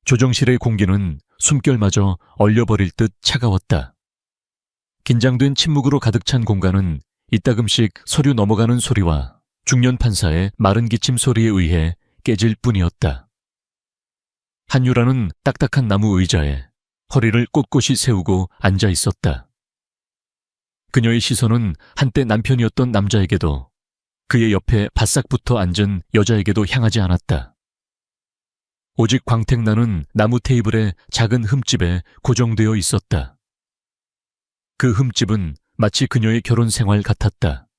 조정실의 공기는 숨결마저 얼려버릴 듯 차가웠다. 긴장된 침묵으로 가득 찬 공간은 이따금씩 서류 넘어가는 소리와 중년 판사의 마른 기침 소리에 의해 깨질 뿐이었다. 한유라는 딱딱한 나무 의자에 허리를 꼿꼿이 세우고 앉아 있었다. 그녀의 시선은 한때 남편이었던 남자에게도 그의 옆에 바싹 붙어 앉은 여자에게도 향하지 않았다. 오직 광택나는 나무 테이블의 작은 흠집에 고정되어 있었다. 그 흠집은 마치 그녀의 결혼 생활 같았다.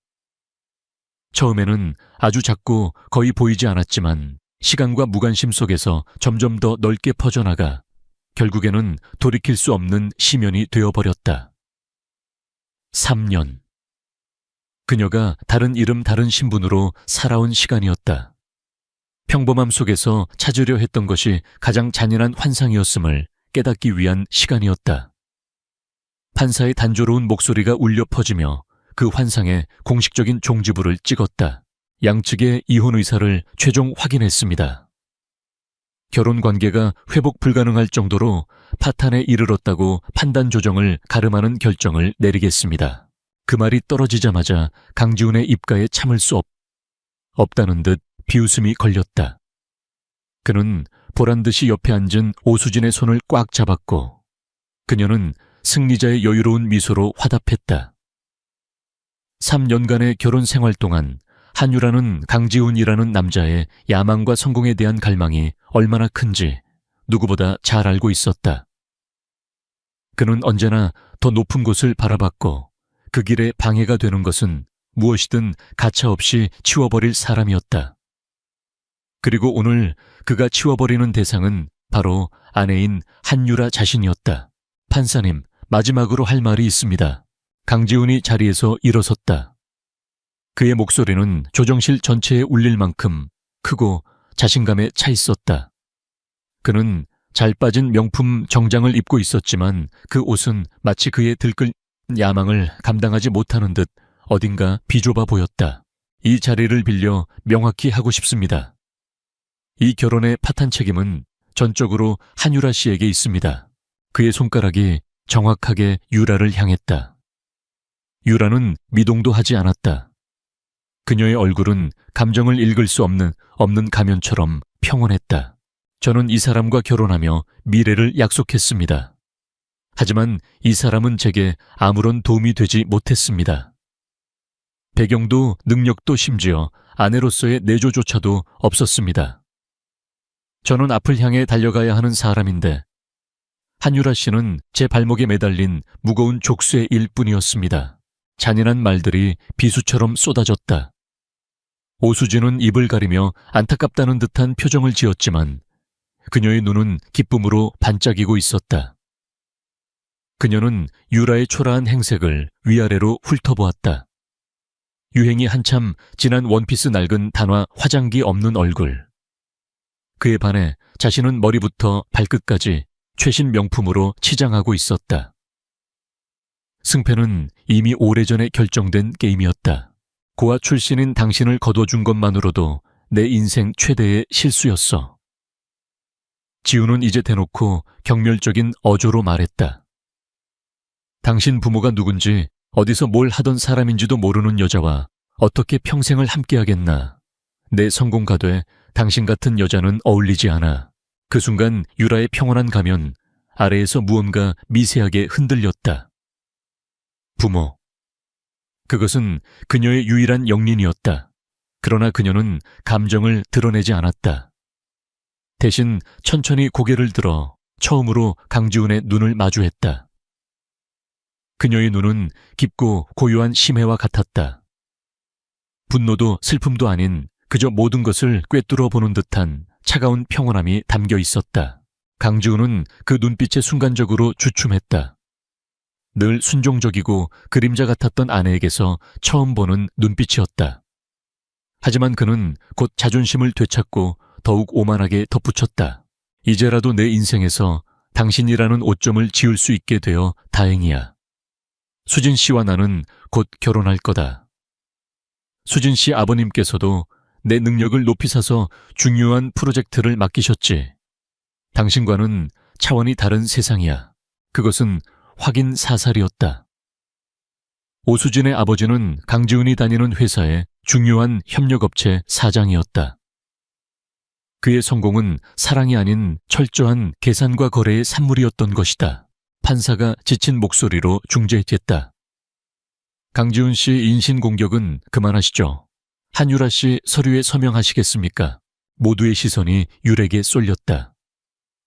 처음에는 아주 작고 거의 보이지 않았지만 시간과 무관심 속에서 점점 더 넓게 퍼져나가 결국에는 돌이킬 수 없는 심연이 되어버렸다. 3년. 그녀가 다른 이름 다른 신분으로 살아온 시간이었다. 평범함 속에서 찾으려 했던 것이 가장 잔인한 환상이었음을 깨닫기 위한 시간이었다. 판사의 단조로운 목소리가 울려 퍼지며 그 환상에 공식적인 종지부를 찍었다. 양측의 이혼 의사를 최종 확인했습니다. 결혼 관계가 회복 불가능할 정도로 파탄에 이르렀다고 판단 조정을 가름하는 결정을 내리겠습니다. 그 말이 떨어지자마자 강지훈의 입가에 참을 수 없다는 듯 비웃음이 걸렸다. 그는 보란듯이 옆에 앉은 오수진의 손을 꽉 잡았고 그녀는 승리자의 여유로운 미소로 화답했다. 3년간의 결혼 생활 동안 한유라는 강지훈이라는 남자의 야망과 성공에 대한 갈망이 얼마나 큰지 누구보다 잘 알고 있었다. 그는 언제나 더 높은 곳을 바라봤고 그 길에 방해가 되는 것은 무엇이든 가차없이 치워버릴 사람이었다. 그리고 오늘 그가 치워버리는 대상은 바로 아내인 한유라 자신이었다. 판사님, 마지막으로 할 말이 있습니다. 강지훈이 자리에서 일어섰다. 그의 목소리는 조정실 전체에 울릴 만큼 크고 자신감에 차 있었다. 그는 잘 빠진 명품 정장을 입고 있었지만 그 옷은 마치 그의 들끓는 야망을 감당하지 못하는 듯 어딘가 비좁아 보였다. 이 자리를 빌려 명확히 하고 싶습니다. 이 결혼의 파탄 책임은 전적으로 한유라 씨에게 있습니다. 그의 손가락이 정확하게 유라를 향했다. 유라는 미동도 하지 않았다. 그녀의 얼굴은 감정을 읽을 수 없는 가면처럼 평온했다. 저는 이 사람과 결혼하며 미래를 약속했습니다. 하지만 이 사람은 제게 아무런 도움이 되지 못했습니다. 배경도 능력도 심지어 아내로서의 내조조차도 없었습니다. 저는 앞을 향해 달려가야 하는 사람인데 한유라 씨는 제 발목에 매달린 무거운 족쇄일 뿐이었습니다. 잔인한 말들이 비수처럼 쏟아졌다. 오수진은 입을 가리며 안타깝다는 듯한 표정을 지었지만 그녀의 눈은 기쁨으로 반짝이고 있었다. 그녀는 유라의 초라한 행색을 위아래로 훑어보았다. 유행이 한참 지난 원피스 낡은 단화 화장기 없는 얼굴. 그에 반해 자신은 머리부터 발끝까지 최신 명품으로 치장하고 있었다. 승패는 이미 오래전에 결정된 게임이었다. 고아 출신인 당신을 거둬준 것만으로도 내 인생 최대의 실수였어. 지우는 이제 대놓고 경멸적인 어조로 말했다. 당신 부모가 누군지 어디서 뭘 하던 사람인지도 모르는 여자와 어떻게 평생을 함께하겠나. 내 성공가돼 당신 같은 여자는 어울리지 않아. 그 순간 유라의 평온한 가면 아래에서 무언가 미세하게 흔들렸다. 부모. 그것은 그녀의 유일한 영린이었다. 그러나 그녀는 감정을 드러내지 않았다. 대신 천천히 고개를 들어 처음으로 강지훈의 눈을 마주했다. 그녀의 눈은 깊고 고요한 심해와 같았다. 분노도 슬픔도 아닌 그저 모든 것을 꿰뚫어 보는 듯한 차가운 평온함이 담겨 있었다. 강지훈은 그 눈빛에 순간적으로 주춤했다. 늘 순종적이고 그림자 같았던 아내에게서 처음 보는 눈빛이었다. 하지만 그는 곧 자존심을 되찾고 더욱 오만하게 덧붙였다. 이제라도 내 인생에서 당신이라는 오점을 지울 수 있게 되어 다행이야. 수진 씨와 나는 곧 결혼할 거다. 수진 씨 아버님께서도 내 능력을 높이 사서 중요한 프로젝트를 맡기셨지. 당신과는 차원이 다른 세상이야. 그것은 확인 사살이었다. 오수진의 아버지는 강지훈이 다니는 회사의 중요한 협력업체 사장이었다. 그의 성공은 사랑이 아닌 철저한 계산과 거래의 산물이었던 것이다. 판사가 지친 목소리로 중재했다. 강지훈 씨 인신공격은 그만하시죠. 한유라 씨 서류에 서명하시겠습니까? 모두의 시선이 율에게 쏠렸다.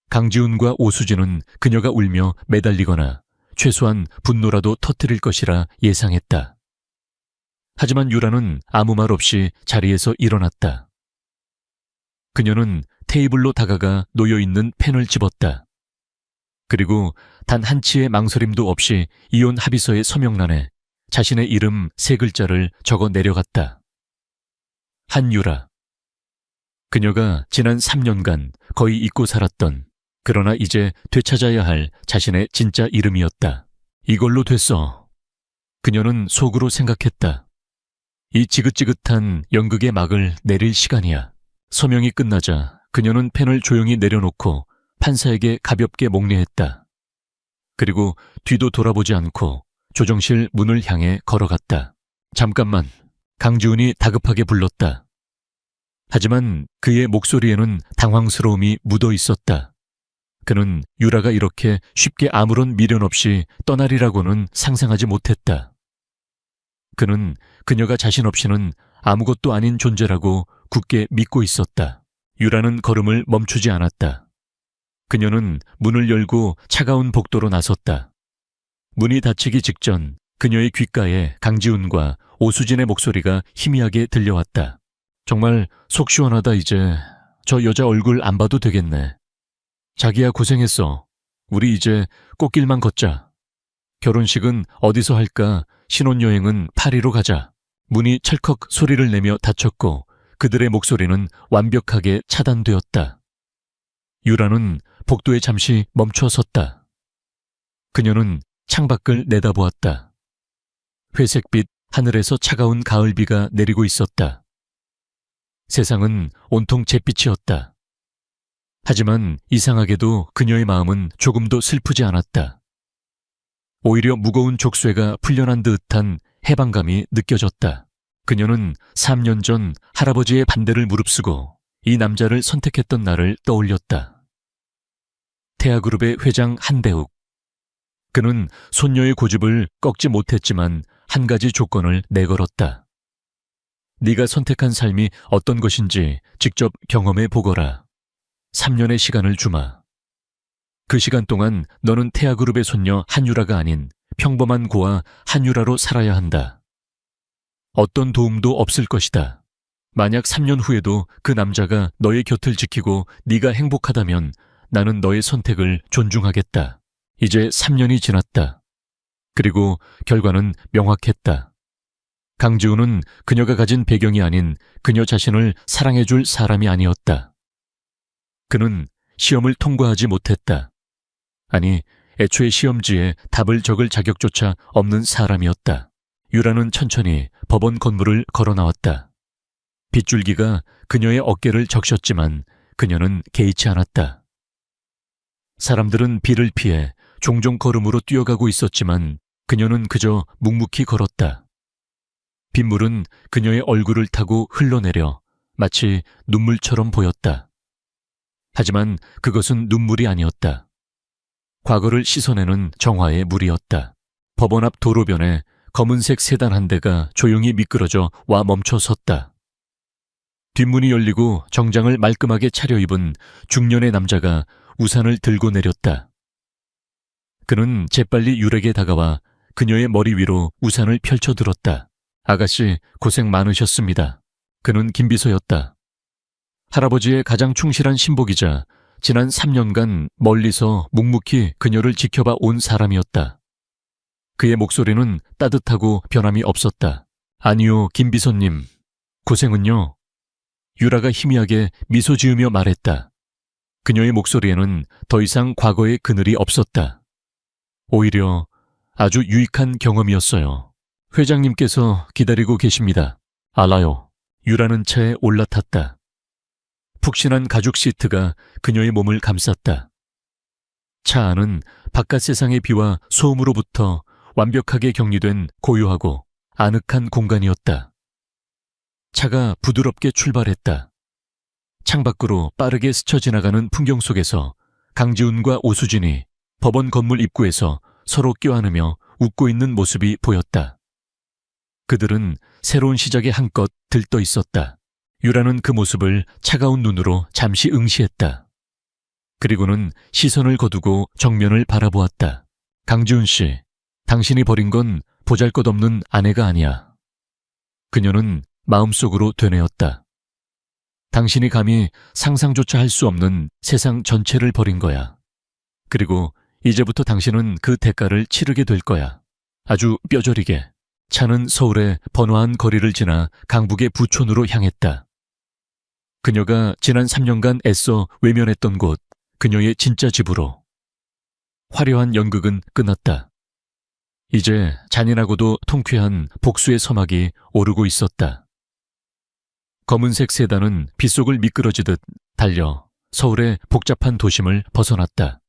강지훈과 오수진은 그녀가 울며 매달리거나 최소한 분노라도 터뜨릴 것이라 예상했다. 하지만 유라는 아무 말 없이 자리에서 일어났다. 그녀는 테이블로 다가가 놓여있는 펜을 집었다. 그리고 단 한치의 망설임도 없이 이혼 합의서의 서명란에 자신의 이름 3글자를 적어 내려갔다. 한유라. 그녀가 지난 3년간 거의 잊고 살았던, 그러나 이제 되찾아야 할 자신의 진짜 이름이었다. 이걸로 됐어. 그녀는 속으로 생각했다. 이 지긋지긋한 연극의 막을 내릴 시간이야. 서명이 끝나자 그녀는 펜을 조용히 내려놓고 판사에게 가볍게 목례했다. 그리고 뒤도 돌아보지 않고 조정실 문을 향해 걸어갔다. 잠깐만, 강지훈이 다급하게 불렀다. 하지만 그의 목소리에는 당황스러움이 묻어 있었다. 그는 유라가 이렇게 쉽게 아무런 미련 없이 떠나리라고는 상상하지 못했다. 그는 그녀가 자신 없이는 아무것도 아닌 존재라고 굳게 믿고 있었다. 유라는 걸음을 멈추지 않았다. 그녀는 문을 열고 차가운 복도로 나섰다. 문이 닫히기 직전 그녀의 귓가에 강지훈과 오수진의 목소리가 희미하게 들려왔다. 정말 속 시원하다. 이제 저 여자 얼굴 안 봐도 되겠네. 자기야, 고생했어. 우리 이제 꽃길만 걷자. 결혼식은 어디서 할까? 신혼여행은 파리로 가자. 문이 찰컥 소리를 내며 닫혔고 그들의 목소리는 완벽하게 차단되었다. 유라는 복도에 잠시 멈춰 섰다. 그녀는 창밖을 내다보았다. 회색빛 하늘에서 차가운 가을비가 내리고 있었다. 세상은 온통 잿빛이었다. 하지만 이상하게도 그녀의 마음은 조금도 슬프지 않았다. 오히려 무거운 족쇄가 풀려난 듯한 해방감이 느껴졌다. 그녀는 3년 전 할아버지의 반대를 무릅쓰고 이 남자를 선택했던 날을 떠올렸다. 태아그룹의 회장 한대욱. 그는 손녀의 고집을 꺾지 못했지만 한 가지 조건을 내걸었다. 네가 선택한 삶이 어떤 것인지 직접 경험해 보거라. 3년의 시간을 주마. 그 시간 동안 너는 태아그룹의 손녀 한유라가 아닌 평범한 고아 한유라로 살아야 한다. 어떤 도움도 없을 것이다. 만약 3년 후에도 그 남자가 너의 곁을 지키고 네가 행복하다면 나는 너의 선택을 존중하겠다. 이제 3년이 지났다. 그리고 결과는 명확했다. 강지훈은 그녀가 가진 배경이 아닌 그녀 자신을 사랑해줄 사람이 아니었다. 그는 시험을 통과하지 못했다. 아니, 애초에 시험지에 답을 적을 자격조차 없는 사람이었다. 유라는 천천히 법원 건물을 걸어 나왔다. 빗줄기가 그녀의 어깨를 적셨지만 그녀는 개의치 않았다. 사람들은 비를 피해 종종 걸음으로 뛰어가고 있었지만 그녀는 그저 묵묵히 걸었다. 빗물은 그녀의 얼굴을 타고 흘러내려 마치 눈물처럼 보였다. 하지만 그것은 눈물이 아니었다. 과거를 씻어내는 정화의 물이었다. 법원 앞 도로변에 검은색 세단 한 대가 조용히 미끄러져 와 멈춰 섰다. 뒷문이 열리고 정장을 말끔하게 차려입은 중년의 남자가 우산을 들고 내렸다. 그는 재빨리 유라에게 다가와 그녀의 머리 위로 우산을 펼쳐들었다. 아가씨, 고생 많으셨습니다. 그는 김비서였다. 할아버지의 가장 충실한 신복이자 지난 3년간 멀리서 묵묵히 그녀를 지켜봐 온 사람이었다. 그의 목소리는 따뜻하고 변함이 없었다. 아니요, 김비서님. 고생은요? 유라가 희미하게 미소 지으며 말했다. 그녀의 목소리에는 더 이상 과거의 그늘이 없었다. 오히려 아주 유익한 경험이었어요. 회장님께서 기다리고 계십니다. 알아요. 유라는 차에 올라탔다. 푹신한 가죽 시트가 그녀의 몸을 감쌌다. 차 안은 바깥 세상의 비와 소음으로부터 완벽하게 격리된 고요하고 아늑한 공간이었다. 차가 부드럽게 출발했다. 창밖으로 빠르게 스쳐 지나가는 풍경 속에서 강지훈과 오수진이 법원 건물 입구에서 서로 껴안으며 웃고 있는 모습이 보였다. 그들은 새로운 시작에 한껏 들떠 있었다. 유라는 그 모습을 차가운 눈으로 잠시 응시했다. 그리고는 시선을 거두고 정면을 바라보았다. 강지훈 씨, 당신이 버린 건 보잘것없는 아내가 아니야. 그녀는 마음속으로 되뇌었다. 당신이 감히 상상조차 할 수 없는 세상 전체를 버린 거야. 그리고 이제부터 당신은 그 대가를 치르게 될 거야. 아주 뼈저리게. 차는 서울의 번화한 거리를 지나 강북의 부촌으로 향했다. 그녀가 지난 3년간 애써 외면했던 곳, 그녀의 진짜 집으로. 화려한 연극은 끝났다. 이제 잔인하고도 통쾌한 복수의 서막이 오르고 있었다. 검은색 세단은 빗속을 미끄러지듯 달려 서울의 복잡한 도심을 벗어났다.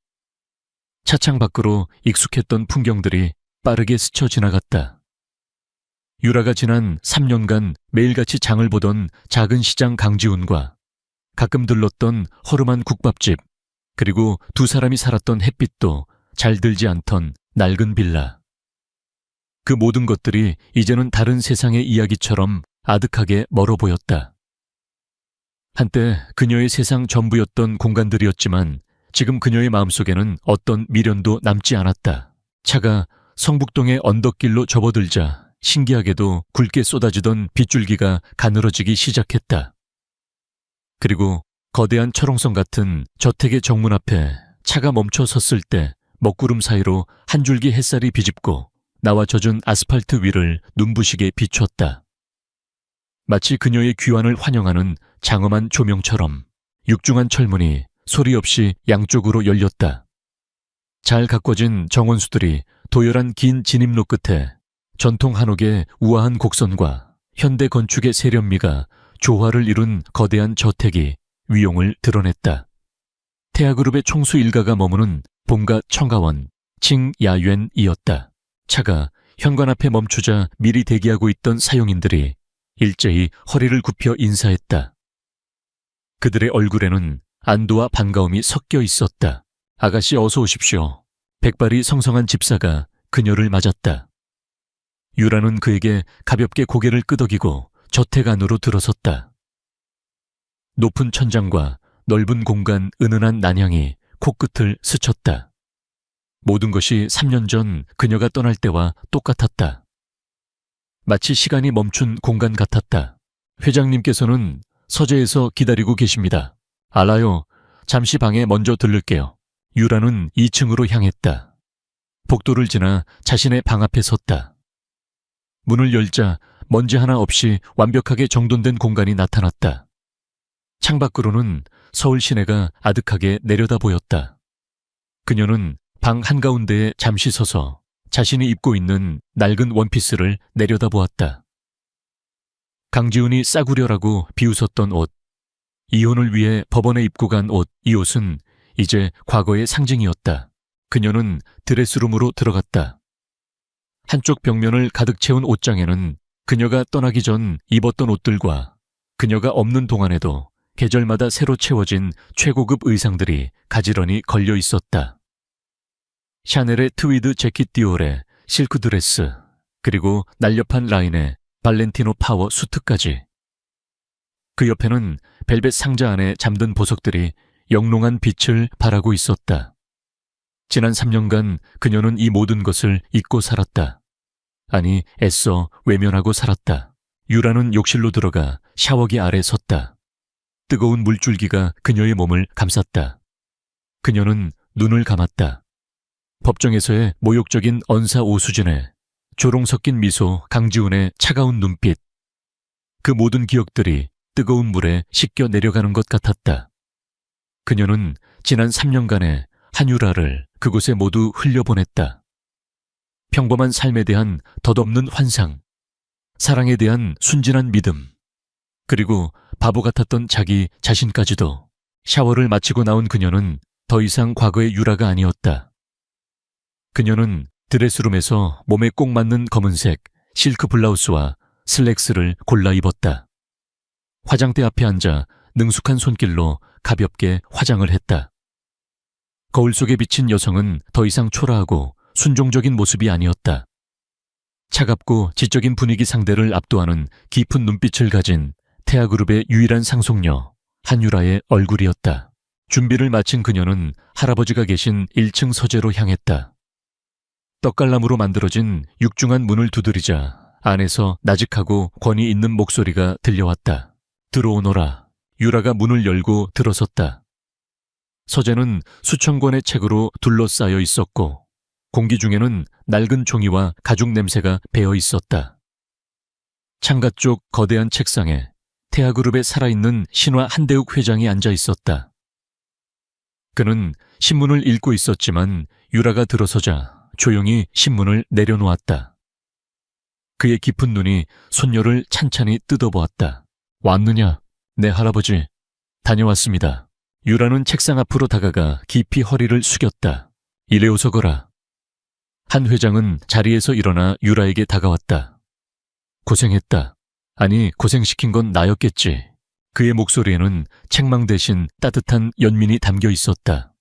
차창 밖으로 익숙했던 풍경들이 빠르게 스쳐 지나갔다. 유라가 지난 3년간 매일같이 장을 보던 작은 시장 강지훈과 가끔 들렀던 허름한 국밥집, 그리고 두 사람이 살았던 햇빛도 잘 들지 않던 낡은 빌라. 그 모든 것들이 이제는 다른 세상의 이야기처럼 아득하게 멀어 보였다. 한때 그녀의 세상 전부였던 공간들이었지만 지금 그녀의 마음속에는 어떤 미련도 남지 않았다. 차가 성북동의 언덕길로 접어들자 신기하게도 굵게 쏟아지던 빗줄기가 가늘어지기 시작했다. 그리고 거대한 철옹성 같은 저택의 정문 앞에 차가 멈춰 섰을 때 먹구름 사이로 한 줄기 햇살이 비집고 나와 젖은 아스팔트 위를 눈부시게 비췄다. 마치 그녀의 귀환을 환영하는 장엄한 조명처럼 육중한 철문이 소리 없이 양쪽으로 열렸다. 잘 가꿔진 정원수들이 도열한 긴 진입로 끝에 전통 한옥의 우아한 곡선과 현대 건축의 세련미가 조화를 이룬 거대한 저택이 위용을 드러냈다. 태아그룹의 총수 일가가 머무는 본가 청가원 칭야웬이었다. 차가 현관 앞에 멈추자 미리 대기하고 있던 사용인들이 일제히 허리를 굽혀 인사했다. 그들의 얼굴에는 안도와 반가움이 섞여 있었다. 아가씨 어서 오십시오. 백발이 성성한 집사가 그녀를 맞았다. 유라는 그에게 가볍게 고개를 끄덕이고 저택 안으로 들어섰다. 높은 천장과 넓은 공간 은은한 난향이 코끝을 스쳤다. 모든 것이 3년 전 그녀가 떠날 때와 똑같았다. 마치 시간이 멈춘 공간 같았다. 회장님께서는 서재에서 기다리고 계십니다. 알아요. 잠시 방에 먼저 들를게요. 유라는 2층으로 향했다. 복도를 지나 자신의 방 앞에 섰다. 문을 열자 먼지 하나 없이 완벽하게 정돈된 공간이 나타났다. 창밖으로는 서울 시내가 아득하게 내려다 보였다. 그녀는 방 한가운데에 잠시 서서 자신이 입고 있는 낡은 원피스를 내려다보았다. 강지훈이 싸구려라고 비웃었던 옷, 이혼을 위해 법원에 입고 간 옷, 이 옷은 이제 과거의 상징이었다. 그녀는 드레스룸으로 들어갔다. 한쪽 벽면을 가득 채운 옷장에는 그녀가 떠나기 전 입었던 옷들과 그녀가 없는 동안에도 계절마다 새로 채워진 최고급 의상들이 가지런히 걸려 있었다. 샤넬의 트위드 재킷 디올의 실크 드레스, 그리고 날렵한 라인의 발렌티노 파워 수트까지. 그 옆에는 벨벳 상자 안에 잠든 보석들이 영롱한 빛을 발하고 있었다. 지난 3년간 그녀는 이 모든 것을 잊고 살았다. 아니, 애써 외면하고 살았다. 유라는 욕실로 들어가 샤워기 아래 섰다. 뜨거운 물줄기가 그녀의 몸을 감쌌다. 그녀는 눈을 감았다. 법정에서의 모욕적인 언사 오수진의 조롱 섞인 미소 강지훈의 차가운 눈빛. 그 모든 기억들이 뜨거운 물에 씻겨 내려가는 것 같았다. 그녀는 지난 3년간의 한유라를 그곳에 모두 흘려보냈다. 평범한 삶에 대한 덧없는 환상, 사랑에 대한 순진한 믿음, 그리고 바보 같았던 자기 자신까지도. 샤워를 마치고 나온 그녀는 더 이상 과거의 유라가 아니었다. 그녀는 드레스룸에서 몸에 꼭 맞는 검은색 실크 블라우스와 슬랙스를 골라 입었다. 화장대 앞에 앉아 능숙한 손길로 가볍게 화장을 했다. 거울 속에 비친 여성은 더 이상 초라하고 순종적인 모습이 아니었다. 차갑고 지적인 분위기 상대를 압도하는 깊은 눈빛을 가진 태아그룹의 유일한 상속녀 한유라의 얼굴이었다. 준비를 마친 그녀는 할아버지가 계신 1층 서재로 향했다. 떡갈나무로 만들어진 육중한 문을 두드리자 안에서 나직하고 권위 있는 목소리가 들려왔다. 들어오너라. 유라가 문을 열고 들어섰다. 서재는 수천 권의 책으로 둘러싸여 있었고 공기 중에는 낡은 종이와 가죽 냄새가 배어 있었다. 창가 쪽 거대한 책상에 태아그룹에 살아있는 신화 한대욱 회장이 앉아 있었다. 그는 신문을 읽고 있었지만 유라가 들어서자 조용히 신문을 내려놓았다. 그의 깊은 눈이 손녀를 찬찬히 뜯어보았다. 왔느냐? 네, 할아버지. 다녀왔습니다. 유라는 책상 앞으로 다가가 깊이 허리를 숙였다. 이래 오서 거라. 한 회장은 자리에서 일어나 유라에게 다가왔다. 고생했다. 아니, 고생시킨 건 나였겠지. 그의 목소리에는 책망 대신 따뜻한 연민이 담겨 있었다.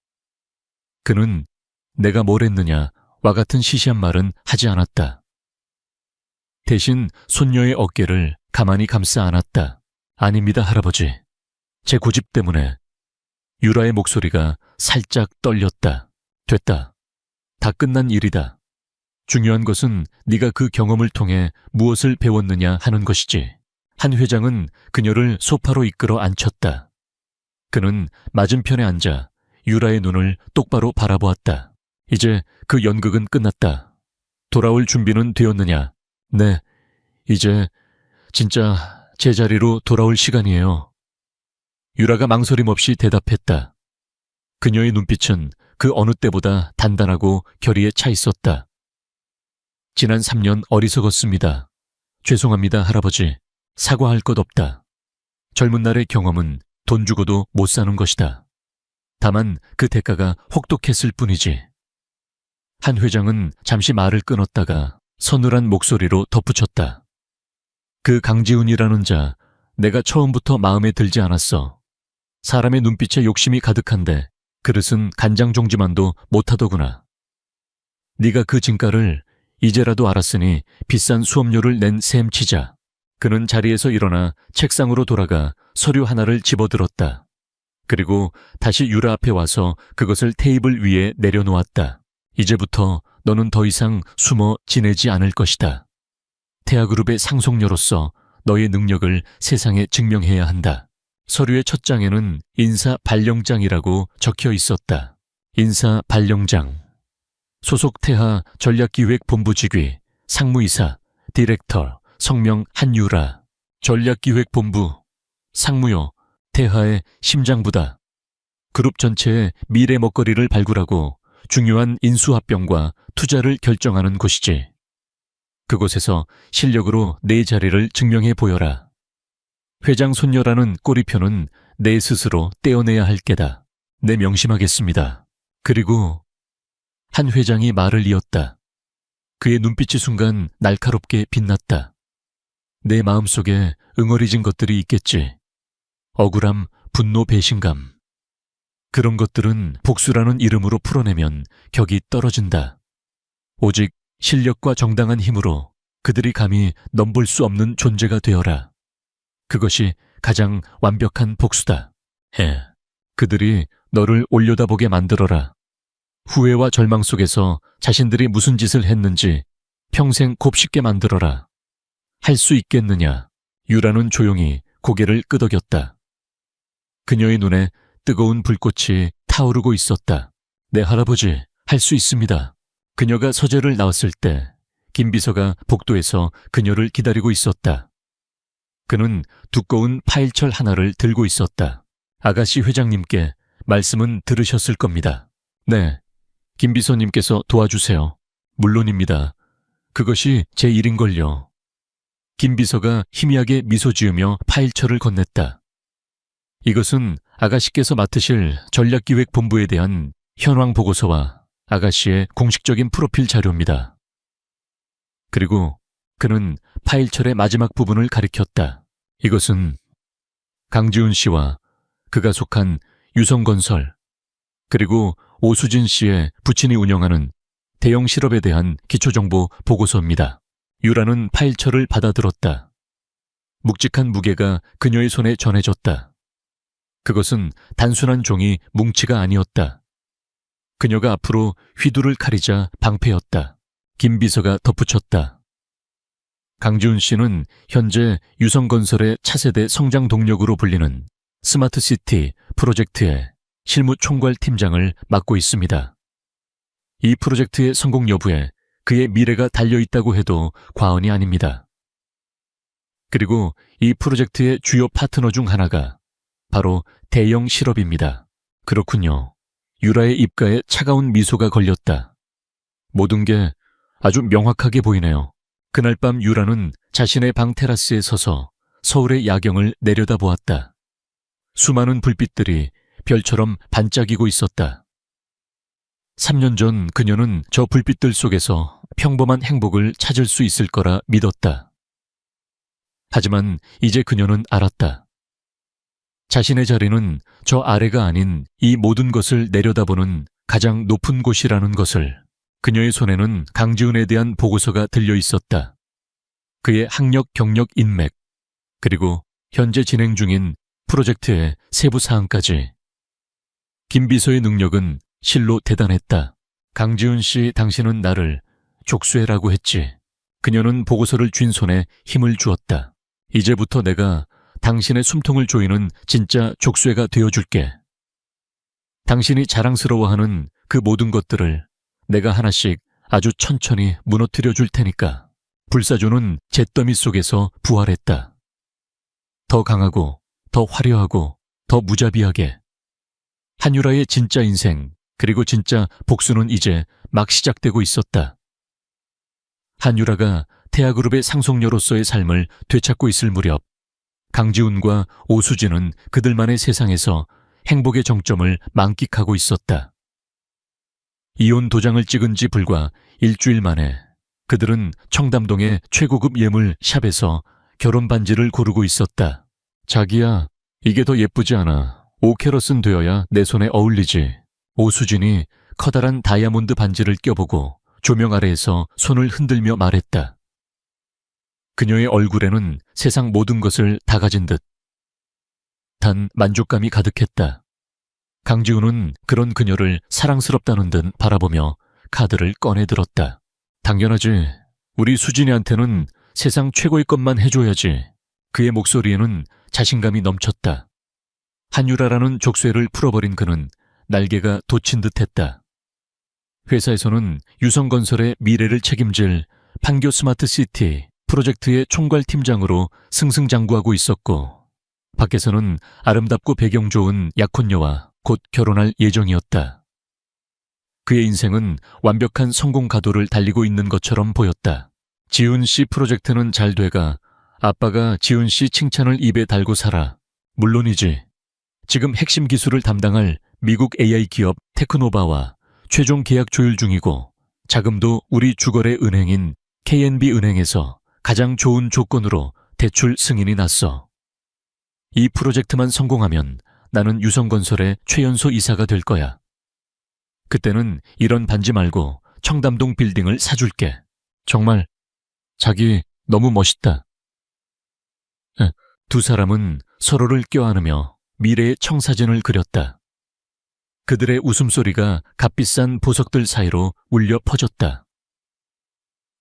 그는 내가 뭘 했느냐 와 같은 시시한 말은 하지 않았다. 대신 손녀의 어깨를 가만히 감싸 안았다. 아닙니다, 할아버지. 제 고집 때문에. 유라의 목소리가 살짝 떨렸다. 됐다. 다 끝난 일이다. 중요한 것은 네가 그 경험을 통해 무엇을 배웠느냐 하는 것이지. 한 회장은 그녀를 소파로 이끌어 앉혔다. 그는 맞은편에 앉아 유라의 눈을 똑바로 바라보았다. 이제 그 연극은 끝났다. 돌아올 준비는 되었느냐? 네, 이제 진짜 제자리로 돌아올 시간이에요. 유라가 망설임 없이 대답했다. 그녀의 눈빛은 그 어느 때보다 단단하고 결의에 차 있었다. 지난 3년 어리석었습니다. 죄송합니다, 할아버지. 사과할 것 없다. 젊은 날의 경험은 돈 주고도 못 사는 것이다. 다만 그 대가가 혹독했을 뿐이지. 한 회장은 잠시 말을 끊었다가 서늘한 목소리로 덧붙였다. 그 강지훈이라는 자, 내가 처음부터 마음에 들지 않았어. 사람의 눈빛에 욕심이 가득한데 그릇은 간장종지만도 못하더구나. 네가 그 진가를 이제라도 알았으니 비싼 수업료를 낸 셈 치자. 그는 자리에서 일어나 책상으로 돌아가 서류 하나를 집어들었다. 그리고 다시 유라 앞에 와서 그것을 테이블 위에 내려놓았다. 이제부터 너는 더 이상 숨어 지내지 않을 것이다. 태아그룹의 상속녀로서 너의 능력을 세상에 증명해야 한다. 서류의 첫 장에는 인사 발령장이라고 적혀 있었다. 인사 발령장. 소속 태하 전략기획본부 직위, 상무이사, 디렉터, 성명 한유라. 전략기획본부, 상무요, 태하의 심장부다. 그룹 전체의 미래 먹거리를 발굴하고 중요한 인수합병과 투자를 결정하는 곳이지. 그곳에서 실력으로 내 자리를 증명해 보여라. 회장 손녀라는 꼬리표는 내 스스로 떼어내야 할 게다. 내 명심하겠습니다. 그리고 한 회장이 말을 이었다. 그의 눈빛이 순간 날카롭게 빛났다. 내 마음속에 응어리진 것들이 있겠지. 억울함, 분노, 배신감. 그런 것들은 복수라는 이름으로 풀어내면 격이 떨어진다. 오직 실력과 정당한 힘으로 그들이 감히 넘볼 수 없는 존재가 되어라. 그것이 가장 완벽한 복수다. 그들이 너를 올려다보게 만들어라. 후회와 절망 속에서 자신들이 무슨 짓을 했는지 평생 곱씹게 만들어라. 할 수 있겠느냐? 유라는 조용히 고개를 끄덕였다. 그녀의 눈에 뜨거운 불꽃이 타오르고 있었다. 네, 할아버지, 할 수 있습니다. 그녀가 서재를 나왔을 때 김 비서가 복도에서 그녀를 기다리고 있었다. 그는 두꺼운 파일철 하나를 들고 있었다. 아가씨 회장님께 말씀은 들으셨을 겁니다. 네, 김 비서님께서 도와주세요. 물론입니다. 그것이 제 일인걸요. 김 비서가 희미하게 미소 지으며 파일철을 건넸다. 이것은 아가씨께서 맡으실 전략기획본부에 대한 현황 보고서와 아가씨의 공식적인 프로필 자료입니다. 그리고 그는 파일철의 마지막 부분을 가리켰다. 이것은 강지훈 씨와 그가 속한 유성건설, 그리고 오수진 씨의 부친이 운영하는 대형 실업에 대한 기초정보 보고서입니다. 유라는 파일철을 받아들었다. 묵직한 무게가 그녀의 손에 전해졌다. 그것은 단순한 종이 뭉치가 아니었다. 그녀가 앞으로 휘두를 카리자 방패였다. 김 비서가 덧붙였다. 강지훈 씨는 현재 유성건설의 차세대 성장 동력으로 불리는 스마트시티 프로젝트의 실무 총괄 팀장을 맡고 있습니다. 이 프로젝트의 성공 여부에 그의 미래가 달려있다고 해도 과언이 아닙니다. 그리고 이 프로젝트의 주요 파트너 중 하나가 바로 대형 실업입니다. 그렇군요. 유라의 입가에 차가운 미소가 걸렸다. 모든 게 아주 명확하게 보이네요. 그날 밤 유라는 자신의 방 테라스에 서서 서울의 야경을 내려다보았다. 수많은 불빛들이 별처럼 반짝이고 있었다. 3년 전 그녀는 저 불빛들 속에서 평범한 행복을 찾을 수 있을 거라 믿었다. 하지만 이제 그녀는 알았다. 자신의 자리는 저 아래가 아닌 이 모든 것을 내려다보는 가장 높은 곳이라는 것을. 그녀의 손에는 강지훈에 대한 보고서가 들려 있었다. 그의 학력, 경력, 인맥, 그리고 현재 진행 중인 프로젝트의 세부 사항까지. 김 비서의 능력은 실로 대단했다. 강지훈 씨, 당신은 나를 족쇄라고 했지. 그녀는 보고서를 쥔 손에 힘을 주었다. 이제부터 내가 당신의 숨통을 조이는 진짜 족쇄가 되어줄게. 당신이 자랑스러워하는 그 모든 것들을 내가 하나씩 아주 천천히 무너뜨려 줄 테니까. 불사조는 잿더미 속에서 부활했다. 더 강하고, 더 화려하고, 더 무자비하게. 한유라의 진짜 인생, 그리고 진짜 복수는 이제 막 시작되고 있었다. 한유라가 태아그룹의 상속녀로서의 삶을 되찾고 있을 무렵, 강지훈과 오수진은 그들만의 세상에서 행복의 정점을 만끽하고 있었다. 이혼 도장을 찍은 지 불과 일주일 만에 그들은 청담동의 최고급 예물 샵에서 결혼 반지를 고르고 있었다. 자기야, 이게 더 예쁘지 않아. 5캐럿은 되어야 내 손에 어울리지. 오수진이 커다란 다이아몬드 반지를 껴보고 조명 아래에서 손을 흔들며 말했다. 그녀의 얼굴에는 세상 모든 것을 다 가진 듯 단 만족감이 가득했다. 강지훈은 그런 그녀를 사랑스럽다는 듯 바라보며 카드를 꺼내 들었다. 당연하지. 우리 수진이한테는 세상 최고의 것만 해줘야지. 그의 목소리에는 자신감이 넘쳤다. 한유라라는 족쇄를 풀어버린 그는 날개가 돋친 듯했다. 회사에서는 유성건설의 미래를 책임질 판교 스마트시티 프로젝트의 총괄팀장으로 승승장구하고 있었고, 밖에서는 아름답고 배경 좋은 약혼녀와 곧 결혼할 예정이었다. 그의 인생은 완벽한 성공 가도를 달리고 있는 것처럼 보였다. 지훈 씨 프로젝트는 잘 돼가 아빠가 지훈 씨 칭찬을 입에 달고 살아. 물론이지. 지금 핵심 기술을 담당할 미국 AI 기업 테크노바와 최종 계약 조율 중이고, 자금도 우리 주거래 은행인 KNB은행에서 가장 좋은 조건으로 대출 승인이 났어. 이 프로젝트만 성공하면 나는 유성건설의 최연소 이사가 될 거야. 그때는 이런 반지 말고 청담동 빌딩을 사줄게. 정말 자기 너무 멋있다. 두 사람은 서로를 껴안으며 미래의 청사진을 그렸다. 그들의 웃음소리가 값비싼 보석들 사이로 울려 퍼졌다.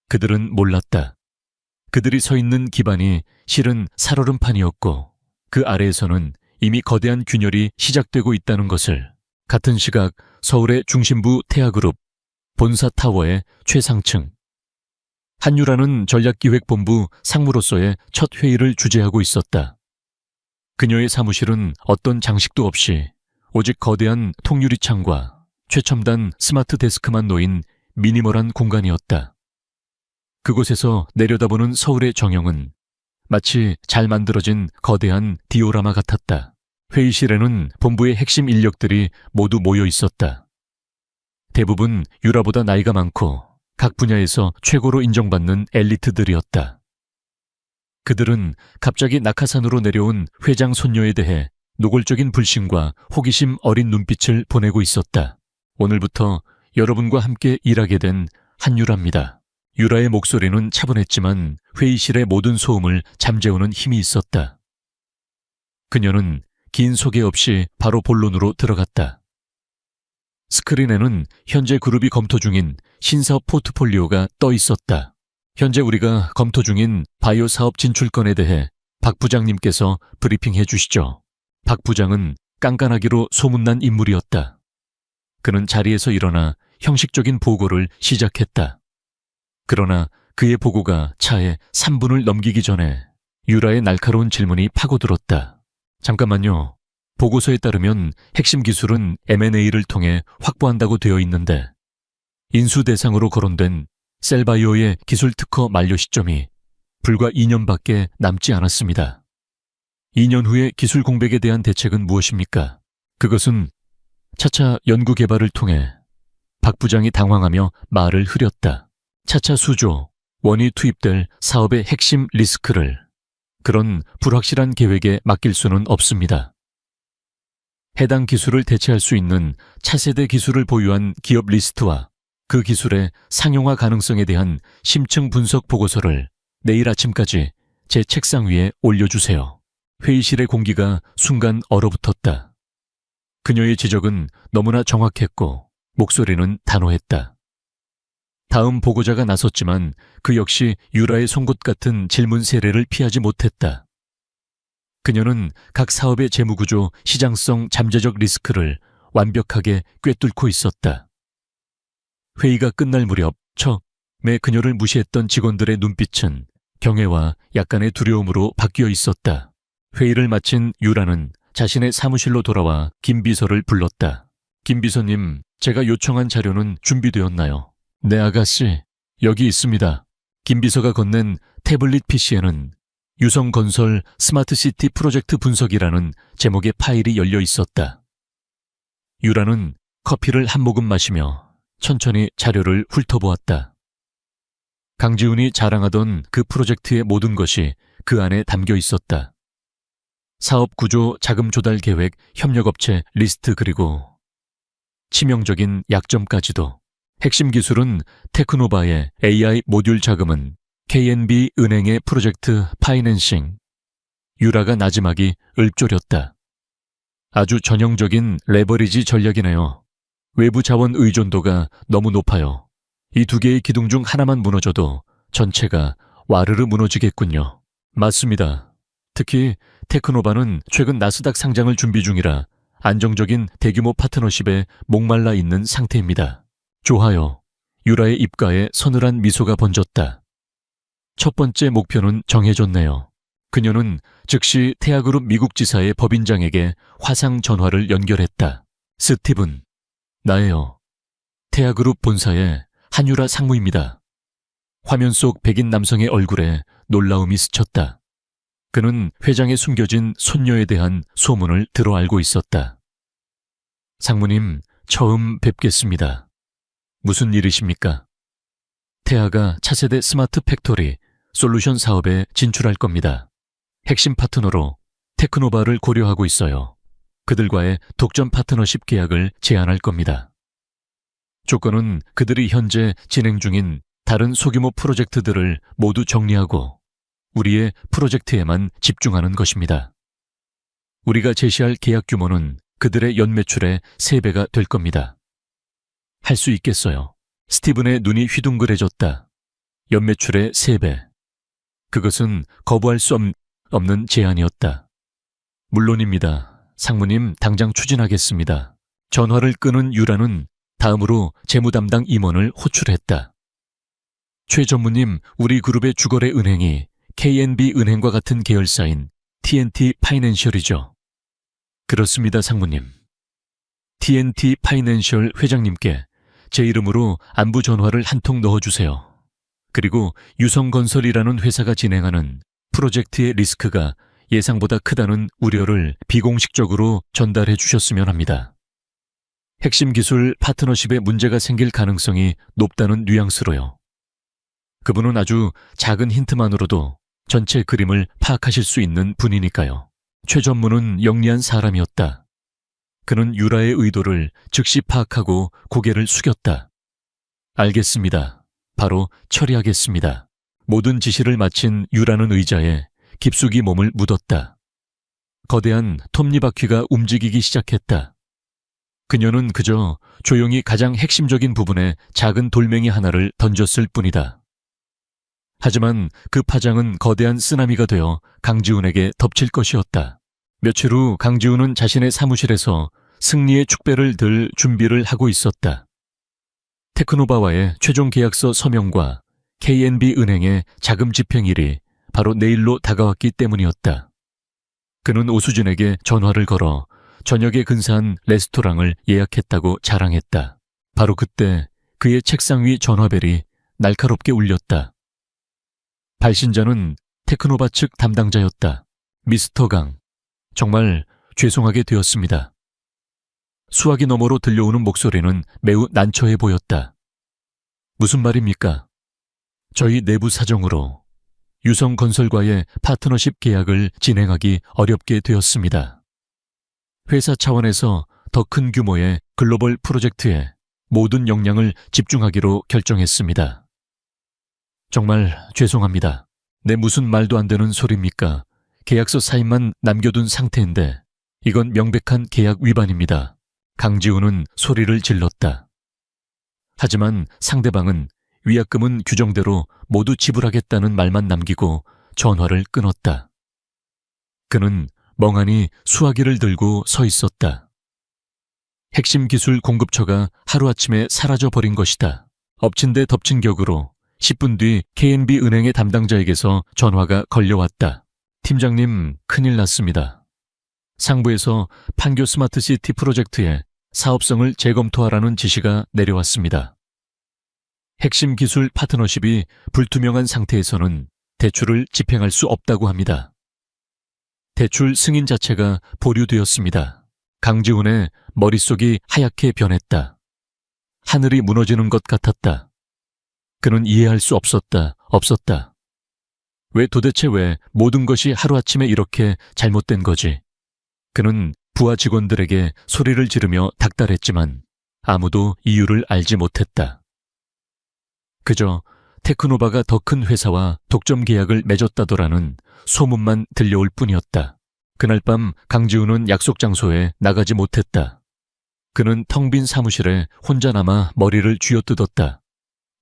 그들은 몰랐다. 그들이 서 있는 기반이 실은 살얼음판이었고, 그 아래에서는 이미 거대한 균열이 시작되고 있다는 것을. 같은 시각 서울의 중심부 태아그룹 본사 타워의 최상층. 한유라는 전략기획본부 상무로서의 첫 회의를 주재하고 있었다. 그녀의 사무실은 어떤 장식도 없이 오직 거대한 통유리창과 최첨단 스마트 데스크만 놓인 미니멀한 공간이었다. 그곳에서 내려다보는 서울의 정형은 마치 잘 만들어진 거대한 디오라마 같았다. 회의실에는 본부의 핵심 인력들이 모두 모여 있었다. 대부분 유라보다 나이가 많고 각 분야에서 최고로 인정받는 엘리트들이었다. 그들은 갑자기 낙하산으로 내려온 회장 손녀에 대해 노골적인 불신과 호기심 어린 눈빛을 보내고 있었다. 오늘부터 여러분과 함께 일하게 된 한유라입니다. 유라의 목소리는 차분했지만 회의실의 모든 소음을 잠재우는 힘이 있었다. 그녀는 긴 소개 없이 바로 본론으로 들어갔다. 스크린에는 현재 그룹이 검토 중인 신사업 포트폴리오가 떠 있었다. 현재 우리가 검토 중인 바이오 사업 진출건에 대해 박 부장님께서 브리핑해 주시죠. 박 부장은 깐깐하기로 소문난 인물이었다. 그는 자리에서 일어나 형식적인 보고를 시작했다. 그러나 그의 보고가 차에 3분을 넘기기 전에 유라의 날카로운 질문이 파고들었다. 잠깐만요. 보고서에 따르면 핵심 기술은 M&A를 통해 확보한다고 되어 있는데 인수 대상으로 거론된 셀바이오의 기술 특허 만료 시점이 불과 2년밖에 남지 않았습니다. 2년 후에 기술 공백에 대한 대책은 무엇입니까? 그것은 차차 연구 개발을 통해 박 부장이 당황하며 말을 흐렸다. 차차 수조, 원이 투입될 사업의 핵심 리스크를 그런 불확실한 계획에 맡길 수는 없습니다. 해당 기술을 대체할 수 있는 차세대 기술을 보유한 기업 리스트와 그 기술의 상용화 가능성에 대한 심층 분석 보고서를 내일 아침까지 제 책상 위에 올려주세요. 회의실의 공기가 순간 얼어붙었다. 그녀의 지적은 너무나 정확했고 목소리는 단호했다. 다음 보고자가 나섰지만 그 역시 유라의 송곳 같은 질문 세례를 피하지 못했다. 그녀는 각 사업의 재무구조, 시장성, 잠재적 리스크를 완벽하게 꿰뚫고 있었다. 회의가 끝날 무렵 처음에 그녀를 무시했던 직원들의 눈빛은 경외와 약간의 두려움으로 바뀌어 있었다. 회의를 마친 유라는 자신의 사무실로 돌아와 김 비서를 불렀다. 김 비서님, 제가 요청한 자료는 준비되었나요? 네, 아가씨. 여기 있습니다. 김 비서가 건넨 태블릿 PC에는 유성건설 스마트시티 프로젝트 분석이라는 제목의 파일이 열려 있었다. 유라는 커피를 한 모금 마시며 천천히 자료를 훑어보았다. 강지훈이 자랑하던 그 프로젝트의 모든 것이 그 안에 담겨 있었다. 사업 구조, 자금 조달 계획, 협력업체 리스트 그리고 치명적인 약점까지도. 핵심 기술은 테크노바의 AI 모듈 자금은 KNB 은행의 프로젝트 파이낸싱. 유라가 나지막이 읊조렸다. 아주 전형적인 레버리지 전략이네요. 외부 자원 의존도가 너무 높아요. 이 두 개의 기둥 중 하나만 무너져도 전체가 와르르 무너지겠군요. 맞습니다. 특히 테크노바는 최근 나스닥 상장을 준비 중이라 안정적인 대규모 파트너십에 목말라 있는 상태입니다. 좋아요. 유라의 입가에 서늘한 미소가 번졌다. 첫 번째 목표는 정해졌네요. 그녀는 즉시 태아그룹 미국 지사의 법인장에게 화상 전화를 연결했다. 스티븐, 나예요. 태아그룹 본사의 한유라 상무입니다. 화면 속 백인 남성의 얼굴에 놀라움이 스쳤다. 그는 회장의 숨겨진 손녀에 대한 소문을 들어 알고 있었다. 상무님, 처음 뵙겠습니다. 무슨 일이십니까? 태아가 차세대 스마트 팩토리 솔루션 사업에 진출할 겁니다. 핵심 파트너로 테크노바를 고려하고 있어요. 그들과의 독점 파트너십 계약을 제안할 겁니다. 조건은 그들이 현재 진행 중인 다른 소규모 프로젝트들을 모두 정리하고 우리의 프로젝트에만 집중하는 것입니다. 우리가 제시할 계약 규모는 그들의 연매출의 3배가 될 겁니다. 할 수 있겠어요. 스티븐의 눈이 휘둥그레졌다. 연매출의 3배. 그것은 거부할 수 없는 제안이었다. 물론입니다. 상무님, 당장 추진하겠습니다. 전화를 끊은 유라는 다음으로 재무 담당 임원을 호출했다. 최 전무님, 우리 그룹의 주거래 은행이 KNB 은행과 같은 계열사인 TNT 파이낸셜이죠. 그렇습니다, 상무님. TNT 파이낸셜 회장님께 제 이름으로 안부 전화를 한 통 넣어주세요. 그리고 유성건설이라는 회사가 진행하는 프로젝트의 리스크가 예상보다 크다는 우려를 비공식적으로 전달해 주셨으면 합니다. 핵심 기술 파트너십에 문제가 생길 가능성이 높다는 뉘앙스로요. 그분은 아주 작은 힌트만으로도 전체 그림을 파악하실 수 있는 분이니까요. 최전무는 영리한 사람이었다. 그는 유라의 의도를 즉시 파악하고 고개를 숙였다. 알겠습니다. 바로 처리하겠습니다. 모든 지시를 마친 유라는 의자에 깊숙이 몸을 묻었다. 거대한 톱니바퀴가 움직이기 시작했다. 그녀는 그저 조용히 가장 핵심적인 부분에 작은 돌멩이 하나를 던졌을 뿐이다. 하지만 그 파장은 거대한 쓰나미가 되어 강지훈에게 덮칠 것이었다. 며칠 후 강지훈은 자신의 사무실에서 승리의 축배를 들 준비를 하고 있었다. 테크노바와의 최종 계약서 서명과 KNB 은행의 자금 집행일이 바로 내일로 다가왔기 때문이었다. 그는 오수진에게 전화를 걸어 저녁에 근사한 레스토랑을 예약했다고 자랑했다. 바로 그때 그의 책상 위 전화벨이 날카롭게 울렸다. 발신자는 테크노바 측 담당자였다. 미스터 강, 정말 죄송하게 되었습니다. 수화기 너머로 들려오는 목소리는 매우 난처해 보였다. 무슨 말입니까? 저희 내부 사정으로 유성건설과의 파트너십 계약을 진행하기 어렵게 되었습니다. 회사 차원에서 더 큰 규모의 글로벌 프로젝트에 모든 역량을 집중하기로 결정했습니다. 정말 죄송합니다. 내 무슨 말도 안 되는 소리입니까? 계약서 사인만 남겨둔 상태인데 이건 명백한 계약 위반입니다. 강지훈은 소리를 질렀다. 하지만 상대방은 위약금은 규정대로 모두 지불하겠다는 말만 남기고 전화를 끊었다. 그는 멍하니 수화기를 들고 서 있었다. 핵심 기술 공급처가 하루아침에 사라져버린 것이다. 엎친 데 덮친 격으로 10분 뒤 KNB 은행의 담당자에게서 전화가 걸려왔다. 팀장님, 큰일 났습니다. 상부에서 판교 스마트시티 프로젝트의 사업성을 재검토하라는 지시가 내려왔습니다. 핵심 기술 파트너십이 불투명한 상태에서는 대출을 집행할 수 없다고 합니다. 대출 승인 자체가 보류되었습니다. 강지훈의 머릿속이 하얗게 변했다. 하늘이 무너지는 것 같았다. 그는 이해할 수 없었다. 도대체 왜 모든 것이 하루아침에 이렇게 잘못된 거지? 그는 부하 직원들에게 소리를 지르며 닥달했지만 아무도 이유를 알지 못했다. 그저 테크노바가 더 큰 회사와 독점 계약을 맺었다더라는 소문만 들려올 뿐이었다. 그날 밤 강지훈은 약속 장소에 나가지 못했다. 그는 텅 빈 사무실에 혼자 남아 머리를 쥐어뜯었다.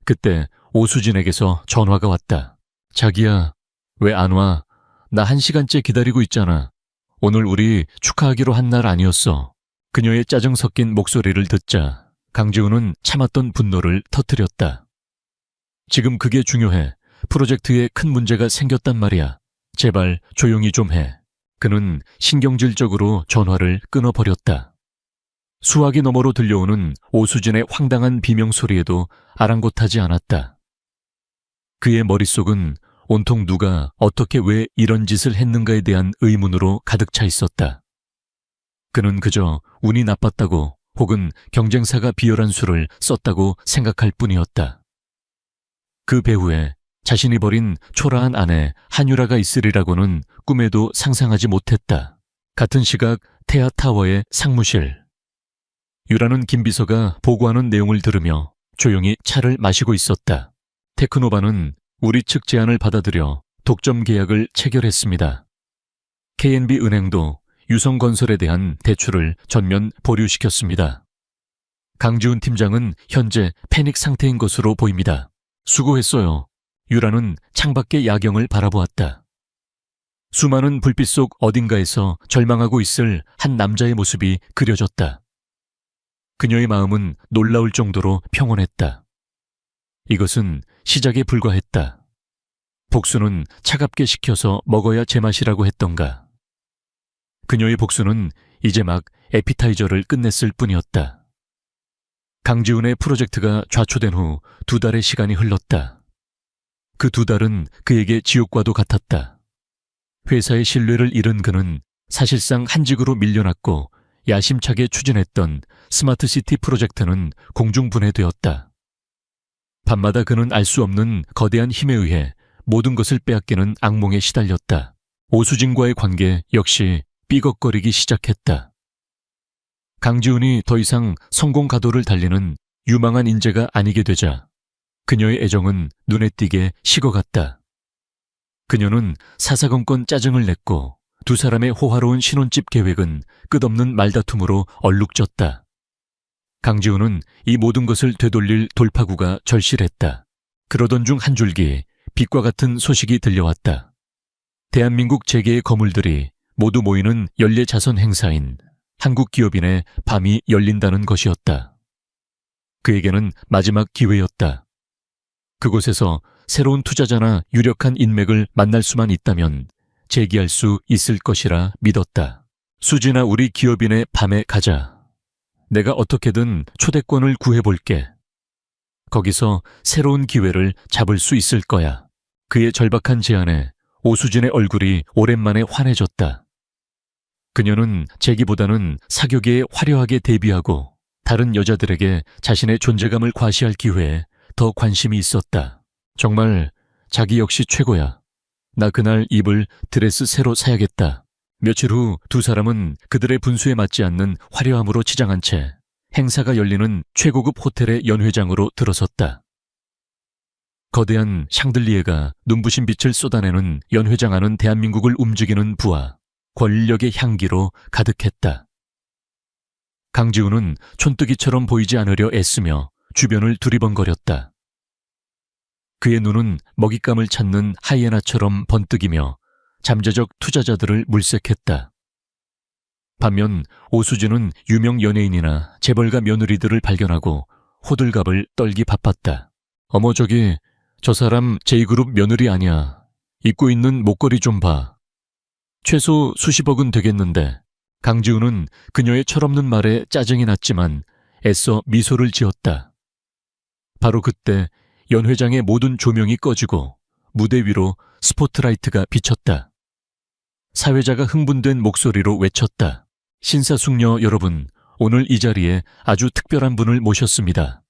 그때 오수진에게서 전화가 왔다. 자기야, 왜 안 와? 나 1시간째 기다리고 있잖아. 오늘 우리 축하하기로 한 날 아니었어. 그녀의 짜증 섞인 목소리를 듣자 강지훈은 참았던 분노를 터뜨렸다. 지금 그게 중요해. 프로젝트에 큰 문제가 생겼단 말이야. 제발 조용히 좀 해. 그는 신경질적으로 전화를 끊어버렸다. 수화기 너머로 들려오는 오수진의 황당한 비명소리에도 아랑곳하지 않았다. 그의 머릿속은 온통 누가 어떻게 왜 이런 짓을 했는가에 대한 의문으로 가득 차 있었다. 그는 그저 운이 나빴다고 혹은 경쟁사가 비열한 수를 썼다고 생각할 뿐이었다. 그 배후에 자신이 버린 초라한 아내 한유라가 있으리라고는 꿈에도 상상하지 못했다. 같은 시각 태아타워의 상무실. 유라는 김비서가 보고하는 내용을 들으며 조용히 차를 마시고 있었다. 테크노바는 우리 측 제안을 받아들여 독점 계약을 체결했습니다. KNB 은행도 유성건설에 대한 대출을 전면 보류시켰습니다. 강지훈 팀장은 현재 패닉 상태인 것으로 보입니다. 수고했어요. 유라는 창밖의 야경을 바라보았다. 수많은 불빛 속 어딘가에서 절망하고 있을 한 남자의 모습이 그려졌다. 그녀의 마음은 놀라울 정도로 평온했다. 이것은 시작에 불과했다. 복수는 차갑게 식혀서 먹어야 제맛이라고 했던가. 그녀의 복수는 이제 막 에피타이저를 끝냈을 뿐이었다. 강지훈의 프로젝트가 좌초된 후 2달의 시간이 흘렀다. 그 2달은 그에게 지옥과도 같았다. 회사의 신뢰를 잃은 그는 사실상 한직으로 밀려났고 야심차게 추진했던 스마트시티 프로젝트는 공중분해되었다. 밤마다 그는 알 수 없는 거대한 힘에 의해 모든 것을 빼앗기는 악몽에 시달렸다. 오수진과의 관계 역시 삐걱거리기 시작했다. 강지훈이 더 이상 성공 가도를 달리는 유망한 인재가 아니게 되자 그녀의 애정은 눈에 띄게 식어갔다. 그녀는 사사건건 짜증을 냈고 두 사람의 호화로운 신혼집 계획은 끝없는 말다툼으로 얼룩졌다. 강지훈은 이 모든 것을 되돌릴 돌파구가 절실했다. 그러던 중 한 줄기 빛과 같은 소식이 들려왔다. 대한민국 재계의 거물들이 모두 모이는 연례자선 행사인 한국기업인의 밤이 열린다는 것이었다. 그에게는 마지막 기회였다. 그곳에서 새로운 투자자나 유력한 인맥을 만날 수만 있다면 재기할 수 있을 것이라 믿었다. 수지나 우리 기업인의 밤에 가자. 내가 어떻게든 초대권을 구해볼게. 거기서 새로운 기회를 잡을 수 있을 거야. 그의 절박한 제안에 오수진의 얼굴이 오랜만에 환해졌다. 그녀는 재기보다는 사교계에 화려하게 데뷔하고 다른 여자들에게 자신의 존재감을 과시할 기회에 더 관심이 있었다. 정말 자기 역시 최고야. 나 그날 입을 드레스 새로 사야겠다. 며칠 후 두 사람은 그들의 분수에 맞지 않는 화려함으로 치장한 채 행사가 열리는 최고급 호텔의 연회장으로 들어섰다. 거대한 샹들리에가 눈부신 빛을 쏟아내는 연회장 안은 대한민국을 움직이는 부와 권력의 향기로 가득했다. 강지훈은 촌뜨기처럼 보이지 않으려 애쓰며 주변을 두리번거렸다. 그의 눈은 먹잇감을 찾는 하이에나처럼 번뜩이며 잠재적 투자자들을 물색했다. 반면 오수진은 유명 연예인이나 재벌가 며느리들을 발견하고 호들갑을 떨기 바빴다. 어머 저기 저 사람 J그룹 며느리 아니야. 입고 있는 목걸이 좀 봐. 최소 수십억은 되겠는데. 강지훈은 그녀의 철없는 말에 짜증이 났지만 애써 미소를 지었다. 바로 그때 연회장의 모든 조명이 꺼지고 무대 위로 스포트라이트가 비쳤다. 사회자가 흥분된 목소리로 외쳤다. 신사숙녀 여러분, 오늘 이 자리에 아주 특별한 분을 모셨습니다.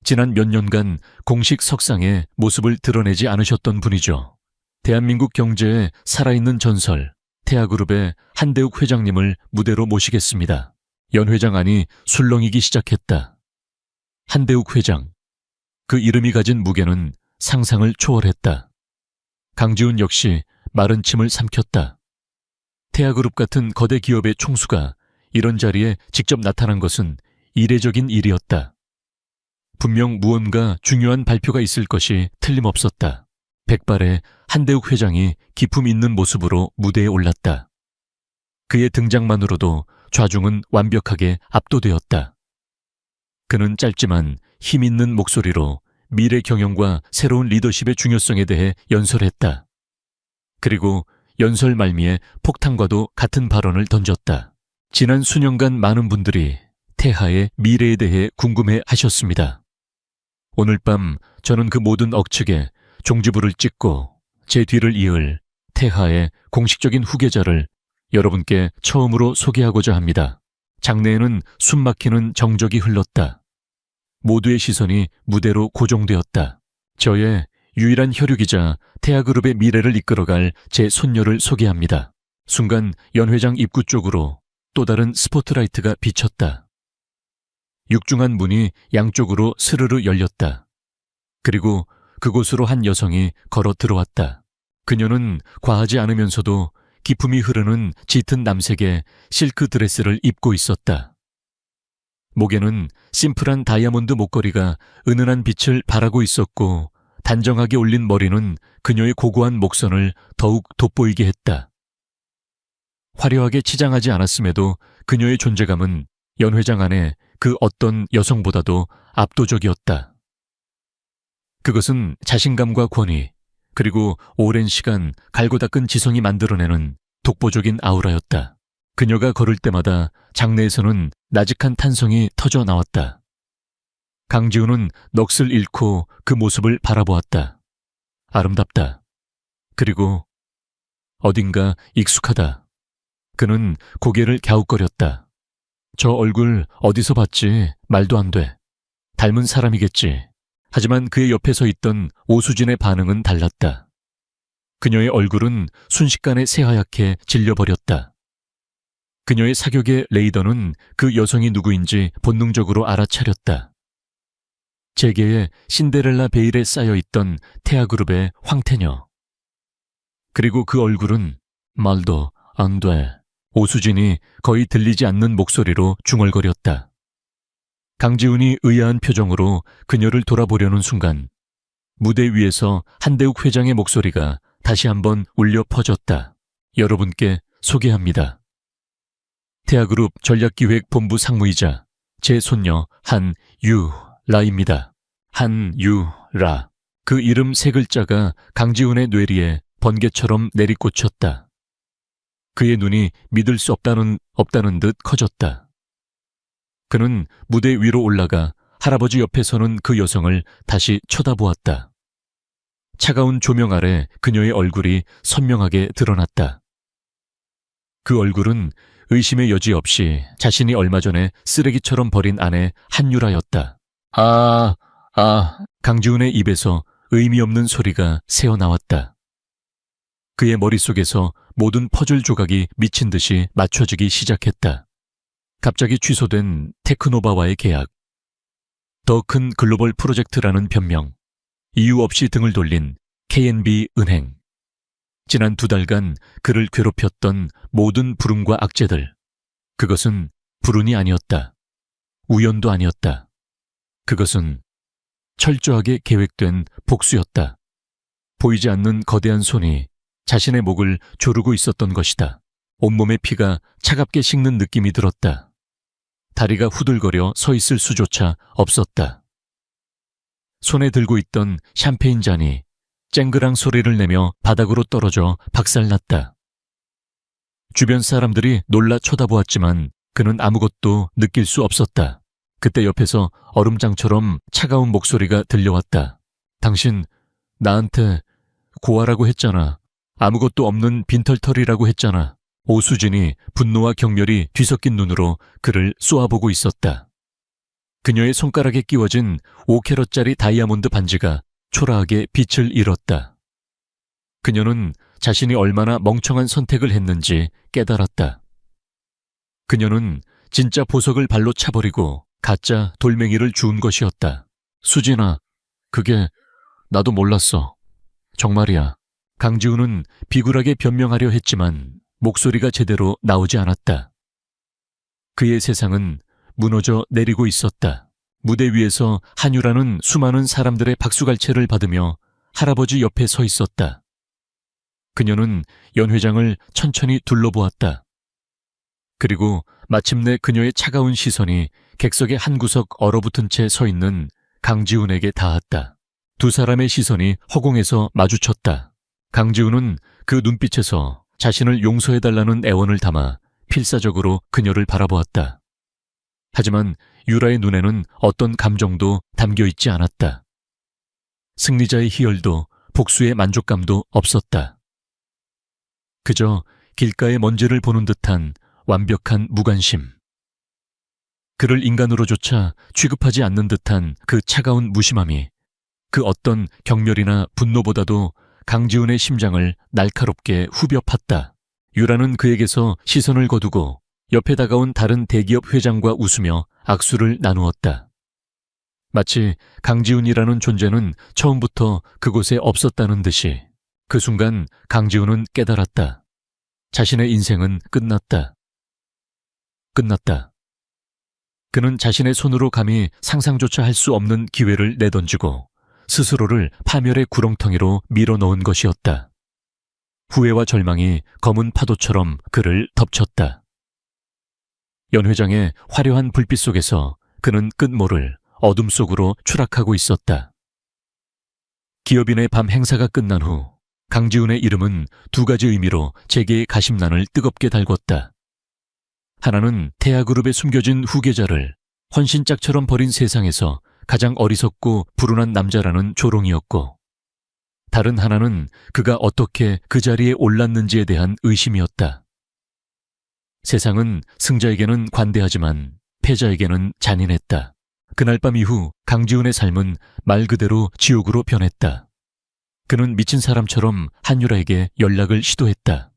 지난 몇 년간 공식 석상에 모습을 드러내지 않으셨던 분이죠. 대한민국 경제의 살아있는 전설, 태아그룹의 한대욱 회장님을 무대로 모시겠습니다. 연 회장 안이 술렁이기 시작했다. 한대욱 회장. 그 이름이 가진 무게는 상상을 초월했다. 강지훈 역시 마른 침을 삼켰다. 태아그룹 같은 거대 기업의 총수가 이런 자리에 직접 나타난 것은 이례적인 일이었다. 분명 무언가 중요한 발표가 있을 것이 틀림없었다. 백발의 한대욱 회장이 기품 있는 모습으로 무대에 올랐다. 그의 등장만으로도 좌중은 완벽하게 압도되었다. 그는 짧지만 힘 있는 목소리로 미래 경영과 새로운 리더십의 중요성에 대해 연설했다. 그리고 연설 말미에 폭탄과도 같은 발언을 던졌다. 지난 수년간 많은 분들이 태하의 미래에 대해 궁금해 하셨습니다. 오늘 밤 저는 그 모든 억측에 종지부를 찍고 제 뒤를 이을 태하의 공식적인 후계자를 여러분께 처음으로 소개하고자 합니다. 장내에는 숨막히는 정적이 흘렀다. 모두의 시선이 무대로 고정되었다. 저의 유일한 혈육이자 태아그룹의 미래를 이끌어갈 제 손녀를 소개합니다. 순간 연회장 입구 쪽으로 또 다른 스포트라이트가 비쳤다. 육중한 문이 양쪽으로 스르르 열렸다. 그리고 그곳으로 한 여성이 걸어 들어왔다. 그녀는 과하지 않으면서도 기품이 흐르는 짙은 남색의 실크 드레스를 입고 있었다. 목에는 심플한 다이아몬드 목걸이가 은은한 빛을 발하고 있었고 단정하게 올린 머리는 그녀의 고고한 목선을 더욱 돋보이게 했다. 화려하게 치장하지 않았음에도 그녀의 존재감은 연회장 안에 그 어떤 여성보다도 압도적이었다. 그것은 자신감과 권위, 그리고 오랜 시간 갈고 닦은 지성이 만들어내는 독보적인 아우라였다. 그녀가 걸을 때마다 장내에서는 나직한 탄성이 터져 나왔다. 강지훈은 넋을 잃고 그 모습을 바라보았다. 아름답다. 그리고 어딘가 익숙하다. 그는 고개를 갸웃거렸다. 저 얼굴 어디서 봤지? 말도 안 돼. 닮은 사람이겠지. 하지만 그의 옆에 서 있던 오수진의 반응은 달랐다. 그녀의 얼굴은 순식간에 새하얗게 질려버렸다. 그녀의 사격의 레이더는 그 여성이 누구인지 본능적으로 알아차렸다. 재계의 신데렐라 베일에 쌓여있던 태아그룹의 황태녀. 그리고 그 얼굴은 말도 안 돼. 오수진이 거의 들리지 않는 목소리로 중얼거렸다. 강지훈이 의아한 표정으로 그녀를 돌아보려는 순간 무대 위에서 한대욱 회장의 목소리가 다시 한번 울려 퍼졌다. 여러분께 소개합니다. 태아그룹 전략기획본부 상무이자 제 손녀 한유라입니다. 한유라. 그 이름 세 글자가 강지훈의 뇌리에 번개처럼 내리꽂혔다. 그의 눈이 믿을 수 없다는 듯 커졌다. 그는 무대 위로 올라가 할아버지 옆에 서는 그 여성을 다시 쳐다보았다. 차가운 조명 아래 그녀의 얼굴이 선명하게 드러났다. 그 얼굴은 의심의 여지 없이 자신이 얼마 전에 쓰레기처럼 버린 아내 한유라였다. 강지훈의 입에서 의미 없는 소리가 새어나왔다. 그의 머릿속에서 모든 퍼즐 조각이 미친 듯이 맞춰지기 시작했다. 갑자기 취소된 테크노바와의 계약, 더 큰 글로벌 프로젝트라는 변명, 이유 없이 등을 돌린 K&B 은행, 지난 2달간 그를 괴롭혔던 모든 불운과 악재들. 그것은 불운이 아니었다. 우연도 아니었다. 그것은 철저하게 계획된 복수였다. 보이지 않는 거대한 손이 자신의 목을 조르고 있었던 것이다. 온몸의 피가 차갑게 식는 느낌이 들었다. 다리가 후들거려 서 있을 수조차 없었다. 손에 들고 있던 샴페인 잔이 쨍그랑 소리를 내며 바닥으로 떨어져 박살났다. 주변 사람들이 놀라 쳐다보았지만 그는 아무것도 느낄 수 없었다. 그때 옆에서 얼음장처럼 차가운 목소리가 들려왔다. 당신 나한테 고아라고 했잖아. 아무것도 없는 빈털털이라고 했잖아. 오수진이 분노와 경멸이 뒤섞인 눈으로 그를 쏘아보고 있었다. 그녀의 손가락에 끼워진 5캐럿짜리 다이아몬드 반지가 초라하게 빛을 잃었다. 그녀는 자신이 얼마나 멍청한 선택을 했는지 깨달았다. 그녀는 진짜 보석을 발로 차버리고 가짜 돌멩이를 주운 것이었다. 수진아, 그게 나도 몰랐어. 정말이야. 강지훈은 비굴하게 변명하려 했지만 목소리가 제대로 나오지 않았다. 그의 세상은 무너져 내리고 있었다. 무대 위에서 한유라는 수많은 사람들의 박수갈채를 받으며 할아버지 옆에 서 있었다. 그녀는 연 회장을 천천히 둘러보았다. 그리고 마침내 그녀의 차가운 시선이 객석의 한 구석 얼어붙은 채 서 있는 강지훈에게 닿았다. 두 사람의 시선이 허공에서 마주쳤다. 강지훈은 그 눈빛에서 자신을 용서해달라는 애원을 담아 필사적으로 그녀를 바라보았다. 하지만 유라의 눈에는 어떤 감정도 담겨있지 않았다. 승리자의 희열도 복수의 만족감도 없었다. 그저 길가의 먼지를 보는 듯한 완벽한 무관심. 그를 인간으로조차 취급하지 않는 듯한 그 차가운 무심함이 그 어떤 경멸이나 분노보다도 강지훈의 심장을 날카롭게 후벼 팠다. 유라는 그에게서 시선을 거두고 옆에 다가온 다른 대기업 회장과 웃으며 악수를 나누었다. 마치 강지훈이라는 존재는 처음부터 그곳에 없었다는 듯이 그 순간 강지훈은 깨달았다. 자신의 인생은 끝났다. 끝났다. 그는 자신의 손으로 감히 상상조차 할 수 없는 기회를 내던지고 스스로를 파멸의 구렁텅이로 밀어넣은 것이었다. 후회와 절망이 검은 파도처럼 그를 덮쳤다. 연 회장의 화려한 불빛 속에서 그는 끝모를 어둠 속으로 추락하고 있었다. 기업인의 밤 행사가 끝난 후 강지훈의 이름은 두 가지 의미로 재계의 가심난을 뜨겁게 달궜다. 하나는 태아그룹에 숨겨진 후계자를 헌신짝처럼 버린 세상에서 가장 어리석고 불운한 남자라는 조롱이었고, 다른 하나는 그가 어떻게 그 자리에 올랐는지에 대한 의심이었다. 세상은 승자에게는 관대하지만 패자에게는 잔인했다. 그날 밤 이후 강지훈의 삶은 말 그대로 지옥으로 변했다. 그는 미친 사람처럼 한유라에게 연락을 시도했다.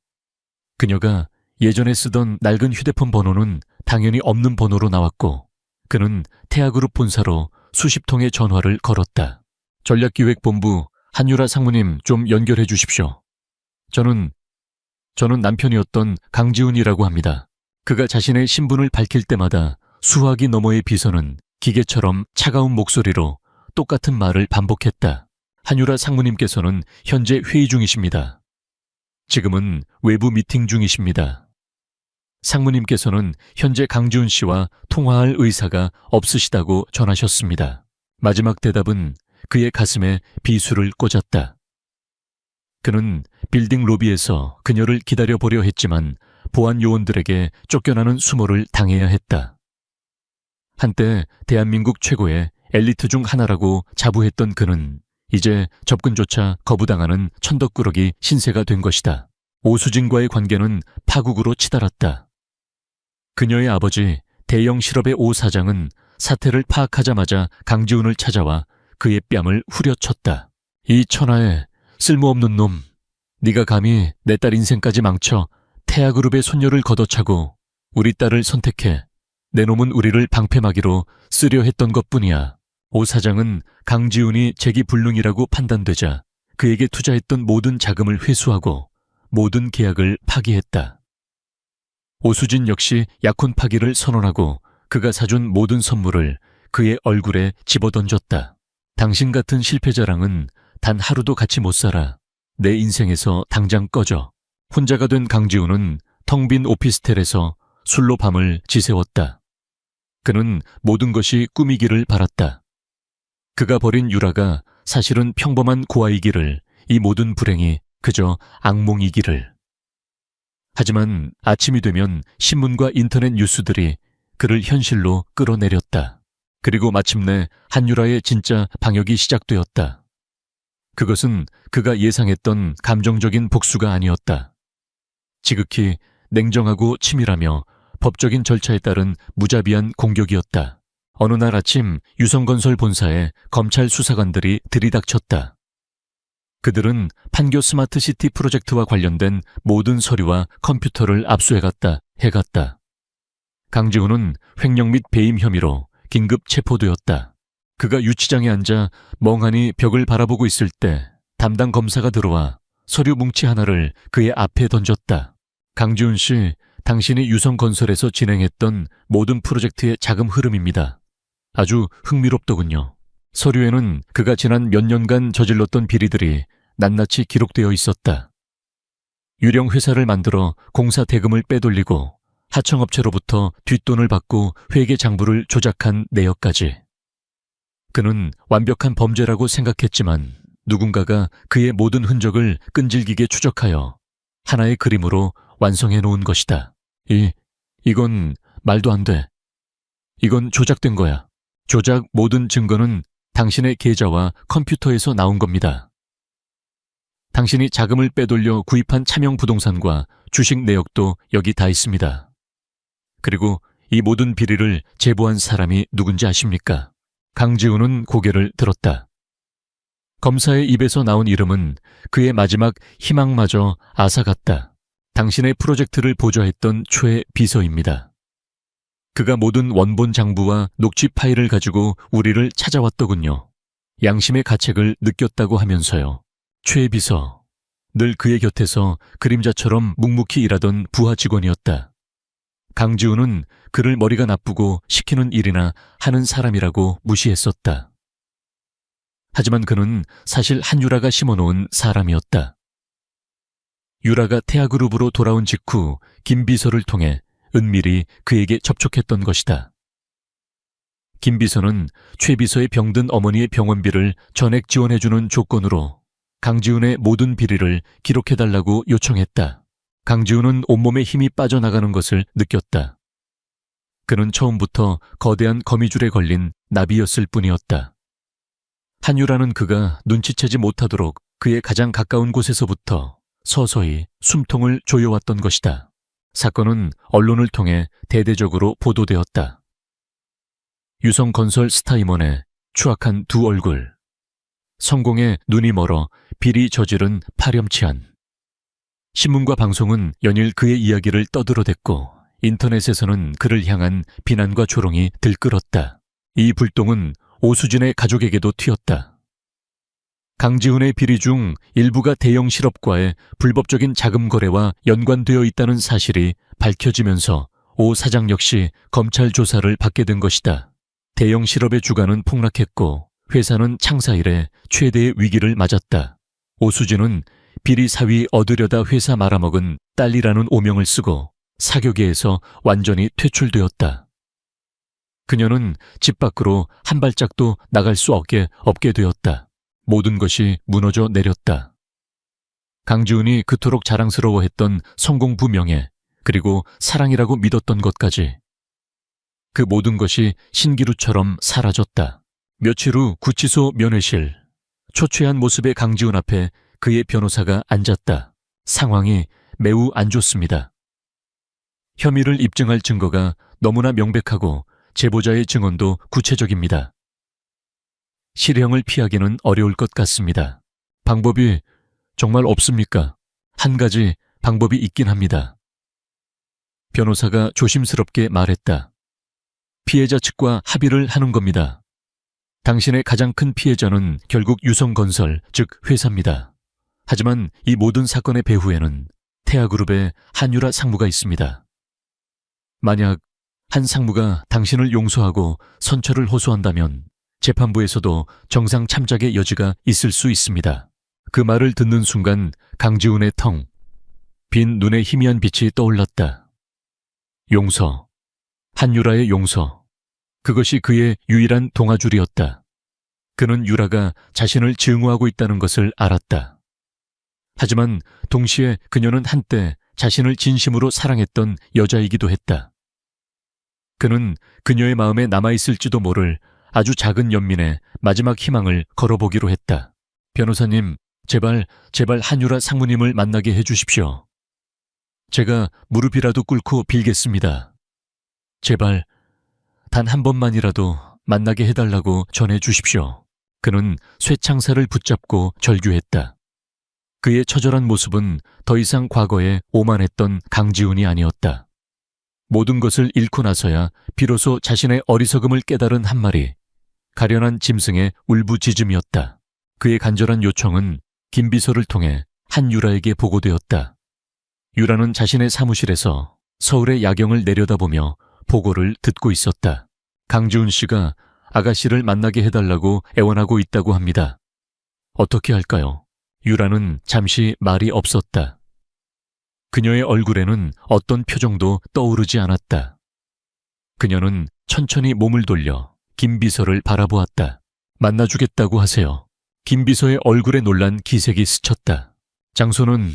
그녀가 예전에 쓰던 낡은 휴대폰 번호는 당연히 없는 번호로 나왔고 그는 태아그룹 본사로 수십 통의 전화를 걸었다. 전략기획본부 한유라 상무님 좀 연결해 주십시오. 저는 남편이었던 강지훈이라고 합니다. 그가 자신의 신분을 밝힐 때마다 수화기 너머의 비서는 기계처럼 차가운 목소리로 똑같은 말을 반복했다. 한유라 상무님께서는 현재 회의 중이십니다. 지금은 외부 미팅 중이십니다. 상무님께서는 현재 강지훈 씨와 통화할 의사가 없으시다고 전하셨습니다. 마지막 대답은 그의 가슴에 비수를 꽂았다. 그는 빌딩 로비에서 그녀를 기다려보려 했지만 보안 요원들에게 쫓겨나는 수모를 당해야 했다. 한때 대한민국 최고의 엘리트 중 하나라고 자부했던 그는 이제 접근조차 거부당하는 천덕꾸러기 신세가 된 것이다. 오수진과의 관계는 파국으로 치달았다. 그녀의 아버지 대영 실업의 오 사장은 사태를 파악하자마자 강지훈을 찾아와 그의 뺨을 후려쳤다. 이 천하에 쓸모없는 놈, 네가 감히 내 딸 인생까지 망쳐 태아그룹의 손녀를 걷어차고 우리 딸을 선택해 내 놈은 우리를 방패막이로 쓰려 했던 것뿐이야. 오 사장은 강지훈이 재기불능이라고 판단되자 그에게 투자했던 모든 자금을 회수하고 모든 계약을 파기했다. 오수진 역시 약혼 파기를 선언하고 그가 사준 모든 선물을 그의 얼굴에 집어던졌다. 당신 같은 실패자랑은 단 하루도 같이 못 살아. 내 인생에서 당장 꺼져. 혼자가 된 강지훈은 텅 빈 오피스텔에서 술로 밤을 지새웠다. 그는 모든 것이 꿈이기를 바랐다. 그가 버린 유라가 사실은 평범한 고아이기를, 이 모든 불행이 그저 악몽이기를. 하지만 아침이 되면 신문과 인터넷 뉴스들이 그를 현실로 끌어내렸다. 그리고 마침내 한유라의 진짜 방역이 시작되었다. 그것은 그가 예상했던 감정적인 복수가 아니었다. 지극히 냉정하고 치밀하며 법적인 절차에 따른 무자비한 공격이었다. 어느 날 아침 유성건설 본사에 검찰 수사관들이 들이닥쳤다. 그들은 판교 스마트시티 프로젝트와 관련된 모든 서류와 컴퓨터를 압수해갔다, 해갔다. 강지훈은 횡령 및 배임 혐의로 긴급 체포되었다. 그가 유치장에 앉아 멍하니 벽을 바라보고 있을 때 담당 검사가 들어와 서류 뭉치 하나를 그의 앞에 던졌다. 강지훈 씨, 당신이 유성건설에서 진행했던 모든 프로젝트의 자금 흐름입니다. 아주 흥미롭더군요. 서류에는 그가 지난 몇 년간 저질렀던 비리들이 낱낱이 기록되어 있었다. 유령 회사를 만들어 공사 대금을 빼돌리고 하청업체로부터 뒷돈을 받고 회계 장부를 조작한 내역까지. 그는 완벽한 범죄라고 생각했지만 누군가가 그의 모든 흔적을 끈질기게 추적하여 하나의 그림으로 완성해 놓은 것이다. 이건 말도 안 돼. 이건 조작된 거야. 조작 모든 증거는 당신의 계좌와 컴퓨터에서 나온 겁니다. 당신이 자금을 빼돌려 구입한 차명 부동산과 주식 내역도 여기 다 있습니다. 그리고 이 모든 비리를 제보한 사람이 누군지 아십니까? 강지훈은 고개를 들었다. 검사의 입에서 나온 이름은 그의 마지막 희망마저 앗아갔다. 당신의 프로젝트를 보좌했던 초의 비서입니다. 그가 모든 원본 장부와 녹취 파일을 가지고 우리를 찾아왔더군요. 양심의 가책을 느꼈다고 하면서요. 최 비서, 늘 그의 곁에서 그림자처럼 묵묵히 일하던 부하 직원이었다. 강지훈은 그를 머리가 나쁘고 시키는 일이나 하는 사람이라고 무시했었다. 하지만 그는 사실 한유라가 심어놓은 사람이었다. 유라가 태아그룹으로 돌아온 직후 김 비서를 통해 은밀히 그에게 접촉했던 것이다. 김 비서는 최 비서의 병든 어머니의 병원비를 전액 지원해주는 조건으로 강지훈의 모든 비리를 기록해달라고 요청했다. 강지훈은 온몸에 힘이 빠져나가는 것을 느꼈다. 그는 처음부터 거대한 거미줄에 걸린 나비였을 뿐이었다. 한유라는 그가 눈치채지 못하도록 그의 가장 가까운 곳에서부터 서서히 숨통을 조여왔던 것이다. 사건은 언론을 통해 대대적으로 보도되었다. 유성건설 스타임원의 추악한 두 얼굴, 성공에 눈이 멀어 비리 저지른 파렴치한. 신문과 방송은 연일 그의 이야기를 떠들어댔고 인터넷에서는 그를 향한 비난과 조롱이 들끓었다. 이 불똥은 오수진의 가족에게도 튀었다. 강지훈의 비리 중 일부가 대형 실업과의 불법적인 자금 거래와 연관되어 있다는 사실이 밝혀지면서 오 사장 역시 검찰 조사를 받게 된 것이다. 대형 실업의 주가는 폭락했고 회사는 창사 이래 최대의 위기를 맞았다. 오수진은 비리 사위 얻으려다 회사 말아먹은 딸이라는 오명을 쓰고 사교계에서 완전히 퇴출되었다. 그녀는 집 밖으로 한 발짝도 나갈 수 없게 되었다. 모든 것이 무너져 내렸다. 강지훈이 그토록 자랑스러워했던 성공부 명예, 그리고 사랑이라고 믿었던 것까지. 그 모든 것이 신기루처럼 사라졌다. 며칠 후 구치소 면회실. 초췌한 모습의 강지훈 앞에 그의 변호사가 앉았다. 상황이 매우 안 좋습니다. 혐의를 입증할 증거가 너무나 명백하고 제보자의 증언도 구체적입니다. 실형을 피하기는 어려울 것 같습니다. 방법이 정말 없습니까? 한 가지 방법이 있긴 합니다. 변호사가 조심스럽게 말했다. 피해자 측과 합의를 하는 겁니다. 당신의 가장 큰 피해자는 결국 유성건설, 즉 회사입니다. 하지만 이 모든 사건의 배후에는 태아그룹의 한유라 상무가 있습니다. 만약 한 상무가 당신을 용서하고 선처를 호소한다면 재판부에서도 정상 참작의 여지가 있을 수 있습니다. 그 말을 듣는 순간 강지훈의 빈 눈에 희미한 빛이 떠올랐다. 용서, 한유라의 용서. 그것이 그의 유일한 동아줄이었다. 그는 유라가 자신을 증오하고 있다는 것을 알았다. 하지만 동시에 그녀는 한때 자신을 진심으로 사랑했던 여자이기도 했다. 그는 그녀의 마음에 남아있을지도 모를 아주 작은 연민의 마지막 희망을 걸어보기로 했다. 변호사님, 제발 한유라 상무님을 만나게 해주십시오. 제가 무릎이라도 꿇고 빌겠습니다. 제발 단 한 번만이라도 만나게 해달라고 전해주십시오. 그는 쇠창살을 붙잡고 절규했다. 그의 처절한 모습은 더 이상 과거에 오만했던 강지훈이 아니었다. 모든 것을 잃고 나서야 비로소 자신의 어리석음을 깨달은 한 마리 가련한 짐승의 울부짖음이었다. 그의 간절한 요청은 김비서를 통해 한유라에게 보고되었다. 유라는 자신의 사무실에서 서울의 야경을 내려다보며 보고를 듣고 있었다. 강지훈 씨가 아가씨를 만나게 해달라고 애원하고 있다고 합니다. 어떻게 할까요? 유라는 잠시 말이 없었다. 그녀의 얼굴에는 어떤 표정도 떠오르지 않았다. 그녀는 천천히 몸을 돌려 김비서를 바라보았다. 만나주겠다고 하세요. 김비서의 얼굴에 놀란 기색이 스쳤다. 장소는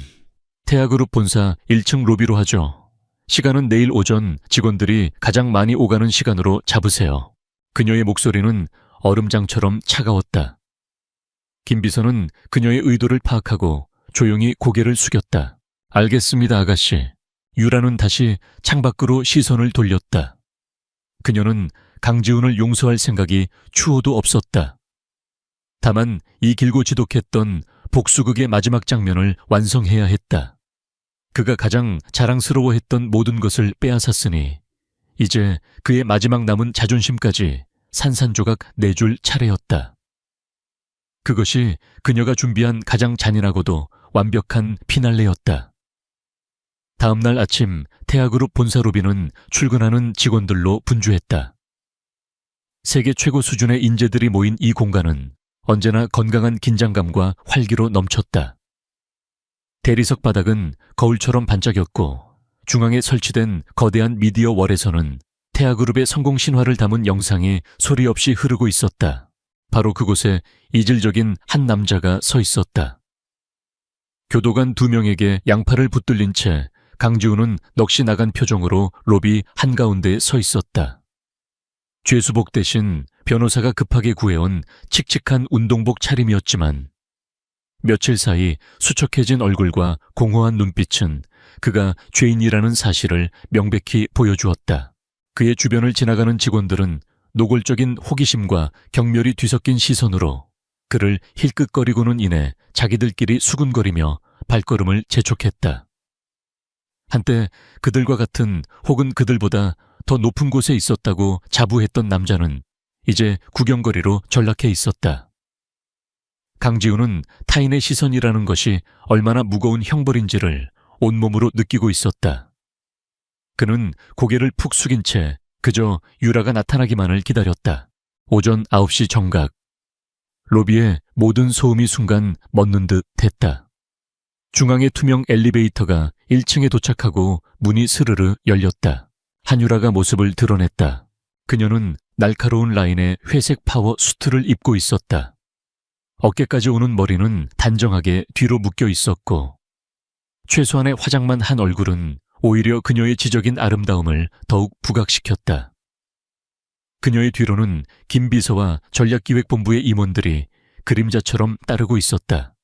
태아그룹 본사 1층 로비로 하죠. 시간은 내일 오전 직원들이 가장 많이 오가는 시간으로 잡으세요. 그녀의 목소리는 얼음장처럼 차가웠다. 김비서는 그녀의 의도를 파악하고 조용히 고개를 숙였다. 알겠습니다, 아가씨. 유라는 다시 창밖으로 시선을 돌렸다. 그녀는 강지훈을 용서할 생각이 추호도 없었다. 다만 이 길고 지독했던 복수극의 마지막 장면을 완성해야 했다. 그가 가장 자랑스러워했던 모든 것을 빼앗았으니 이제 그의 마지막 남은 자존심까지 산산조각 내줄 차례였다. 그것이 그녀가 준비한 가장 잔인하고도 완벽한 피날레였다. 다음 날 아침 태아그룹 본사 로비는 출근하는 직원들로 분주했다. 세계 최고 수준의 인재들이 모인 이 공간은 언제나 건강한 긴장감과 활기로 넘쳤다. 대리석 바닥은 거울처럼 반짝였고 중앙에 설치된 거대한 미디어 월에서는 태아그룹의 성공 신화를 담은 영상이 소리 없이 흐르고 있었다. 바로 그곳에 이질적인 한 남자가 서 있었다. 교도관 2명에게 양팔을 붙들린 채 강지훈은 넋이 나간 표정으로 로비 한가운데에 서 있었다. 죄수복 대신 변호사가 급하게 구해온 칙칙한 운동복 차림이었지만 며칠 사이 수척해진 얼굴과 공허한 눈빛은 그가 죄인이라는 사실을 명백히 보여주었다. 그의 주변을 지나가는 직원들은 노골적인 호기심과 경멸이 뒤섞인 시선으로 그를 힐끗거리고는 인해 자기들끼리 수군거리며 발걸음을 재촉했다. 한때 그들과 같은 혹은 그들보다 더 높은 곳에 있었다고 자부했던 남자는 이제 구경거리로 전락해 있었다. 강지훈은 타인의 시선이라는 것이 얼마나 무거운 형벌인지를 온몸으로 느끼고 있었다. 그는 고개를 푹 숙인 채 그저 유라가 나타나기만을 기다렸다. 오전 9시 정각. 로비에 모든 소음이 순간 멎는 듯 했다. 중앙의 투명 엘리베이터가 1층에 도착하고 문이 스르르 열렸다. 한유라가 모습을 드러냈다. 그녀는 날카로운 라인의 회색 파워 수트를 입고 있었다. 어깨까지 오는 머리는 단정하게 뒤로 묶여 있었고 최소한의 화장만 한 얼굴은 오히려 그녀의 지적인 아름다움을 더욱 부각시켰다. 그녀의 뒤로는 김비서와 전략기획본부의 임원들이 그림자처럼 따르고 있었다.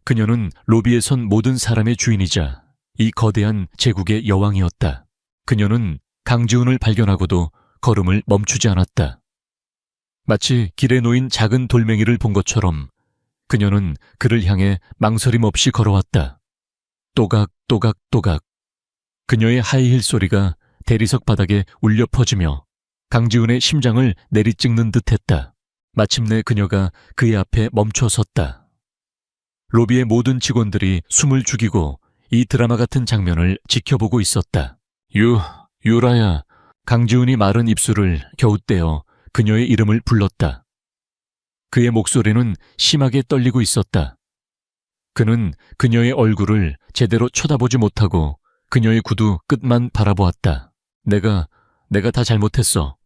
그녀는 로비에 선 모든 사람의 주인이자 이 거대한 제국의 여왕이었다. 그녀는 강지훈을 발견하고도 걸음을 멈추지 않았다. 마치 길에 놓인 작은 돌멩이를 본 것처럼 그녀는 그를 향해 망설임 없이 걸어왔다. 또각또각또각. 그녀의 하이힐 소리가 대리석 바닥에 울려 퍼지며 강지훈의 심장을 내리찍는 듯했다. 마침내 그녀가 그의 앞에 멈춰 섰다. 로비의 모든 직원들이 숨을 죽이고 이 드라마 같은 장면을 지켜보고 있었다. 유라야. 강지훈이 마른 입술을 겨우 떼어 그녀의 이름을 불렀다. 그의 목소리는 심하게 떨리고 있었다. 그는 그녀의 얼굴을 제대로 쳐다보지 못하고 그녀의 구두 끝만 바라보았다. 내가 다 잘못했어.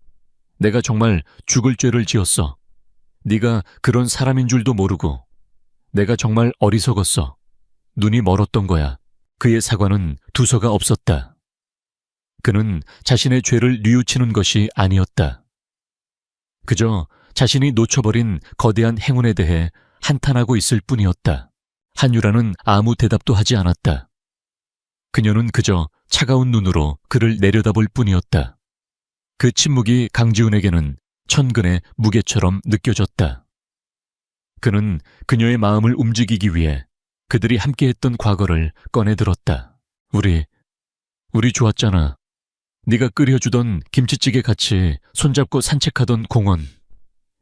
내가 정말 죽을 죄를 지었어. 네가 그런 사람인 줄도 모르고. 내가 정말 어리석었어. 눈이 멀었던 거야. 그의 사과는 두서가 없었다. 그는 자신의 죄를 뉘우치는 것이 아니었다. 그저 자신이 놓쳐버린 거대한 행운에 대해 한탄하고 있을 뿐이었다. 한유라는 아무 대답도 하지 않았다. 그녀는 그저 차가운 눈으로 그를 내려다볼 뿐이었다. 그 침묵이 강지훈에게는 천근의 무게처럼 느껴졌다. 그는 그녀의 마음을 움직이기 위해 그들이 함께했던 과거를 꺼내들었다. 우리 좋았잖아. 네가 끓여주던 김치찌개 같이 손잡고 산책하던 공원.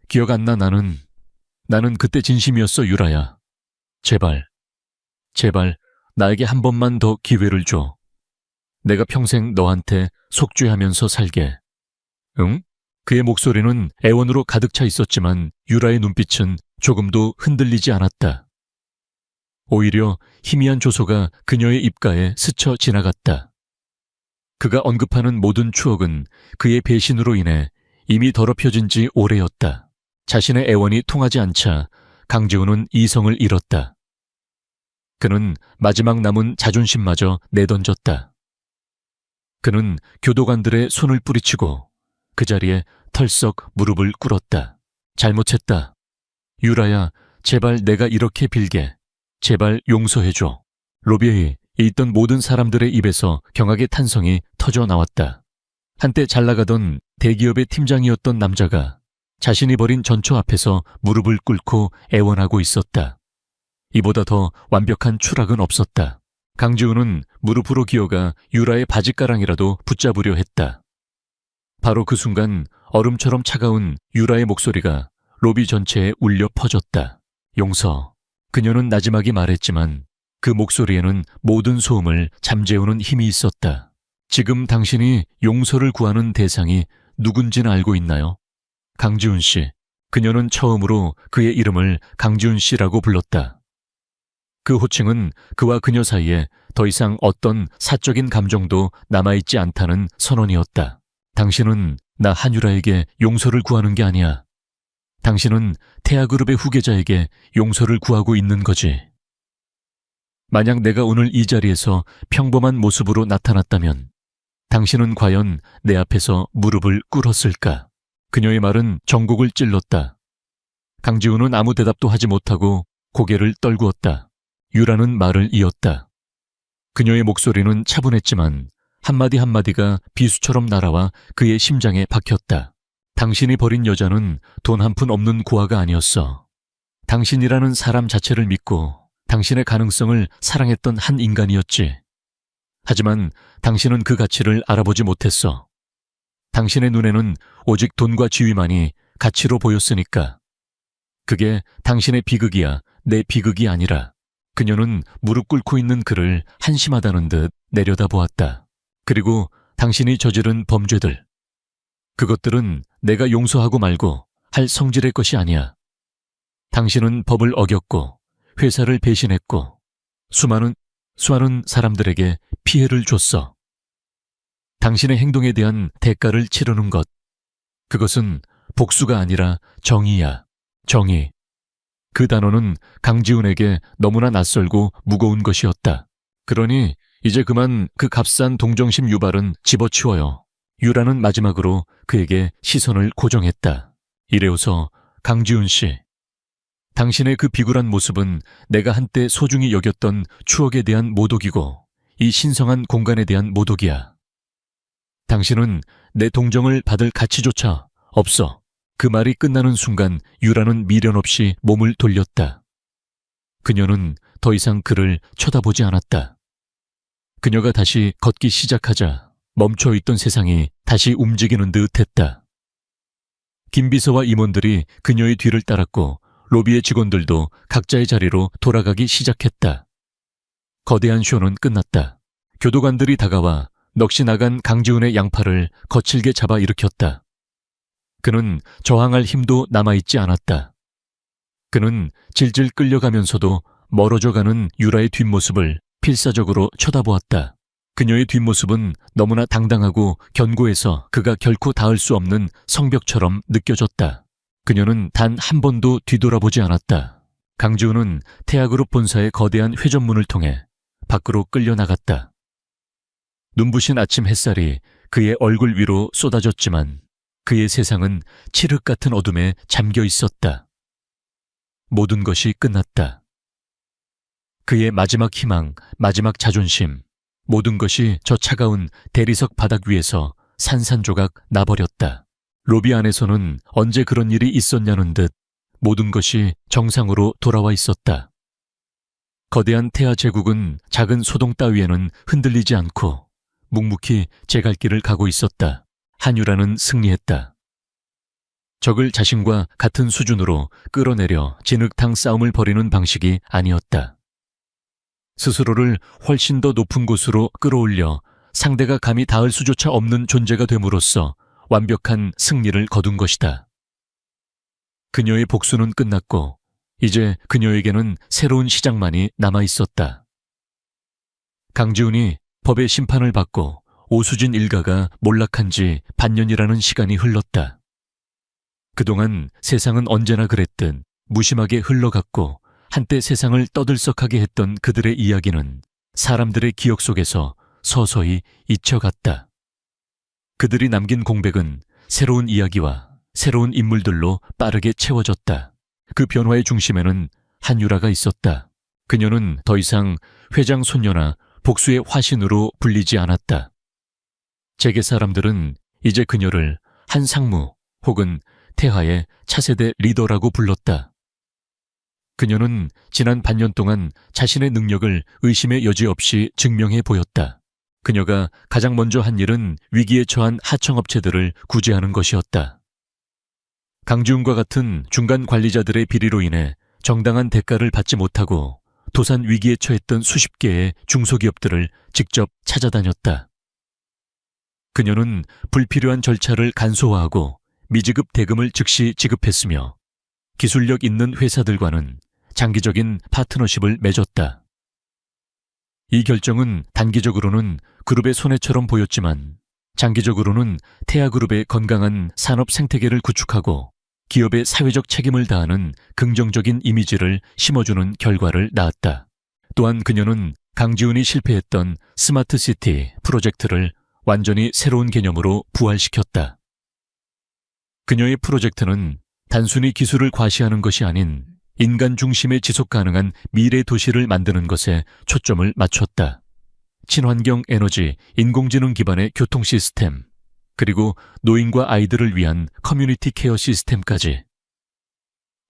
기억 안 나? 나는 그때 진심이었어, 유라야. 제발 나에게 한 번만 더 기회를 줘. 내가 평생 너한테 속죄하면서 살게. 응? 그의 목소리는 애원으로 가득 차 있었지만 유라의 눈빛은 조금도 흔들리지 않았다. 오히려 희미한 조소가 그녀의 입가에 스쳐 지나갔다. 그가 언급하는 모든 추억은 그의 배신으로 인해 이미 더럽혀진 지 오래였다. 자신의 애원이 통하지 않자 강지훈은 이성을 잃었다. 그는 마지막 남은 자존심마저 내던졌다. 그는 교도관들의 손을 뿌리치고 그 자리에 털썩 무릎을 꿇었다. 잘못했다. 유라야, 제발 내가 이렇게 빌게. 제발 용서해줘. 로비에 있던 모든 사람들의 입에서 경악의 탄성이 터져 나왔다. 한때 잘 나가던 대기업의 팀장이었던 남자가 자신이 벌인 전초 앞에서 무릎을 꿇고 애원하고 있었다. 이보다 더 완벽한 추락은 없었다. 강지훈은 무릎으로 기어가 유라의 바지가랑이라도 붙잡으려 했다. 바로 그 순간 얼음처럼 차가운 유라의 목소리가 로비 전체에 울려 퍼졌다. 용서. 그녀는 나지막이 말했지만 그 목소리에는 모든 소음을 잠재우는 힘이 있었다. 지금 당신이 용서를 구하는 대상이 누군지는 알고 있나요? 강지훈 씨. 그녀는 처음으로 그의 이름을 강지훈 씨라고 불렀다. 그 호칭은 그와 그녀 사이에 더 이상 어떤 사적인 감정도 남아있지 않다는 선언이었다. 당신은 나 한유라에게 용서를 구하는 게 아니야. 당신은 태아그룹의 후계자에게 용서를 구하고 있는 거지. 만약 내가 오늘 이 자리에서 평범한 모습으로 나타났다면 당신은 과연 내 앞에서 무릎을 꿇었을까? 그녀의 말은 전곡을 찔렀다. 강지훈은 아무 대답도 하지 못하고 고개를 떨구었다. 유라는 말을 이었다. 그녀의 목소리는 차분했지만 한마디 한마디가 비수처럼 날아와 그의 심장에 박혔다. 당신이 버린 여자는 돈 한 푼 없는 고아가 아니었어. 당신이라는 사람 자체를 믿고 당신의 가능성을 사랑했던 한 인간이었지. 하지만 당신은 그 가치를 알아보지 못했어. 당신의 눈에는 오직 돈과 지위만이 가치로 보였으니까. 그게 당신의 비극이야, 내 비극이 아니라. 그녀는 무릎 꿇고 있는 그를 한심하다는 듯 내려다보았다. 그리고 당신이 저지른 범죄들. 그것들은 내가 용서하고 말고 할 성질의 것이 아니야. 당신은 법을 어겼고 회사를 배신했고 수많은 사람들에게 피해를 줬어. 당신의 행동에 대한 대가를 치르는 것. 그것은 복수가 아니라 정의야. 정의. 그 단어는 강지훈에게 너무나 낯설고 무거운 것이었다. 그러니 이제 그만 그 값싼 동정심 유발은 집어치워요. 유라는 마지막으로 그에게 시선을 고정했다. 이래오서 강지훈 씨. 당신의 그 비굴한 모습은 내가 한때 소중히 여겼던 추억에 대한 모독이고 이 신성한 공간에 대한 모독이야. 당신은 내 동정을 받을 가치조차 없어. 그 말이 끝나는 순간 유라는 미련 없이 몸을 돌렸다. 그녀는 더 이상 그를 쳐다보지 않았다. 그녀가 다시 걷기 시작하자 멈춰있던 세상이 다시 움직이는 듯 했다. 김비서와 임원들이 그녀의 뒤를 따랐고 로비의 직원들도 각자의 자리로 돌아가기 시작했다. 거대한 쇼는 끝났다. 교도관들이 다가와 넋이 나간 강지훈의 양팔을 거칠게 잡아 일으켰다. 그는 저항할 힘도 남아있지 않았다. 그는 질질 끌려가면서도 멀어져가는 유라의 뒷모습을 필사적으로 쳐다보았다. 그녀의 뒷모습은 너무나 당당하고 견고해서 그가 결코 닿을 수 없는 성벽처럼 느껴졌다. 그녀는 단 한 번도 뒤돌아보지 않았다. 강지훈은 태아그룹 본사의 거대한 회전문을 통해 밖으로 끌려나갔다. 눈부신 아침 햇살이 그의 얼굴 위로 쏟아졌지만 그의 세상은 칠흑 같은 어둠에 잠겨 있었다. 모든 것이 끝났다. 그의 마지막 희망, 마지막 자존심, 모든 것이 저 차가운 대리석 바닥 위에서 산산조각 나버렸다. 로비 안에서는 언제 그런 일이 있었냐는 듯 모든 것이 정상으로 돌아와 있었다. 거대한 태아 제국은 작은 소동 따위에는 흔들리지 않고 묵묵히 제 갈 길을 가고 있었다. 한유라는 승리했다. 적을 자신과 같은 수준으로 끌어내려 진흙탕 싸움을 벌이는 방식이 아니었다. 스스로를 훨씬 더 높은 곳으로 끌어올려 상대가 감히 닿을 수조차 없는 존재가 됨으로써 완벽한 승리를 거둔 것이다. 그녀의 복수는 끝났고 이제 그녀에게는 새로운 시작만이 남아 있었다. 강지훈이 법의 심판을 받고 오수진 일가가 몰락한 지 반년이라는 시간이 흘렀다. 그동안 세상은 언제나 그랬듯 무심하게 흘러갔고 한때 세상을 떠들썩하게 했던 그들의 이야기는 사람들의 기억 속에서 서서히 잊혀갔다. 그들이 남긴 공백은 새로운 이야기와 새로운 인물들로 빠르게 채워졌다. 그 변화의 중심에는 한유라가 있었다. 그녀는 더 이상 회장 손녀나 복수의 화신으로 불리지 않았다. 재계 사람들은 이제 그녀를 한 상무 혹은 태하의 차세대 리더라고 불렀다. 그녀는 지난 반년 동안 자신의 능력을 의심의 여지 없이 증명해 보였다. 그녀가 가장 먼저 한 일은 위기에 처한 하청업체들을 구제하는 것이었다. 강지훈과 같은 중간 관리자들의 비리로 인해 정당한 대가를 받지 못하고 도산 위기에 처했던 수십 개의 중소기업들을 직접 찾아다녔다. 그녀는 불필요한 절차를 간소화하고 미지급 대금을 즉시 지급했으며 기술력 있는 회사들과는 장기적인 파트너십을 맺었다. 이 결정은 단기적으로는 그룹의 손해처럼 보였지만 장기적으로는 태아그룹의 건강한 산업 생태계를 구축하고 기업의 사회적 책임을 다하는 긍정적인 이미지를 심어주는 결과를 낳았다. 또한 그녀는 강지훈이 실패했던 스마트시티 프로젝트를 완전히 새로운 개념으로 부활시켰다. 그녀의 프로젝트는 단순히 기술을 과시하는 것이 아닌 인간 중심의 지속 가능한 미래 도시를 만드는 것에 초점을 맞췄다. 친환경 에너지, 인공지능 기반의 교통 시스템, 그리고 노인과 아이들을 위한 커뮤니티 케어 시스템까지.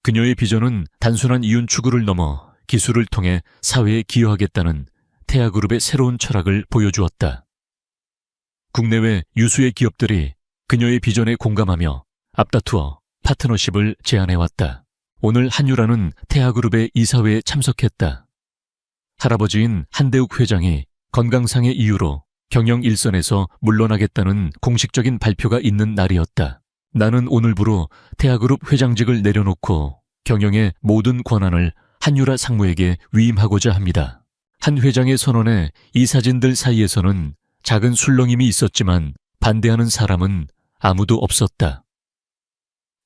그녀의 비전은 단순한 이윤 추구를 넘어 기술을 통해 사회에 기여하겠다는 태아그룹의 새로운 철학을 보여주었다. 국내외 유수의 기업들이 그녀의 비전에 공감하며 앞다투어 파트너십을 제안해왔다. 오늘 한유라는 태아그룹의 이사회에 참석했다. 할아버지인 한대욱 회장이 건강상의 이유로 경영 일선에서 물러나겠다는 공식적인 발표가 있는 날이었다. 나는 오늘부로 태아그룹 회장직을 내려놓고 경영의 모든 권한을 한유라 상무에게 위임하고자 합니다. 한 회장의 선언에 이 사진들 사이에서는 작은 술렁임이 있었지만 반대하는 사람은 아무도 없었다.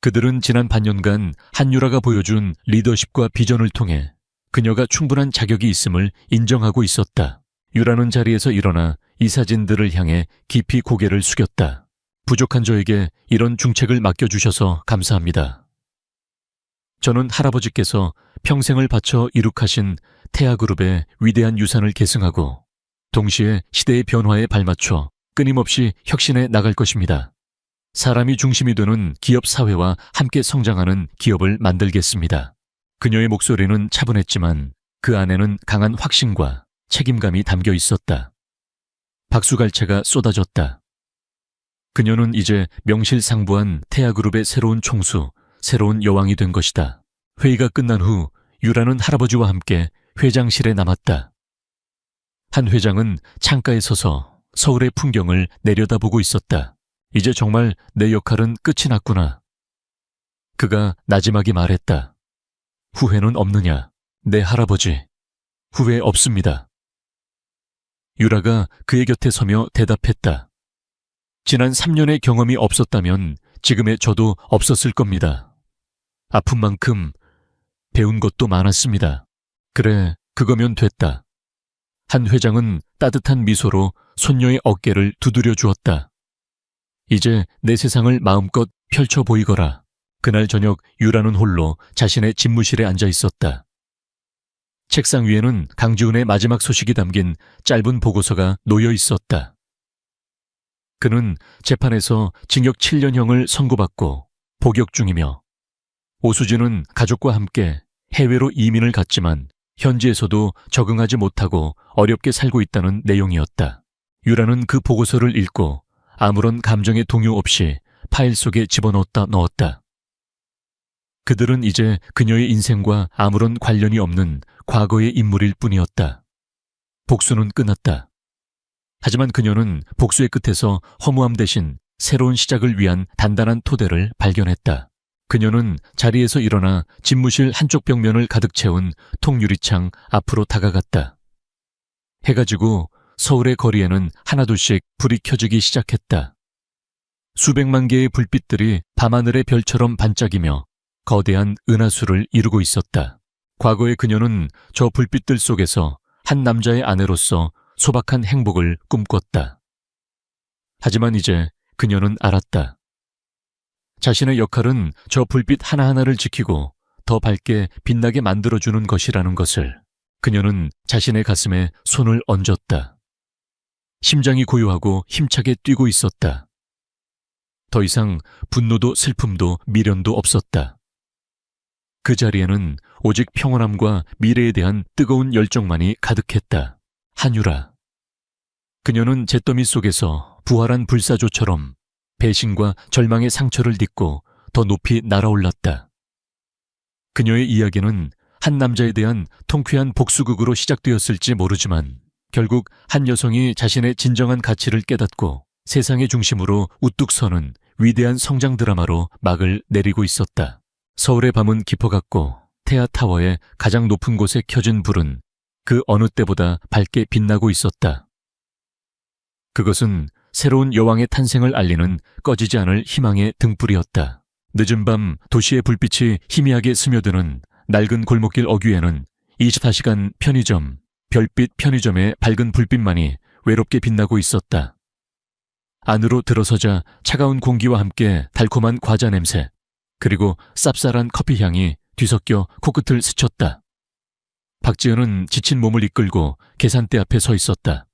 그들은 지난 반년간 한유라가 보여준 리더십과 비전을 통해 그녀가 충분한 자격이 있음을 인정하고 있었다. 유라는 자리에서 일어나 이 사진들을 향해 깊이 고개를 숙였다. 부족한 저에게 이런 중책을 맡겨주셔서 감사합니다. 저는 할아버지께서 평생을 바쳐 이룩하신 태아그룹의 위대한 유산을 계승하고 동시에 시대의 변화에 발맞춰 끊임없이 혁신해 나갈 것입니다. 사람이 중심이 되는 기업 사회와 함께 성장하는 기업을 만들겠습니다. 그녀의 목소리는 차분했지만 그 안에는 강한 확신과 책임감이 담겨 있었다. 박수갈채가 쏟아졌다. 그녀는 이제 명실상부한 태아그룹의 새로운 총수, 새로운 여왕이 된 것이다. 회의가 끝난 후 유라는 할아버지와 함께 회장실에 남았다. 한 회장은 창가에 서서 서울의 풍경을 내려다보고 있었다. 이제 정말 내 역할은 끝이 났구나. 그가 나지막이 말했다. 후회는 없느냐? 내 할아버지. 후회 없습니다. 유라가 그의 곁에 서며 대답했다. 지난 3년의 경험이 없었다면 지금의 저도 없었을 겁니다. 아픈 만큼 배운 것도 많았습니다. 그래, 그거면 됐다. 한 회장은 따뜻한 미소로 손녀의 어깨를 두드려 주었다. 이제 내 세상을 마음껏 펼쳐 보이거라. 그날 저녁 유라는 홀로 자신의 집무실에 앉아 있었다. 책상 위에는 강지훈의 마지막 소식이 담긴 짧은 보고서가 놓여 있었다. 그는 재판에서 징역 7년형을 선고받고 복역 중이며 오수진은 가족과 함께 해외로 이민을 갔지만 현지에서도 적응하지 못하고 어렵게 살고 있다는 내용이었다. 유라는 그 보고서를 읽고 아무런 감정의 동요 없이 파일 속에 넣었다. 그들은 이제 그녀의 인생과 아무런 관련이 없는 과거의 인물일 뿐이었다. 복수는 끝났다. 하지만 그녀는 복수의 끝에서 허무함 대신 새로운 시작을 위한 단단한 토대를 발견했다. 그녀는 자리에서 일어나 집무실 한쪽 벽면을 가득 채운 통유리창 앞으로 다가갔다. 해가 지고 서울의 거리에는 하나둘씩 불이 켜지기 시작했다. 수백만 개의 불빛들이 밤하늘의 별처럼 반짝이며 거대한 은하수를 이루고 있었다. 과거의 그녀는 저 불빛들 속에서 한 남자의 아내로서 소박한 행복을 꿈꿨다. 하지만 이제 그녀는 알았다. 자신의 역할은 저 불빛 하나하나를 지키고 더 밝게 빛나게 만들어주는 것이라는 것을. 그녀는 자신의 가슴에 손을 얹었다. 심장이 고요하고 힘차게 뛰고 있었다. 더 이상 분노도 슬픔도 미련도 없었다. 그 자리에는 오직 평온함과 미래에 대한 뜨거운 열정만이 가득했다. 한유라. 그녀는 잿더미 속에서 부활한 불사조처럼 배신과 절망의 상처를 딛고 더 높이 날아올랐다. 그녀의 이야기는 한 남자에 대한 통쾌한 복수극으로 시작되었을지 모르지만 결국 한 여성이 자신의 진정한 가치를 깨닫고 세상의 중심으로 우뚝 서는 위대한 성장 드라마로 막을 내리고 있었다. 서울의 밤은 깊어갔고 태아타워의 가장 높은 곳에 켜진 불은 그 어느 때보다 밝게 빛나고 있었다. 그것은 새로운 여왕의 탄생을 알리는 꺼지지 않을 희망의 등불이었다. 늦은 밤 도시의 불빛이 희미하게 스며드는 낡은 골목길 어귀에는 24시간 편의점, 별빛 편의점의 밝은 불빛만이 외롭게 빛나고 있었다. 안으로 들어서자 차가운 공기와 함께 달콤한 과자 냄새, 그리고 쌉쌀한 커피 향이 뒤섞여 코끝을 스쳤다. 박지은은 지친 몸을 이끌고 계산대 앞에 서 있었다.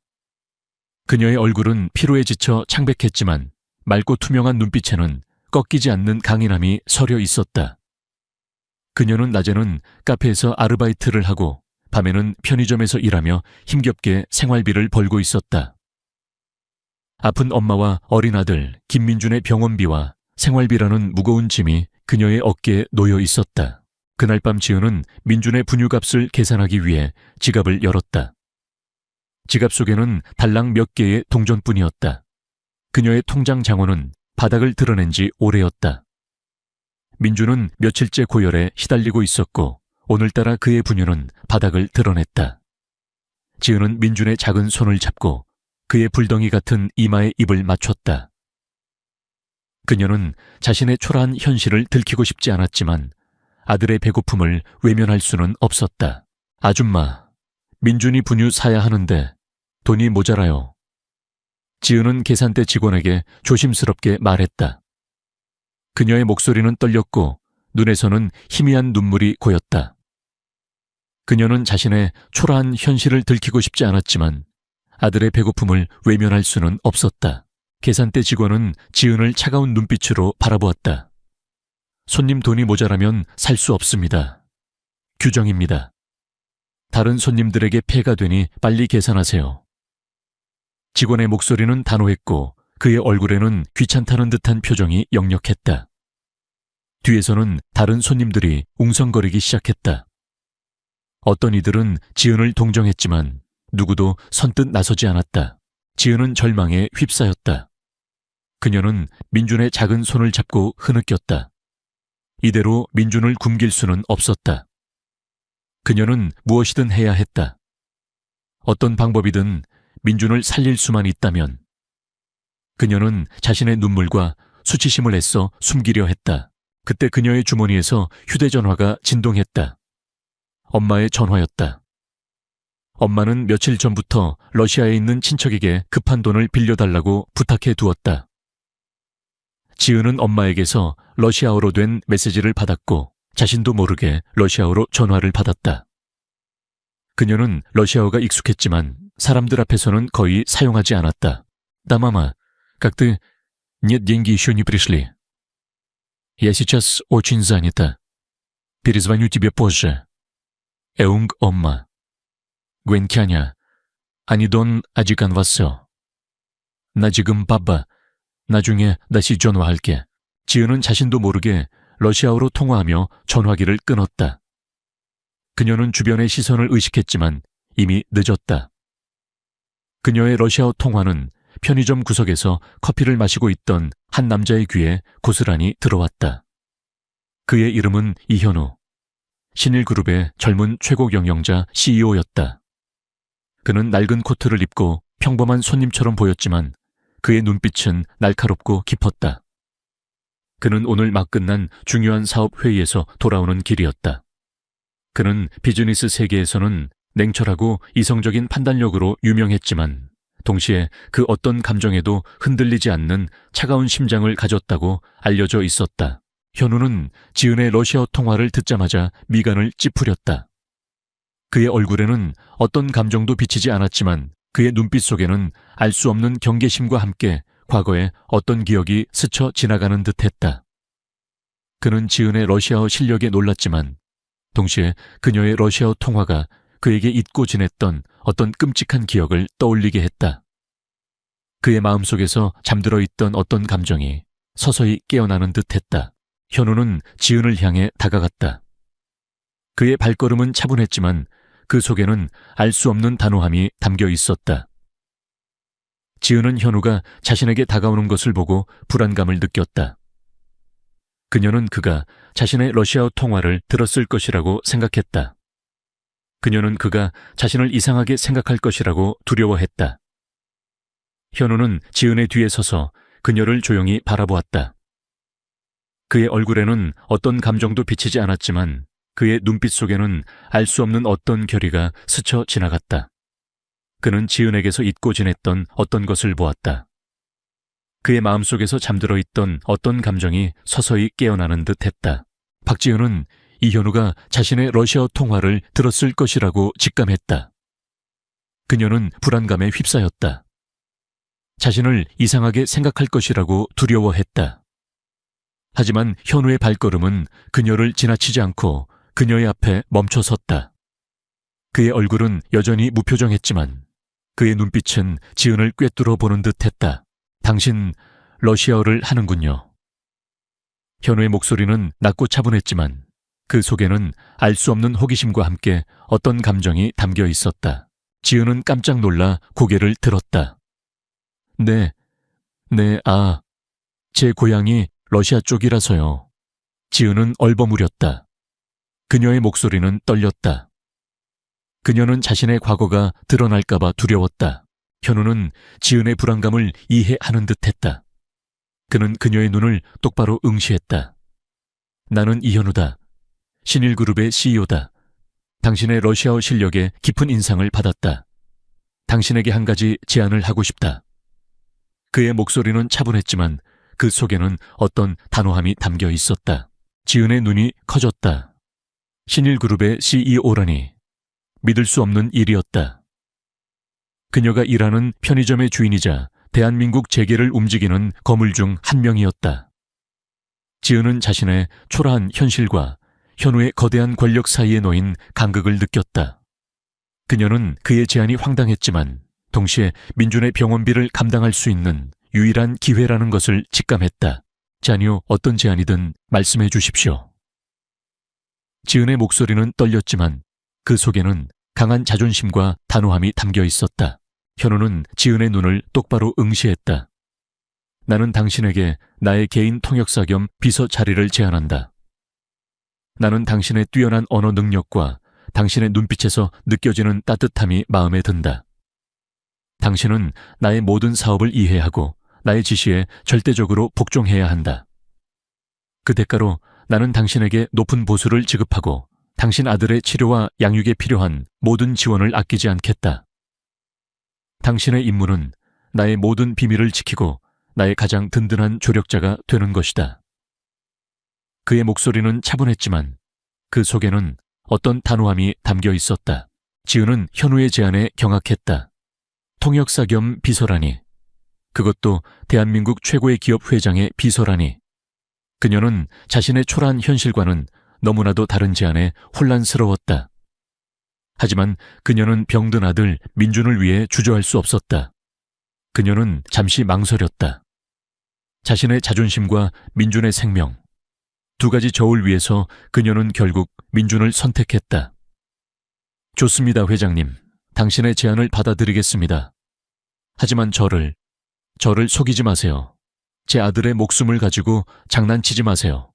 그녀의 얼굴은 피로에 지쳐 창백했지만 맑고 투명한 눈빛에는 꺾이지 않는 강인함이 서려 있었다. 그녀는 낮에는 카페에서 아르바이트를 하고 밤에는 편의점에서 일하며 힘겹게 생활비를 벌고 있었다. 아픈 엄마와 어린 아들 김민준의 병원비와 생활비라는 무거운 짐이 그녀의 어깨에 놓여 있었다. 그날 밤 지은은 민준의 분유값을 계산하기 위해 지갑을 열었다. 지갑 속에는 달랑 몇 개의 동전뿐이었다. 그녀의 통장 장원은 바닥을 드러낸 지 오래였다. 민준은 며칠째 고열에 시달리고 있었고 오늘따라 그의 분유는 바닥을 드러냈다. 지은은 민준의 작은 손을 잡고 그의 불덩이 같은 이마에 입을 맞췄다. 그녀는 자신의 초라한 현실을 들키고 싶지 않았지만 아들의 배고픔을 외면할 수는 없었다. 아줌마, 민준이 분유 사야 하는데 돈이 모자라요. 지은은 계산대 직원에게 조심스럽게 말했다. 그녀의 목소리는 떨렸고 눈에서는 희미한 눈물이 고였다. 그녀는 자신의 초라한 현실을 들키고 싶지 않았지만 아들의 배고픔을 외면할 수는 없었다. 계산대 직원은 지은을 차가운 눈빛으로 바라보았다. 손님 돈이 모자라면 살 수 없습니다. 규정입니다. 다른 손님들에게 폐가 되니 빨리 계산하세요. 직원의 목소리는 단호했고 그의 얼굴에는 귀찮다는 듯한 표정이 역력했다. 뒤에서는 다른 손님들이 웅성거리기 시작했다. 어떤 이들은 지은을 동정했지만 누구도 선뜻 나서지 않았다. 지은은 절망에 휩싸였다. 그녀는 민준의 작은 손을 잡고 흐느꼈다. 이대로 민준을 굶길 수는 없었다. 그녀는 무엇이든 해야 했다. 어떤 방법이든 민준을 살릴 수만 있다면. 그녀는 자신의 눈물과 수치심을 애써 숨기려 했다. 그때 그녀의 주머니에서 휴대전화가 진동했다. 엄마의 전화였다. 엄마는 며칠 전부터 러시아에 있는 친척에게 급한 돈을 빌려달라고 부탁해 두었다. 지은은 엄마에게서 러시아어로 된 메시지를 받았고 자신도 모르게 러시아어로 전화를 받았다. 그녀는 러시아어가 익숙했지만 사람들 앞에서는 거의 사용하지 않았다. Да, мама, как ты? Нет, деньги еще не пришли. Я сейчас очень занята. Перезвоню тебе позже. 애웅 엄마. 괜찮아. 아니 돈 아직 안 왔어. 나 지금 바빠. 나중에 다시 전화할게. 지은은 자신도 모르게 러시아어로 통화하며 전화기를 끊었다. 그녀는 주변의 시선을 의식했지만 이미 늦었다. 그녀의 러시아어 통화는 편의점 구석에서 커피를 마시고 있던 한 남자의 귀에 고스란히 들어왔다. 그의 이름은 이현우. 신일그룹의 젊은 최고 경영자 CEO였다. 그는 낡은 코트를 입고 평범한 손님처럼 보였지만 그의 눈빛은 날카롭고 깊었다. 그는 오늘 막 끝난 중요한 사업 회의에서 돌아오는 길이었다. 그는 비즈니스 세계에서는 냉철하고 이성적인 판단력으로 유명했지만 동시에 그 어떤 감정에도 흔들리지 않는 차가운 심장을 가졌다고 알려져 있었다. 현우는 지은의 러시아어 통화를 듣자마자 미간을 찌푸렸다. 그의 얼굴에는 어떤 감정도 비치지 않았지만 그의 눈빛 속에는 알 수 없는 경계심과 함께 과거의 어떤 기억이 스쳐 지나가는 듯했다. 그는 지은의 러시아어 실력에 놀랐지만 동시에 그녀의 러시아어 통화가 그에게 잊고 지냈던 어떤 끔찍한 기억을 떠올리게 했다. 그의 마음속에서 잠들어 있던 어떤 감정이 서서히 깨어나는 듯했다. 현우는 지은을 향해 다가갔다. 그의 발걸음은 차분했지만 그 속에는 알 수 없는 단호함이 담겨 있었다. 지은은 현우가 자신에게 다가오는 것을 보고 불안감을 느꼈다. 그녀는 그가 자신의 러시아어 통화를 들었을 것이라고 생각했다. 그녀는 그가 자신을 이상하게 생각할 것이라고 두려워했다. 현우는 지은의 뒤에 서서 그녀를 조용히 바라보았다. 그의 얼굴에는 어떤 감정도 비치지 않았지만 그의 눈빛 속에는 알 수 없는 어떤 결의가 스쳐 지나갔다. 그는 지은에게서 잊고 지냈던 어떤 것을 보았다. 그의 마음속에서 잠들어 있던 어떤 감정이 서서히 깨어나는 듯했다. 박지은은 이현우가 자신의 러시아어 통화를 들었을 것이라고 직감했다. 그녀는 불안감에 휩싸였다. 자신을 이상하게 생각할 것이라고 두려워했다. 하지만 현우의 발걸음은 그녀를 지나치지 않고 그녀의 앞에 멈춰섰다. 그의 얼굴은 여전히 무표정했지만 그의 눈빛은 지은을 꿰뚫어 보는 듯했다. 당신 러시아어를 하는군요. 현우의 목소리는 낮고 차분했지만 그 속에는 알 수 없는 호기심과 함께 어떤 감정이 담겨 있었다. 지은은 깜짝 놀라 고개를 들었다. 네, 제 고향이 러시아 쪽이라서요. 지은은 얼버무렸다. 그녀의 목소리는 떨렸다. 그녀는 자신의 과거가 드러날까봐 두려웠다. 현우는 지은의 불안감을 이해하는 듯했다. 그는 그녀의 눈을 똑바로 응시했다. 나는 이현우다. 신일그룹의 CEO다. 당신의 러시아어 실력에 깊은 인상을 받았다. 당신에게 한 가지 제안을 하고 싶다. 그의 목소리는 차분했지만 그 속에는 어떤 단호함이 담겨 있었다. 지은의 눈이 커졌다. 신일그룹의 CEO라니 믿을 수 없는 일이었다. 그녀가 일하는 편의점의 주인이자 대한민국 재계를 움직이는 거물 중 한 명이었다. 지은은 자신의 초라한 현실과 현우의 거대한 권력 사이에 놓인 간극을 느꼈다. 그녀는 그의 제안이 황당했지만 동시에 민준의 병원비를 감당할 수 있는 유일한 기회라는 것을 직감했다. 자니요, 어떤 제안이든 말씀해 주십시오. 지은의 목소리는 떨렸지만 그 속에는 강한 자존심과 단호함이 담겨 있었다. 현우는 지은의 눈을 똑바로 응시했다. 나는 당신에게 나의 개인 통역사 겸 비서 자리를 제안한다. 나는 당신의 뛰어난 언어 능력과 당신의 눈빛에서 느껴지는 따뜻함이 마음에 든다. 당신은 나의 모든 사업을 이해하고 나의 지시에 절대적으로 복종해야 한다. 그 대가로 나는 당신에게 높은 보수를 지급하고 당신 아들의 치료와 양육에 필요한 모든 지원을 아끼지 않겠다. 당신의 임무는 나의 모든 비밀을 지키고 나의 가장 든든한 조력자가 되는 것이다. 그의 목소리는 차분했지만 그 속에는 어떤 단호함이 담겨 있었다. 지은은 현우의 제안에 경악했다. 통역사 겸 비서라니. 그것도 대한민국 최고의 기업 회장의 비서라니. 그녀는 자신의 초라한 현실과는 너무나도 다른 제안에 혼란스러웠다. 하지만 그녀는 병든 아들 민준을 위해 주저할 수 없었다. 그녀는 잠시 망설였다. 자신의 자존심과 민준의 생명, 두 가지 저울 위에서 그녀는 결국 민준을 선택했다. 좋습니다, 회장님. 당신의 제안을 받아들이겠습니다. 하지만 저를 속이지 마세요. 제 아들의 목숨을 가지고 장난치지 마세요.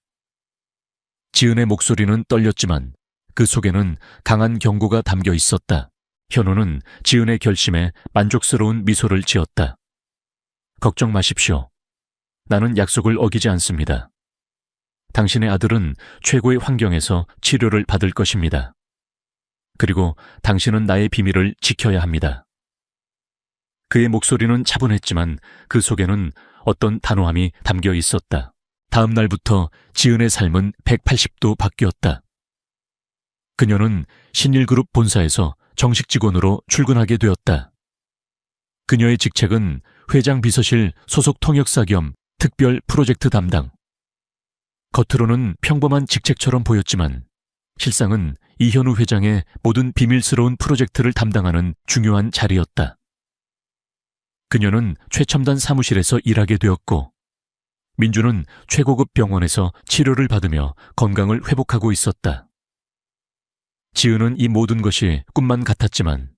지은의 목소리는 떨렸지만 그 속에는 강한 경고가 담겨 있었다. 현우는 지은의 결심에 만족스러운 미소를 지었다. 걱정 마십시오. 나는 약속을 어기지 않습니다. 당신의 아들은 최고의 환경에서 치료를 받을 것입니다. 그리고 당신은 나의 비밀을 지켜야 합니다. 그의 목소리는 차분했지만 그 속에는 어떤 단호함이 담겨 있었다. 다음 날부터 지은의 삶은 180도 바뀌었다. 그녀는 신일그룹 본사에서 정식 직원으로 출근하게 되었다. 그녀의 직책은 회장 비서실 소속 통역사 겸 특별 프로젝트 담당. 겉으로는 평범한 직책처럼 보였지만 실상은 이현우 회장의 모든 비밀스러운 프로젝트를 담당하는 중요한 자리였다. 그녀는 최첨단 사무실에서 일하게 되었고 민주는 최고급 병원에서 치료를 받으며 건강을 회복하고 있었다. 지은은 이 모든 것이 꿈만 같았지만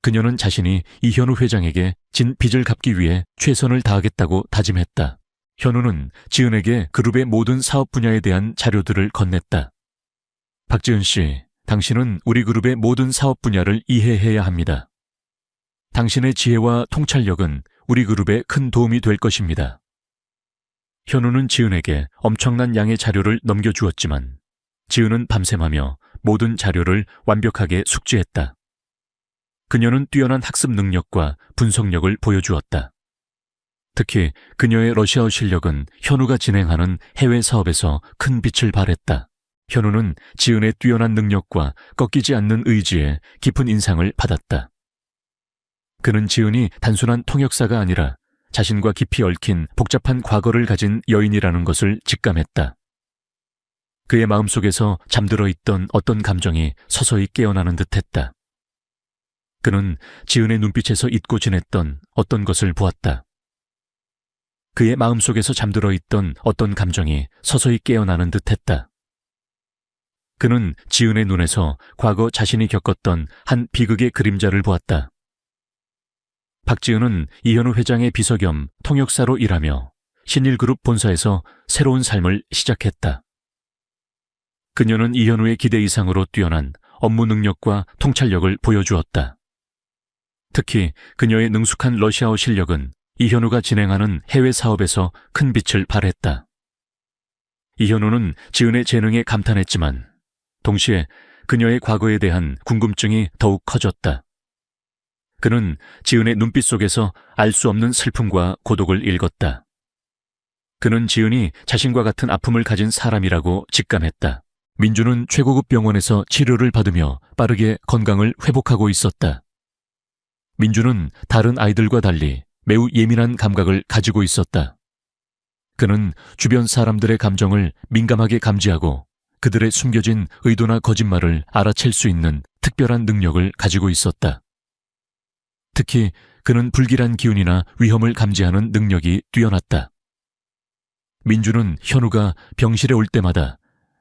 그녀는 자신이 이현우 회장에게 진 빚을 갚기 위해 최선을 다하겠다고 다짐했다. 현우는 지은에게 그룹의 모든 사업 분야에 대한 자료들을 건넸다. 박지은 씨, 당신은 우리 그룹의 모든 사업 분야를 이해해야 합니다. 당신의 지혜와 통찰력은 우리 그룹에 큰 도움이 될 것입니다. 현우는 지은에게 엄청난 양의 자료를 넘겨주었지만 지은은 밤샘하며 모든 자료를 완벽하게 숙지했다. 그녀는 뛰어난 학습 능력과 분석력을 보여주었다. 특히 그녀의 러시아어 실력은 현우가 진행하는 해외 사업에서 큰 빛을 발했다. 현우는 지은의 뛰어난 능력과 꺾이지 않는 의지에 깊은 인상을 받았다. 그는 지은이 단순한 통역사가 아니라 자신과 깊이 얽힌 복잡한 과거를 가진 여인이라는 것을 직감했다. 그의 마음속에서 잠들어 있던 어떤 감정이 서서히 깨어나는 듯했다. 그는 지은의 눈빛에서 잊고 지냈던 어떤 것을 보았다. 그의 마음속에서 잠들어 있던 어떤 감정이 서서히 깨어나는 듯했다. 그는 지은의 눈에서 과거 자신이 겪었던 한 비극의 그림자를 보았다. 박지은은 이현우 회장의 비서 겸 통역사로 일하며 신일그룹 본사에서 새로운 삶을 시작했다. 그녀는 이현우의 기대 이상으로 뛰어난 업무 능력과 통찰력을 보여주었다. 특히 그녀의 능숙한 러시아어 실력은 이현우가 진행하는 해외 사업에서 큰 빛을 발했다. 이현우는 지은의 재능에 감탄했지만 동시에 그녀의 과거에 대한 궁금증이 더욱 커졌다. 그는 지은의 눈빛 속에서 알 수 없는 슬픔과 고독을 읽었다. 그는 지은이 자신과 같은 아픔을 가진 사람이라고 직감했다. 민주는 최고급 병원에서 치료를 받으며 빠르게 건강을 회복하고 있었다. 민주는 다른 아이들과 달리 매우 예민한 감각을 가지고 있었다. 그는 주변 사람들의 감정을 민감하게 감지하고 그들의 숨겨진 의도나 거짓말을 알아챌 수 있는 특별한 능력을 가지고 있었다. 특히 그는 불길한 기운이나 위험을 감지하는 능력이 뛰어났다. 민주는 현우가 병실에 올 때마다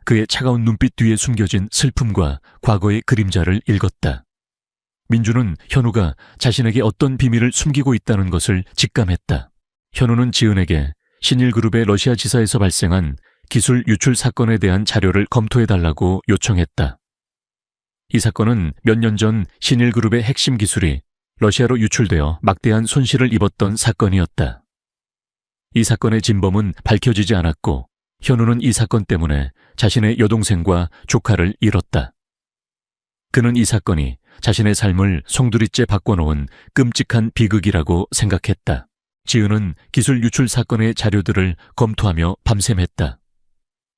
그의 차가운 눈빛 뒤에 숨겨진 슬픔과 과거의 그림자를 읽었다. 민주는 현우가 자신에게 어떤 비밀을 숨기고 있다는 것을 직감했다. 현우는 지은에게 신일그룹의 러시아 지사에서 발생한 기술 유출 사건에 대한 자료를 검토해달라고 요청했다. 이 사건은 몇 년 전 신일그룹의 핵심 기술이 러시아로 유출되어 막대한 손실을 입었던 사건이었다. 이 사건의 진범은 밝혀지지 않았고 현우는 이 사건 때문에 자신의 여동생과 조카를 잃었다. 그는 이 사건이 자신의 삶을 송두리째 바꿔놓은 끔찍한 비극이라고 생각했다. 지은은 기술 유출 사건의 자료들을 검토하며 밤샘했다.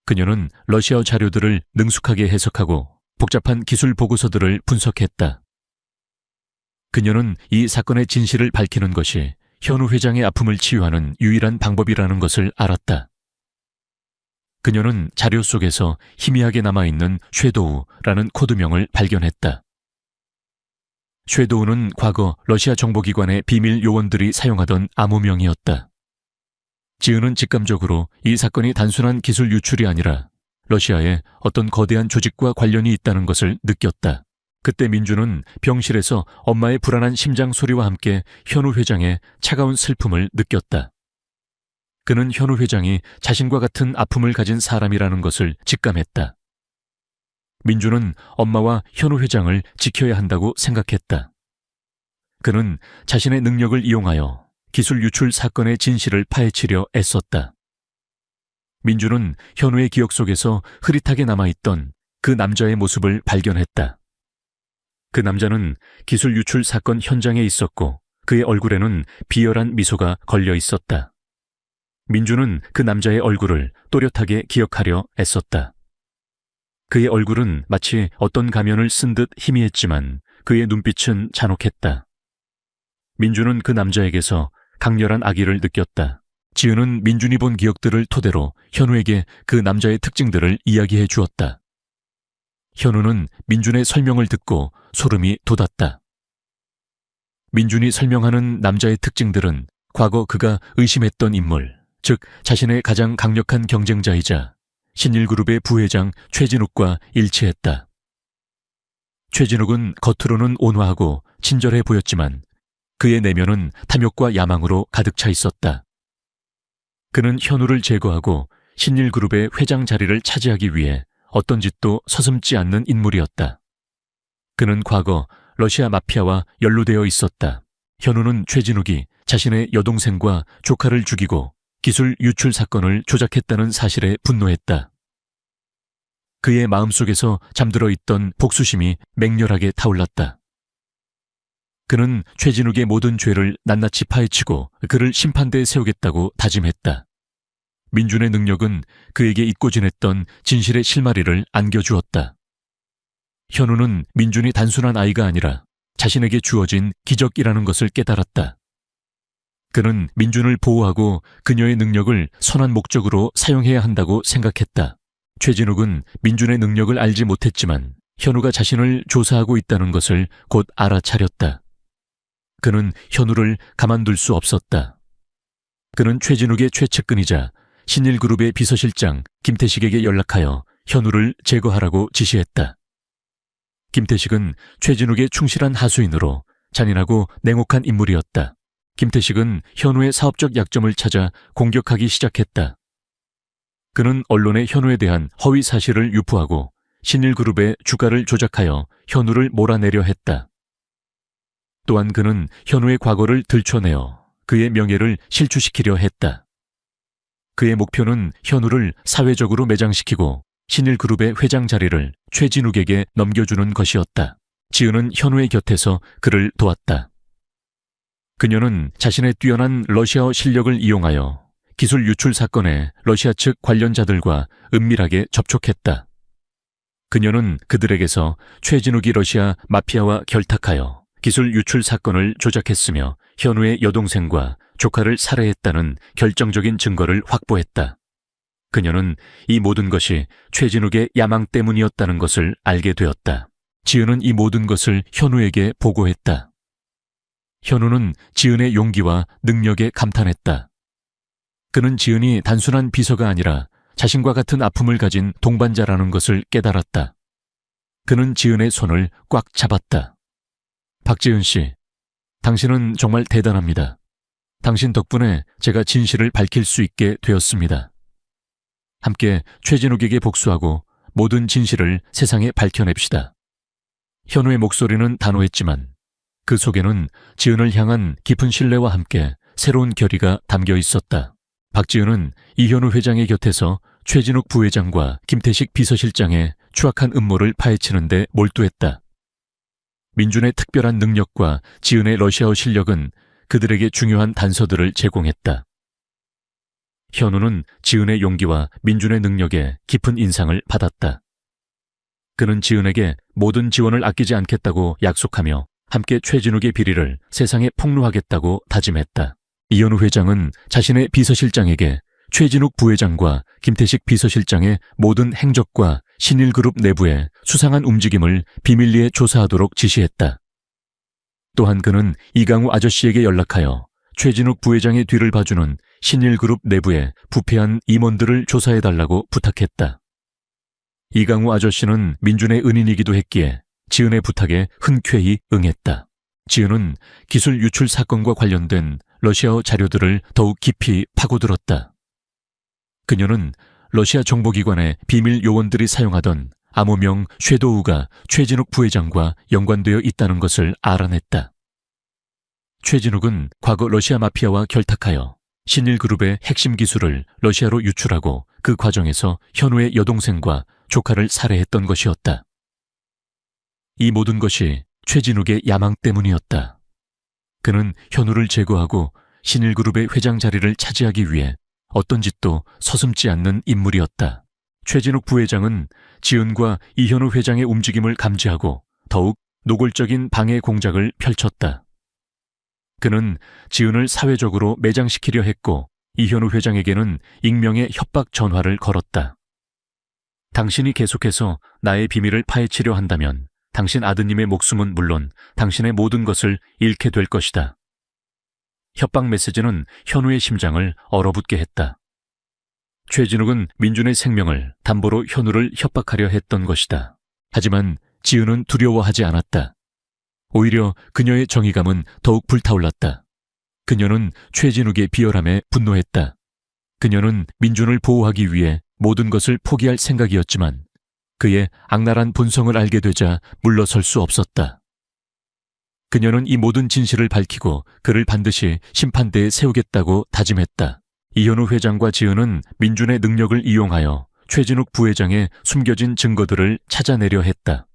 그녀는 러시아어 자료들을 능숙하게 해석하고 복잡한 기술 보고서들을 분석했다. 그녀는 이 사건의 진실을 밝히는 것이 현우 회장의 아픔을 치유하는 유일한 방법이라는 것을 알았다. 그녀는 자료 속에서 희미하게 남아있는 쉐도우라는 코드명을 발견했다. 쉐도우는 과거 러시아 정보기관의 비밀 요원들이 사용하던 암호명이었다. 지은은 직감적으로 이 사건이 단순한 기술 유출이 아니라 러시아의 어떤 거대한 조직과 관련이 있다는 것을 느꼈다. 그때 민주는 병실에서 엄마의 불안한 심장 소리와 함께 현우 회장의 차가운 슬픔을 느꼈다. 그는 현우 회장이 자신과 같은 아픔을 가진 사람이라는 것을 직감했다. 민주는 엄마와 현우 회장을 지켜야 한다고 생각했다. 그는 자신의 능력을 이용하여 기술 유출 사건의 진실을 파헤치려 애썼다. 민주는 현우의 기억 속에서 흐릿하게 남아있던 그 남자의 모습을 발견했다. 그 남자는 기술 유출 사건 현장에 있었고 그의 얼굴에는 비열한 미소가 걸려 있었다. 민주는 그 남자의 얼굴을 또렷하게 기억하려 애썼다. 그의 얼굴은 마치 어떤 가면을 쓴 듯 희미했지만 그의 눈빛은 잔혹했다. 민주는 그 남자에게서 강렬한 악의를 느꼈다. 지은은 민준이 본 기억들을 토대로 현우에게 그 남자의 특징들을 이야기해 주었다. 현우는 민준의 설명을 듣고 소름이 돋았다. 민준이 설명하는 남자의 특징들은 과거 그가 의심했던 인물, 즉 자신의 가장 강력한 경쟁자이자 신일그룹의 부회장 최진욱과 일치했다. 최진욱은 겉으로는 온화하고 친절해 보였지만 그의 내면은 탐욕과 야망으로 가득 차 있었다. 그는 현우를 제거하고 신일그룹의 회장 자리를 차지하기 위해 어떤 짓도 서슴지 않는 인물이었다. 그는 과거 러시아 마피아와 연루되어 있었다. 현우는 최진욱이 자신의 여동생과 조카를 죽이고 기술 유출 사건을 조작했다는 사실에 분노했다. 그의 마음속에서 잠들어 있던 복수심이 맹렬하게 타올랐다. 그는 최진욱의 모든 죄를 낱낱이 파헤치고 그를 심판대에 세우겠다고 다짐했다. 민준의 능력은 그에게 잊고 지냈던 진실의 실마리를 안겨주었다. 현우는 민준이 단순한 아이가 아니라 자신에게 주어진 기적이라는 것을 깨달았다. 그는 민준을 보호하고 그녀의 능력을 선한 목적으로 사용해야 한다고 생각했다. 최진욱은 민준의 능력을 알지 못했지만 현우가 자신을 조사하고 있다는 것을 곧 알아차렸다. 그는 현우를 가만둘 수 없었다. 그는 최진욱의 최측근이자 신일그룹의 비서실장 김태식에게 연락하여 현우를 제거하라고 지시했다. 김태식은 최진욱의 충실한 하수인으로 잔인하고 냉혹한 인물이었다. 김태식은 현우의 사업적 약점을 찾아 공격하기 시작했다. 그는 언론에 현우에 대한 허위 사실을 유포하고 신일그룹의 주가를 조작하여 현우를 몰아내려 했다. 또한 그는 현우의 과거를 들춰내어 그의 명예를 실추시키려 했다. 그의 목표는 현우를 사회적으로 매장시키고 신일그룹의 회장 자리를 최진욱에게 넘겨주는 것이었다. 지은은 현우의 곁에서 그를 도왔다. 그녀는 자신의 뛰어난 러시아어 실력을 이용하여 기술 유출 사건에 러시아 측 관련자들과 은밀하게 접촉했다. 그녀는 그들에게서 최진욱이 러시아 마피아와 결탁하여 기술 유출 사건을 조작했으며 현우의 여동생과 조카를 살해했다는 결정적인 증거를 확보했다. 그녀는 이 모든 것이 최진욱의 야망 때문이었다는 것을 알게 되었다. 지은은 이 모든 것을 현우에게 보고했다. 현우는 지은의 용기와 능력에 감탄했다. 그는 지은이 단순한 비서가 아니라 자신과 같은 아픔을 가진 동반자라는 것을 깨달았다. 그는 지은의 손을 꽉 잡았다. 박지은 씨, 당신은 정말 대단합니다. 당신 덕분에 제가 진실을 밝힐 수 있게 되었습니다. 함께 최진욱에게 복수하고 모든 진실을 세상에 밝혀냅시다. 현우의 목소리는 단호했지만 그 속에는 지은을 향한 깊은 신뢰와 함께 새로운 결의가 담겨 있었다. 박지은은 이현우 회장의 곁에서 최진욱 부회장과 김태식 비서실장의 추악한 음모를 파헤치는 데 몰두했다. 민준의 특별한 능력과 지은의 러시아어 실력은 그들에게 중요한 단서들을 제공했다. 현우는 지은의 용기와 민준의 능력에 깊은 인상을 받았다. 그는 지은에게 모든 지원을 아끼지 않겠다고 약속하며 함께 최진욱의 비리를 세상에 폭로하겠다고 다짐했다. 이현우 회장은 자신의 비서실장에게 최진욱 부회장과 김태식 비서실장의 모든 행적과 신일그룹 내부의 수상한 움직임을 비밀리에 조사하도록 지시했다. 또한 그는 이강우 아저씨에게 연락하여 최진욱 부회장의 뒤를 봐주는 신일그룹 내부의 부패한 임원들을 조사해달라고 부탁했다. 이강우 아저씨는 민준의 은인이기도 했기에 지은의 부탁에 흔쾌히 응했다. 지은은 기술 유출 사건과 관련된 러시아어 자료들을 더욱 깊이 파고들었다. 그녀는 러시아 정보기관의 비밀 요원들이 사용하던 암호명 섀도우가 최진욱 부회장과 연관되어 있다는 것을 알아냈다. 최진욱은 과거 러시아 마피아와 결탁하여 신일그룹의 핵심 기술을 러시아로 유출하고 그 과정에서 현우의 여동생과 조카를 살해했던 것이었다. 이 모든 것이 최진욱의 야망 때문이었다. 그는 현우를 제거하고 신일그룹의 회장 자리를 차지하기 위해 어떤 짓도 서슴지 않는 인물이었다. 최진욱 부회장은 지은과 이현우 회장의 움직임을 감지하고 더욱 노골적인 방해 공작을 펼쳤다. 그는 지은을 사회적으로 매장시키려 했고 이현우 회장에게는 익명의 협박 전화를 걸었다. 당신이 계속해서 나의 비밀을 파헤치려 한다면 당신 아드님의 목숨은 물론 당신의 모든 것을 잃게 될 것이다. 협박 메시지는 현우의 심장을 얼어붙게 했다. 최진욱은 민준의 생명을 담보로 현우를 협박하려 했던 것이다. 하지만 지은은 두려워하지 않았다. 오히려 그녀의 정의감은 더욱 불타올랐다. 그녀는 최진욱의 비열함에 분노했다. 그녀는 민준을 보호하기 위해 모든 것을 포기할 생각이었지만 그의 악랄한 본성을 알게 되자 물러설 수 없었다. 그녀는 이 모든 진실을 밝히고 그를 반드시 심판대에 세우겠다고 다짐했다. 이현우 회장과 지은은 민준의 능력을 이용하여 최진욱 부회장의 숨겨진 증거들을 찾아내려 했다.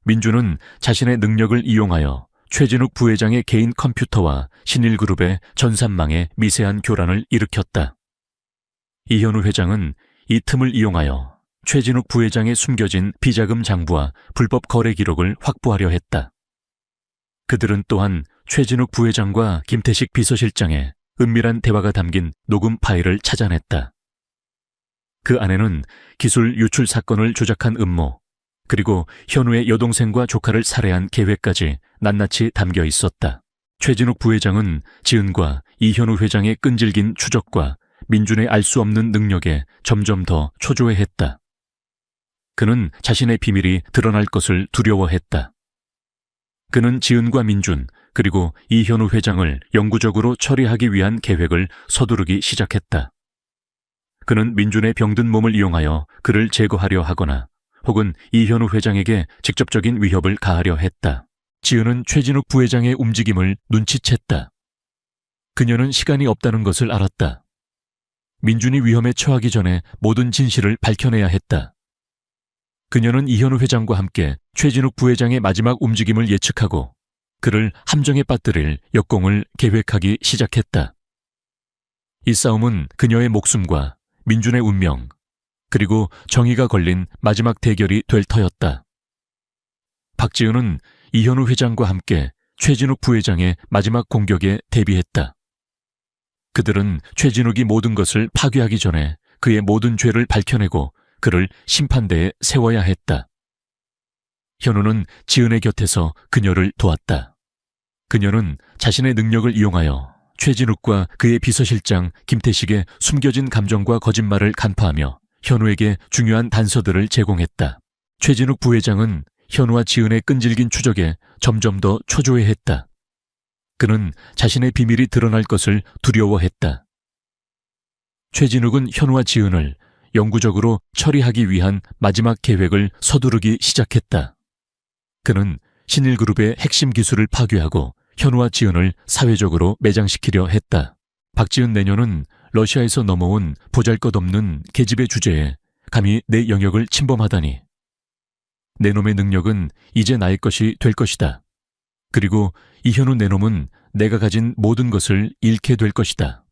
민준은 자신의 능력을 이용하여 최진욱 부회장의 개인 컴퓨터와 신일그룹의 전산망에 미세한 교란을 일으켰다. 이현우 회장은 이 틈을 이용하여 최진욱 부회장의 숨겨진 비자금 장부와 불법 거래 기록을 확보하려 했다. 그들은 또한 최진욱 부회장과 김태식 비서실장의 은밀한 대화가 담긴 녹음 파일을 찾아냈다. 그 안에는 기술 유출 사건을 조작한 음모, 그리고 현우의 여동생과 조카를 살해한 계획까지 낱낱이 담겨 있었다. 최진욱 부회장은 지은과 이현우 회장의 끈질긴 추적과 민준의 알 수 없는 능력에 점점 더 초조해했다. 그는 자신의 비밀이 드러날 것을 두려워했다. 그는 지은과 민준, 그리고 이현우 회장을 영구적으로 처리하기 위한 계획을 서두르기 시작했다. 그는 민준의 병든 몸을 이용하여 그를 제거하려 하거나 혹은 이현우 회장에게 직접적인 위협을 가하려 했다. 지은은 최진욱 부회장의 움직임을 눈치챘다. 그녀는 시간이 없다는 것을 알았다. 민준이 위험에 처하기 전에 모든 진실을 밝혀내야 했다. 그녀는 이현우 회장과 함께 최진욱 부회장의 마지막 움직임을 예측하고 그를 함정에 빠뜨릴 역공을 계획하기 시작했다. 이 싸움은 그녀의 목숨과 민준의 운명, 그리고 정의가 걸린 마지막 대결이 될 터였다. 박지은은 이현우 회장과 함께 최진욱 부회장의 마지막 공격에 대비했다. 그들은 최진욱이 모든 것을 파괴하기 전에 그의 모든 죄를 밝혀내고 그를 심판대에 세워야 했다. 현우는 지은의 곁에서 그녀를 도왔다. 그녀는 자신의 능력을 이용하여 최진욱과 그의 비서실장 김태식의 숨겨진 감정과 거짓말을 간파하며 현우에게 중요한 단서들을 제공했다. 최진욱 부회장은 현우와 지은의 끈질긴 추적에 점점 더 초조해했다. 그는 자신의 비밀이 드러날 것을 두려워했다. 최진욱은 현우와 지은을 영구적으로 처리하기 위한 마지막 계획을 서두르기 시작했다. 그는 신일그룹의 핵심 기술을 파괴하고 현우와 지은을 사회적으로 매장시키려 했다. 박지은 내녀는 러시아에서 넘어온 보잘것없는 계집의 주제에 감히 내 영역을 침범하다니. 내 놈의 능력은 이제 나의 것이 될 것이다. 그리고 이현우 내놈은 내가 가진 모든 것을 잃게 될 것이다.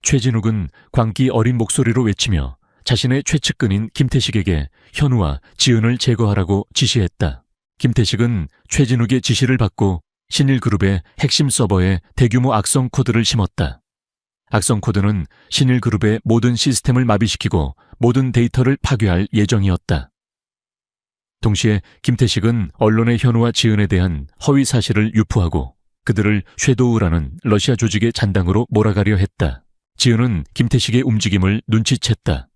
최진욱은 광기 어린 목소리로 외치며 자신의 최측근인 김태식에게 현우와 지은을 제거하라고 지시했다. 김태식은 최진욱의 지시를 받고 신일그룹의 핵심 서버에 대규모 악성 코드를 심었다. 악성 코드는 신일그룹의 모든 시스템을 마비시키고 모든 데이터를 파괴할 예정이었다. 동시에 김태식은 언론의 현우와 지은에 대한 허위 사실을 유포하고 그들을 섀도우라는 러시아 조직의 잔당으로 몰아가려 했다. 지은은 김태식의 움직임을 눈치챘다.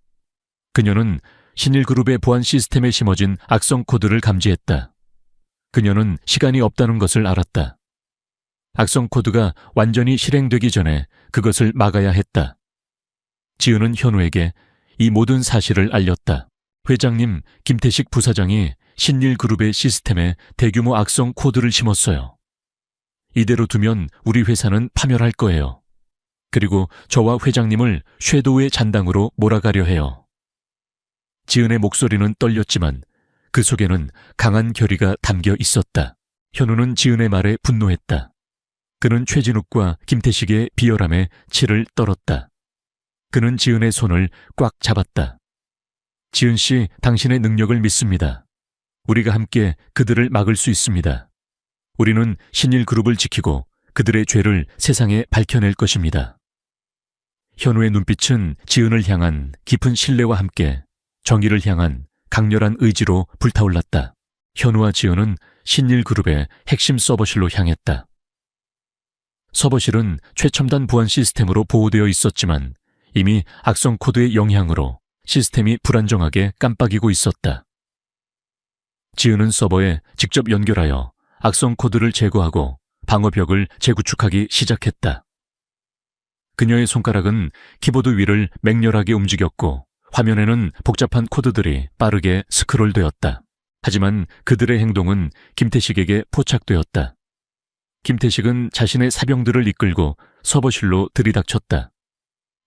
그녀는 신일그룹의 보안 시스템에 심어진 악성 코드를 감지했다. 그녀는 시간이 없다는 것을 알았다. 악성 코드가 완전히 실행되기 전에 그것을 막아야 했다. 지은은 현우에게 이 모든 사실을 알렸다. 회장님, 김태식 부사장이 신일그룹의 시스템에 대규모 악성 코드를 심었어요. 이대로 두면 우리 회사는 파멸할 거예요. 그리고 저와 회장님을 섀도우의 잔당으로 몰아가려 해요. 지은의 목소리는 떨렸지만 그 속에는 강한 결의가 담겨 있었다. 현우는 지은의 말에 분노했다. 그는 최진욱과 김태식의 비열함에 치를 떨었다. 그는 지은의 손을 꽉 잡았다. 지은 씨, 당신의 능력을 믿습니다. 우리가 함께 그들을 막을 수 있습니다. 우리는 신일그룹을 지키고 그들의 죄를 세상에 밝혀낼 것입니다. 현우의 눈빛은 지은을 향한 깊은 신뢰와 함께 정의를 향한 강렬한 의지로 불타올랐다. 현우와 지은은 신일그룹의 핵심 서버실로 향했다. 서버실은 최첨단 보안 시스템으로 보호되어 있었지만 이미 악성 코드의 영향으로 시스템이 불안정하게 깜빡이고 있었다. 지은은 서버에 직접 연결하여 악성 코드를 제거하고 방어벽을 재구축하기 시작했다. 그녀의 손가락은 키보드 위를 맹렬하게 움직였고 화면에는 복잡한 코드들이 빠르게 스크롤되었다. 하지만 그들의 행동은 김태식에게 포착되었다. 김태식은 자신의 사병들을 이끌고 서버실로 들이닥쳤다.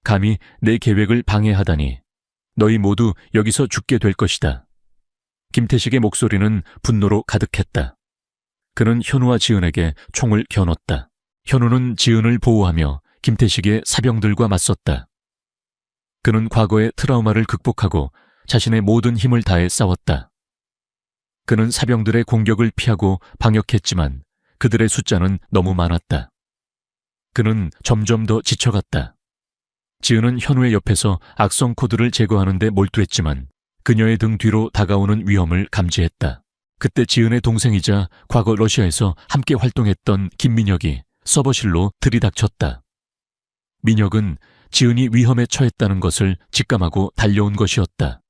감히 내 계획을 방해하다니. 너희 모두 여기서 죽게 될 것이다. 김태식의 목소리는 분노로 가득했다. 그는 현우와 지은에게 총을 겨눴다. 현우는 지은을 보호하며 김태식의 사병들과 맞섰다. 그는 과거의 트라우마를 극복하고 자신의 모든 힘을 다해 싸웠다. 그는 사병들의 공격을 피하고 방역했지만 그들의 숫자는 너무 많았다. 그는 점점 더 지쳐갔다. 지은은 현우의 옆에서 악성 코드를 제거하는 데 몰두했지만 그녀의 등 뒤로 다가오는 위험을 감지했다. 그때 지은의 동생이자 과거 러시아에서 함께 활동했던 김민혁이 서버실로 들이닥쳤다. 민혁은 지은이 위험에 처했다는 것을 직감하고 달려온 것이었다.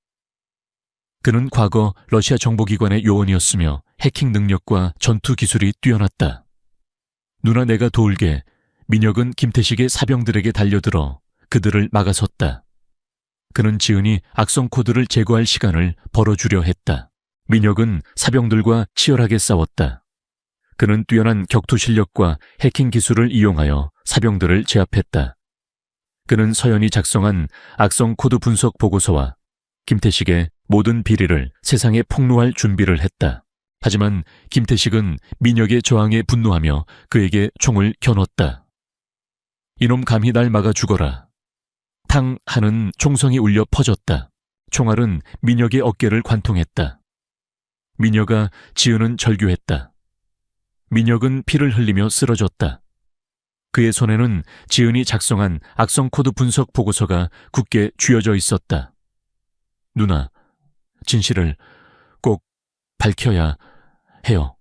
그는 과거 러시아 정보기관의 요원이었으며 해킹 능력과 전투 기술이 뛰어났다. 누나 내가 도울게. 민혁은 김태식의 사병들에게 달려들어 그들을 막아섰다. 그는 지은이 악성 코드를 제거할 시간을 벌어주려 했다. 민혁은 사병들과 치열하게 싸웠다. 그는 뛰어난 격투 실력과 해킹 기술을 이용하여 사병들을 제압했다. 그는 서연이 작성한 악성 코드 분석 보고서와 김태식의 모든 비리를 세상에 폭로할 준비를 했다. 하지만 김태식은 민혁의 저항에 분노하며 그에게 총을 겨눴다. 이놈 감히 날 막아 죽어라. 탕 하는 총성이 울려 퍼졌다. 총알은 민혁의 어깨를 관통했다. 민혁아, 지은은 절규했다. 민혁은 피를 흘리며 쓰러졌다. 그의 손에는 지은이 작성한 악성 코드 분석 보고서가 굳게 쥐어져 있었다. 누나, 진실을 꼭 밝혀야 해요.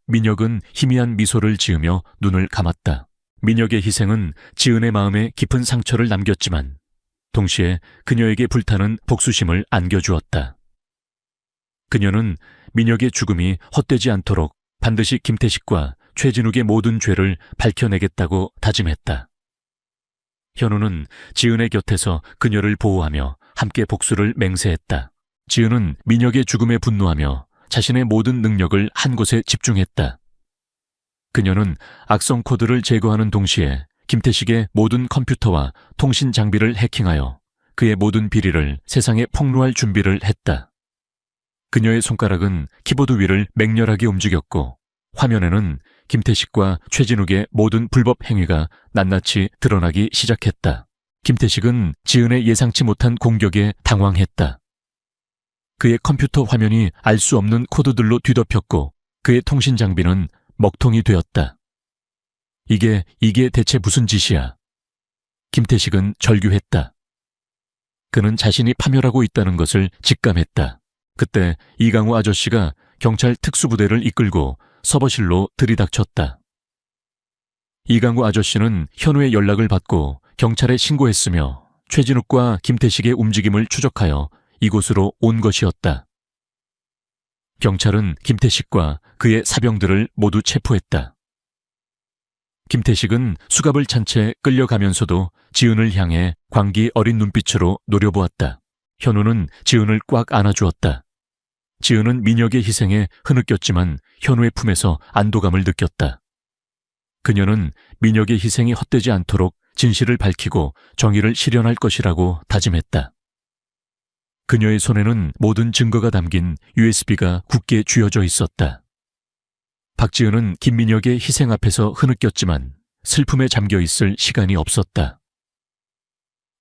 민혁은 희미한 미소를 지으며 눈을 감았다. 민혁의 희생은 지은의 마음에 깊은 상처를 남겼지만 동시에 그녀에게 불타는 복수심을 안겨주었다. 그녀는 민혁의 죽음이 헛되지 않도록 반드시 김태식과 최진욱의 모든 죄를 밝혀내겠다고 다짐했다. 현우는 지은의 곁에서 그녀를 보호하며 함께 복수를 맹세했다. 지은은 민혁의 죽음에 분노하며 자신의 모든 능력을 한 곳에 집중했다. 그녀는 악성 코드를 제거하는 동시에 김태식의 모든 컴퓨터와 통신 장비를 해킹하여 그의 모든 비리를 세상에 폭로할 준비를 했다. 그녀의 손가락은 키보드 위를 맹렬하게 움직였고 화면에는 김태식과 최진욱의 모든 불법 행위가 낱낱이 드러나기 시작했다. 김태식은 지은의 예상치 못한 공격에 당황했다. 그의 컴퓨터 화면이 알 수 없는 코드들로 뒤덮였고 그의 통신 장비는 먹통이 되었다. 이게 대체 무슨 짓이야? 김태식은 절규했다. 그는 자신이 파멸하고 있다는 것을 직감했다. 그때 이강우 아저씨가 경찰 특수부대를 이끌고 서버실로 들이닥쳤다. 이강우 아저씨는 현우의 연락을 받고 경찰에 신고했으며 최진욱과 김태식의 움직임을 추적하여 이곳으로 온 것이었다. 경찰은 김태식과 그의 사병들을 모두 체포했다. 김태식은 수갑을 찬 채 끌려가면서도 지은을 향해 광기 어린 눈빛으로 노려보았다. 현우는 지은을 꽉 안아주었다. 지은은 민혁의 희생에 흐느꼈지만 현우의 품에서 안도감을 느꼈다. 그녀는 민혁의 희생이 헛되지 않도록 진실을 밝히고 정의를 실현할 것이라고 다짐했다. 그녀의 손에는 모든 증거가 담긴 USB가 굳게 쥐어져 있었다. 박지은은 김민혁의 희생 앞에서 흐느꼈지만 슬픔에 잠겨 있을 시간이 없었다.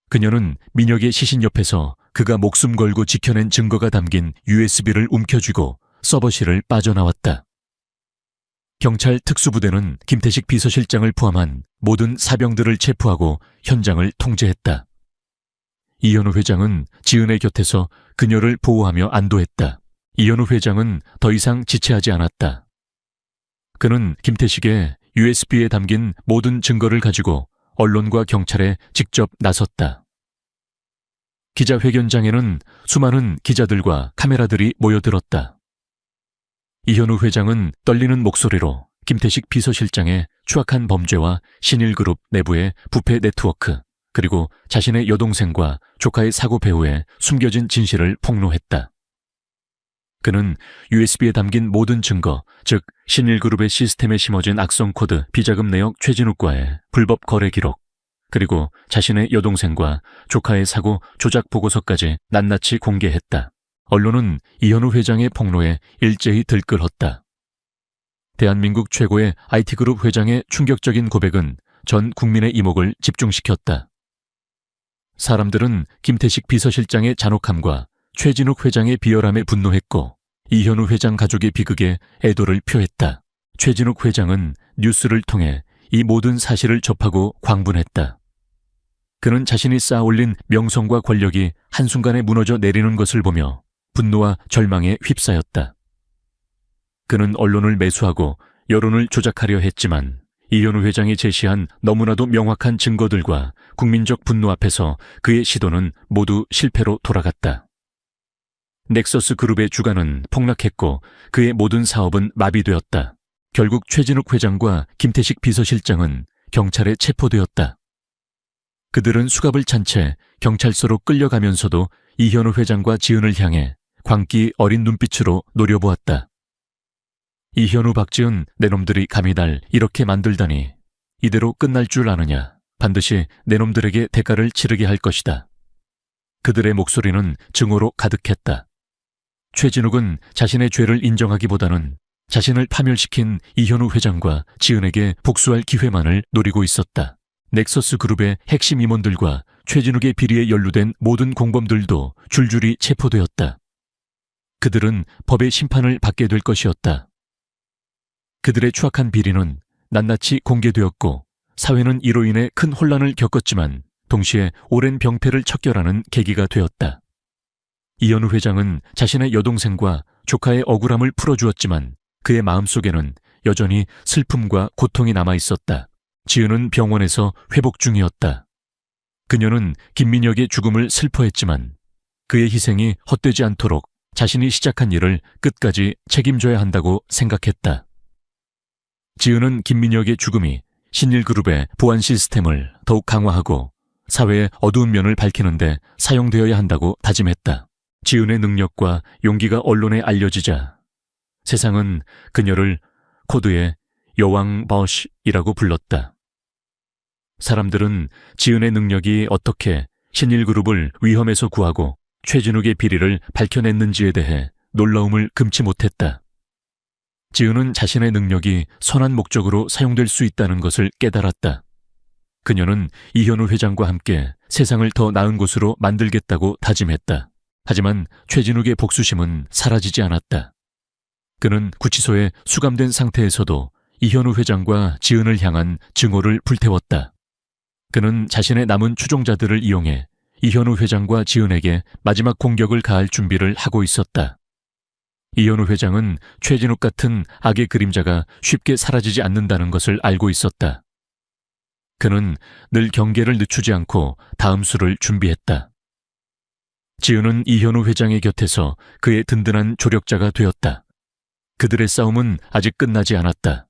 그녀는 민혁의 시신 옆에서 그가 목숨 걸고 지켜낸 증거가 담긴 USB를 움켜쥐고 서버실을 빠져나왔다. 경찰 특수부대는 김태식 비서실장을 포함한 모든 사병들을 체포하고 현장을 통제했다. 이현우 회장은 지은의 곁에서 그녀를 보호하며 안도했다. 이현우 회장은 더 이상 지체하지 않았다. 그는 김태식의 USB에 담긴 모든 증거를 가지고 언론과 경찰에 직접 나섰다. 기자회견장에는 수많은 기자들과 카메라들이 모여들었다. 이현우 회장은 떨리는 목소리로 김태식 비서실장의 추악한 범죄와 신일그룹 내부의 부패 네트워크, 그리고 자신의 여동생과 조카의 사고 배후에 숨겨진 진실을 폭로했다. 그는 USB에 담긴 모든 증거, 즉 신일그룹의 시스템에 심어진 악성 코드, 비자금 내역 최진욱과의 불법 거래 기록, 그리고 자신의 여동생과 조카의 사고 조작 보고서까지 낱낱이 공개했다. 언론은 이현우 회장의 폭로에 일제히 들끓었다. 대한민국 최고의 IT그룹 회장의 충격적인 고백은 전 국민의 이목을 집중시켰다. 사람들은 김태식 비서실장의 잔혹함과 최진욱 회장의 비열함에 분노했고 이현우 회장 가족의 비극에 애도를 표했다. 최진욱 회장은 뉴스를 통해 이 모든 사실을 접하고 광분했다. 그는 자신이 쌓아올린 명성과 권력이 한순간에 무너져 내리는 것을 보며 분노와 절망에 휩싸였다. 그는 언론을 매수하고 여론을 조작하려 했지만 이현우 회장이 제시한 너무나도 명확한 증거들과 국민적 분노 앞에서 그의 시도는 모두 실패로 돌아갔다. 넥서스 그룹의 주가는 폭락했고 그의 모든 사업은 마비되었다. 결국 최진욱 회장과 김태식 비서실장은 경찰에 체포되었다. 그들은 수갑을 찬 채 경찰서로 끌려가면서도 이현우 회장과 지은을 향해 광기 어린 눈빛으로 노려보았다. 이현우, 박지은, 내 놈들이 감히 날 이렇게 만들다니. 이대로 끝날 줄 아느냐. 반드시 내 놈들에게 대가를 치르게 할 것이다. 그들의 목소리는 증오로 가득했다. 최진욱은 자신의 죄를 인정하기보다는 자신을 파멸시킨 이현우 회장과 지은에게 복수할 기회만을 노리고 있었다. 넥서스 그룹의 핵심 임원들과 최진욱의 비리에 연루된 모든 공범들도 줄줄이 체포되었다. 그들은 법의 심판을 받게 될 것이었다. 그들의 추악한 비리는 낱낱이 공개되었고 사회는 이로 인해 큰 혼란을 겪었지만 동시에 오랜 병폐를 척결하는 계기가 되었다. 이현우 회장은 자신의 여동생과 조카의 억울함을 풀어주었지만 그의 마음속에는 여전히 슬픔과 고통이 남아있었다. 지은은 병원에서 회복 중이었다. 그녀는 김민혁의 죽음을 슬퍼했지만 그의 희생이 헛되지 않도록 자신이 시작한 일을 끝까지 책임져야 한다고 생각했다. 지은은 김민혁의 죽음이 신일그룹의 보안 시스템을 더욱 강화하고 사회의 어두운 면을 밝히는데 사용되어야 한다고 다짐했다. 지은의 능력과 용기가 언론에 알려지자 세상은 그녀를 코드의 여왕 버시이라고 불렀다. 사람들은 지은의 능력이 어떻게 신일그룹을 위험에서 구하고 최진욱의 비리를 밝혀냈는지에 대해 놀라움을 금치 못했다. 지은은 자신의 능력이 선한 목적으로 사용될 수 있다는 것을 깨달았다. 그녀는 이현우 회장과 함께 세상을 더 나은 곳으로 만들겠다고 다짐했다. 하지만 최진욱의 복수심은 사라지지 않았다. 그는 구치소에 수감된 상태에서도 이현우 회장과 지은을 향한 증오를 불태웠다. 그는 자신의 남은 추종자들을 이용해 이현우 회장과 지은에게 마지막 공격을 가할 준비를 하고 있었다. 이현우 회장은 최진욱 같은 악의 그림자가 쉽게 사라지지 않는다는 것을 알고 있었다. 그는 늘 경계를 늦추지 않고 다음 수를 준비했다. 지은은 이현우 회장의 곁에서 그의 든든한 조력자가 되었다. 그들의 싸움은 아직 끝나지 않았다.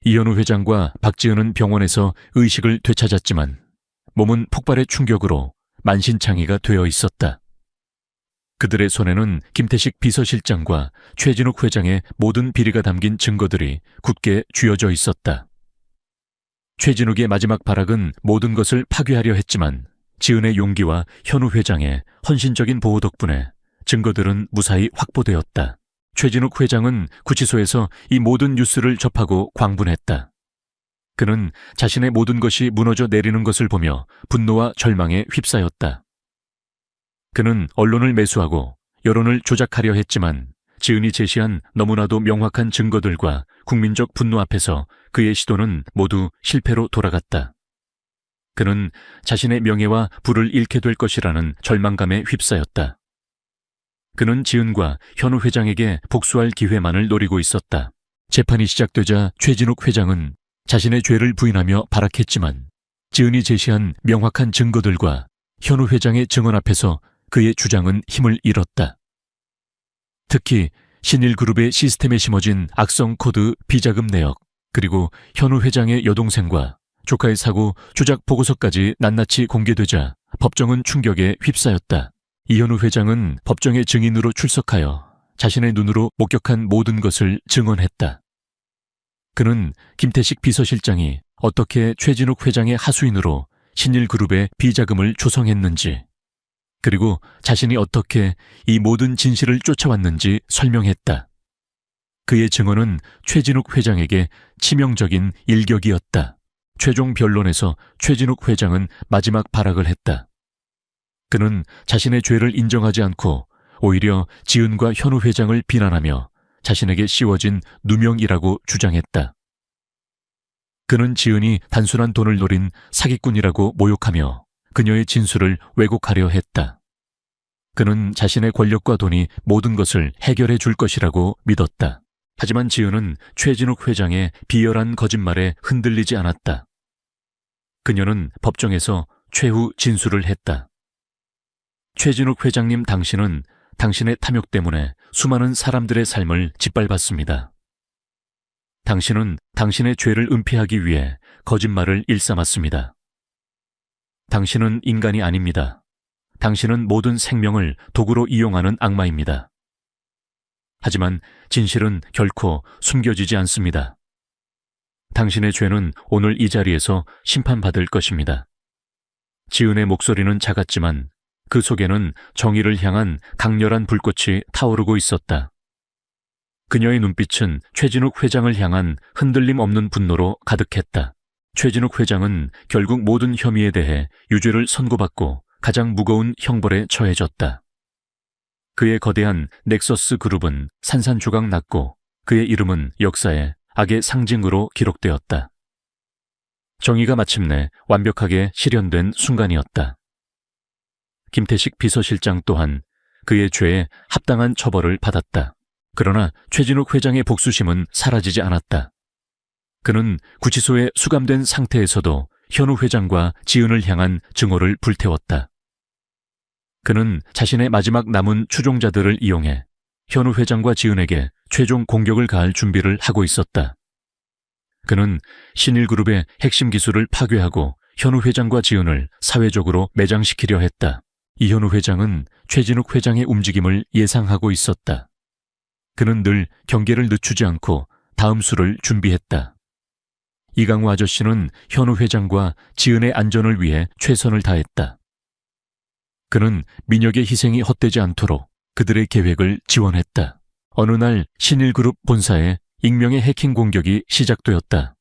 이현우 회장과 박지은은 병원에서 의식을 되찾았지만 몸은 폭발의 충격으로 만신창이가 되어 있었다. 그들의 손에는 김태식 비서실장과 최진욱 회장의 모든 비리가 담긴 증거들이 굳게 쥐어져 있었다. 최진욱의 마지막 발악은 모든 것을 파괴하려 했지만 지은의 용기와 현우 회장의 헌신적인 보호 덕분에 증거들은 무사히 확보되었다. 최진욱 회장은 구치소에서 이 모든 뉴스를 접하고 광분했다. 그는 자신의 모든 것이 무너져 내리는 것을 보며 분노와 절망에 휩싸였다. 그는 언론을 매수하고 여론을 조작하려 했지만 지은이 제시한 너무나도 명확한 증거들과 국민적 분노 앞에서 그의 시도는 모두 실패로 돌아갔다. 그는 자신의 명예와 부를 잃게 될 것이라는 절망감에 휩싸였다. 그는 지은과 현우 회장에게 복수할 기회만을 노리고 있었다. 재판이 시작되자 최진욱 회장은 자신의 죄를 부인하며 발악했지만 지은이 제시한 명확한 증거들과 현우 회장의 증언 앞에서 그의 주장은 힘을 잃었다. 특히 신일그룹의 시스템에 심어진 악성 코드 비자금 내역, 그리고 현우 회장의 여동생과 조카의 사고 조작 보고서까지 낱낱이 공개되자 법정은 충격에 휩싸였다. 이현우 회장은 법정의 증인으로 출석하여 자신의 눈으로 목격한 모든 것을 증언했다. 그는 김태식 비서실장이 어떻게 최진욱 회장의 하수인으로 신일그룹의 비자금을 조성했는지, 그리고 자신이 어떻게 이 모든 진실을 쫓아왔는지 설명했다. 그의 증언은 최진욱 회장에게 치명적인 일격이었다. 최종 변론에서 최진욱 회장은 마지막 발악을 했다. 그는 자신의 죄를 인정하지 않고 오히려 지은과 현우 회장을 비난하며 자신에게 씌워진 누명이라고 주장했다. 그는 지은이 단순한 돈을 노린 사기꾼이라고 모욕하며 그녀의 진술을 왜곡하려 했다. 그는 자신의 권력과 돈이 모든 것을 해결해 줄 것이라고 믿었다. 하지만 지은은 최진욱 회장의 비열한 거짓말에 흔들리지 않았다. 그녀는 법정에서 최후 진술을 했다. 최진욱 회장님, 당신은 당신의 탐욕 때문에 수많은 사람들의 삶을 짓밟았습니다. 당신은 당신의 죄를 은폐하기 위해 거짓말을 일삼았습니다. 당신은 인간이 아닙니다. 당신은 모든 생명을 도구로 이용하는 악마입니다. 하지만 진실은 결코 숨겨지지 않습니다. 당신의 죄는 오늘 이 자리에서 심판받을 것입니다. 지은의 목소리는 작았지만 그 속에는 정의를 향한 강렬한 불꽃이 타오르고 있었다. 그녀의 눈빛은 최진욱 회장을 향한 흔들림 없는 분노로 가득했다. 최진욱 회장은 결국 모든 혐의에 대해 유죄를 선고받고 가장 무거운 형벌에 처해졌다. 그의 거대한 넥서스 그룹은 산산조각 났고 그의 이름은 역사에 악의 상징으로 기록되었다. 정의가 마침내 완벽하게 실현된 순간이었다. 김태식 비서실장 또한 그의 죄에 합당한 처벌을 받았다. 그러나 최진욱 회장의 복수심은 사라지지 않았다. 그는 구치소에 수감된 상태에서도 현우 회장과 지은을 향한 증오를 불태웠다. 그는 자신의 마지막 남은 추종자들을 이용해 현우 회장과 지은에게 최종 공격을 가할 준비를 하고 있었다. 그는 신일그룹의 핵심 기술을 파괴하고 현우 회장과 지은을 사회적으로 매장시키려 했다. 이현우 회장은 최진욱 회장의 움직임을 예상하고 있었다. 그는 늘 경계를 늦추지 않고 다음 수를 준비했다. 이강우 아저씨는 현우 회장과 지은의 안전을 위해 최선을 다했다. 그는 민혁의 희생이 헛되지 않도록 그들의 계획을 지원했다. 어느 날 신일그룹 본사에 익명의 해킹 공격이 시작되었다.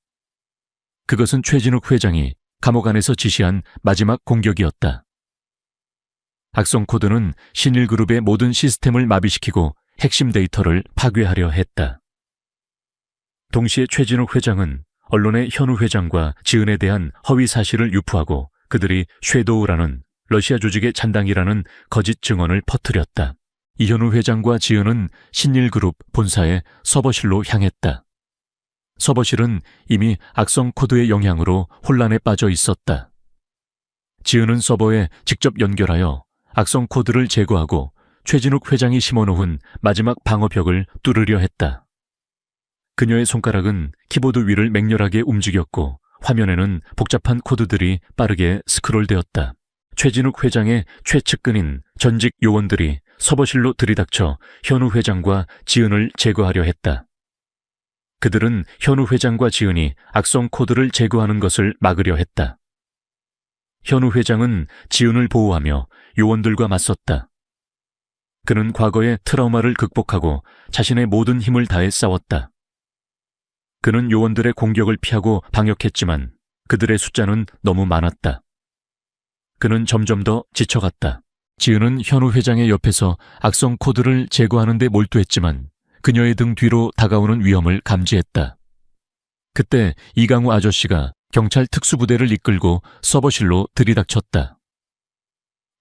그것은 최진욱 회장이 감옥 안에서 지시한 마지막 공격이었다. 악성 코드는 신일그룹의 모든 시스템을 마비시키고 핵심 데이터를 파괴하려 했다. 동시에 최진욱 회장은 언론에 현우 회장과 지은에 대한 허위 사실을 유포하고 그들이 섀도우라는 러시아 조직의 잔당이라는 거짓 증언을 퍼뜨렸다. 이현우 회장과 지은은 신일그룹 본사의 서버실로 향했다. 서버실은 이미 악성 코드의 영향으로 혼란에 빠져 있었다. 지은은 서버에 직접 연결하여 악성 코드를 제거하고 최진욱 회장이 심어놓은 마지막 방어벽을 뚫으려 했다. 그녀의 손가락은 키보드 위를 맹렬하게 움직였고 화면에는 복잡한 코드들이 빠르게 스크롤되었다. 최진욱 회장의 최측근인 전직 요원들이 서버실로 들이닥쳐 현우 회장과 지은을 제거하려 했다. 그들은 현우 회장과 지은이 악성 코드를 제거하는 것을 막으려 했다. 현우 회장은 지은을 보호하며 요원들과 맞섰다. 그는 과거의 트라우마를 극복하고 자신의 모든 힘을 다해 싸웠다. 그는 요원들의 공격을 피하고 방역했지만 그들의 숫자는 너무 많았다. 그는 점점 더 지쳐갔다. 지은은 현우 회장의 옆에서 악성 코드를 제거하는 데 몰두했지만 그녀의 등 뒤로 다가오는 위험을 감지했다. 그때 이강우 아저씨가 경찰 특수부대를 이끌고 서버실로 들이닥쳤다.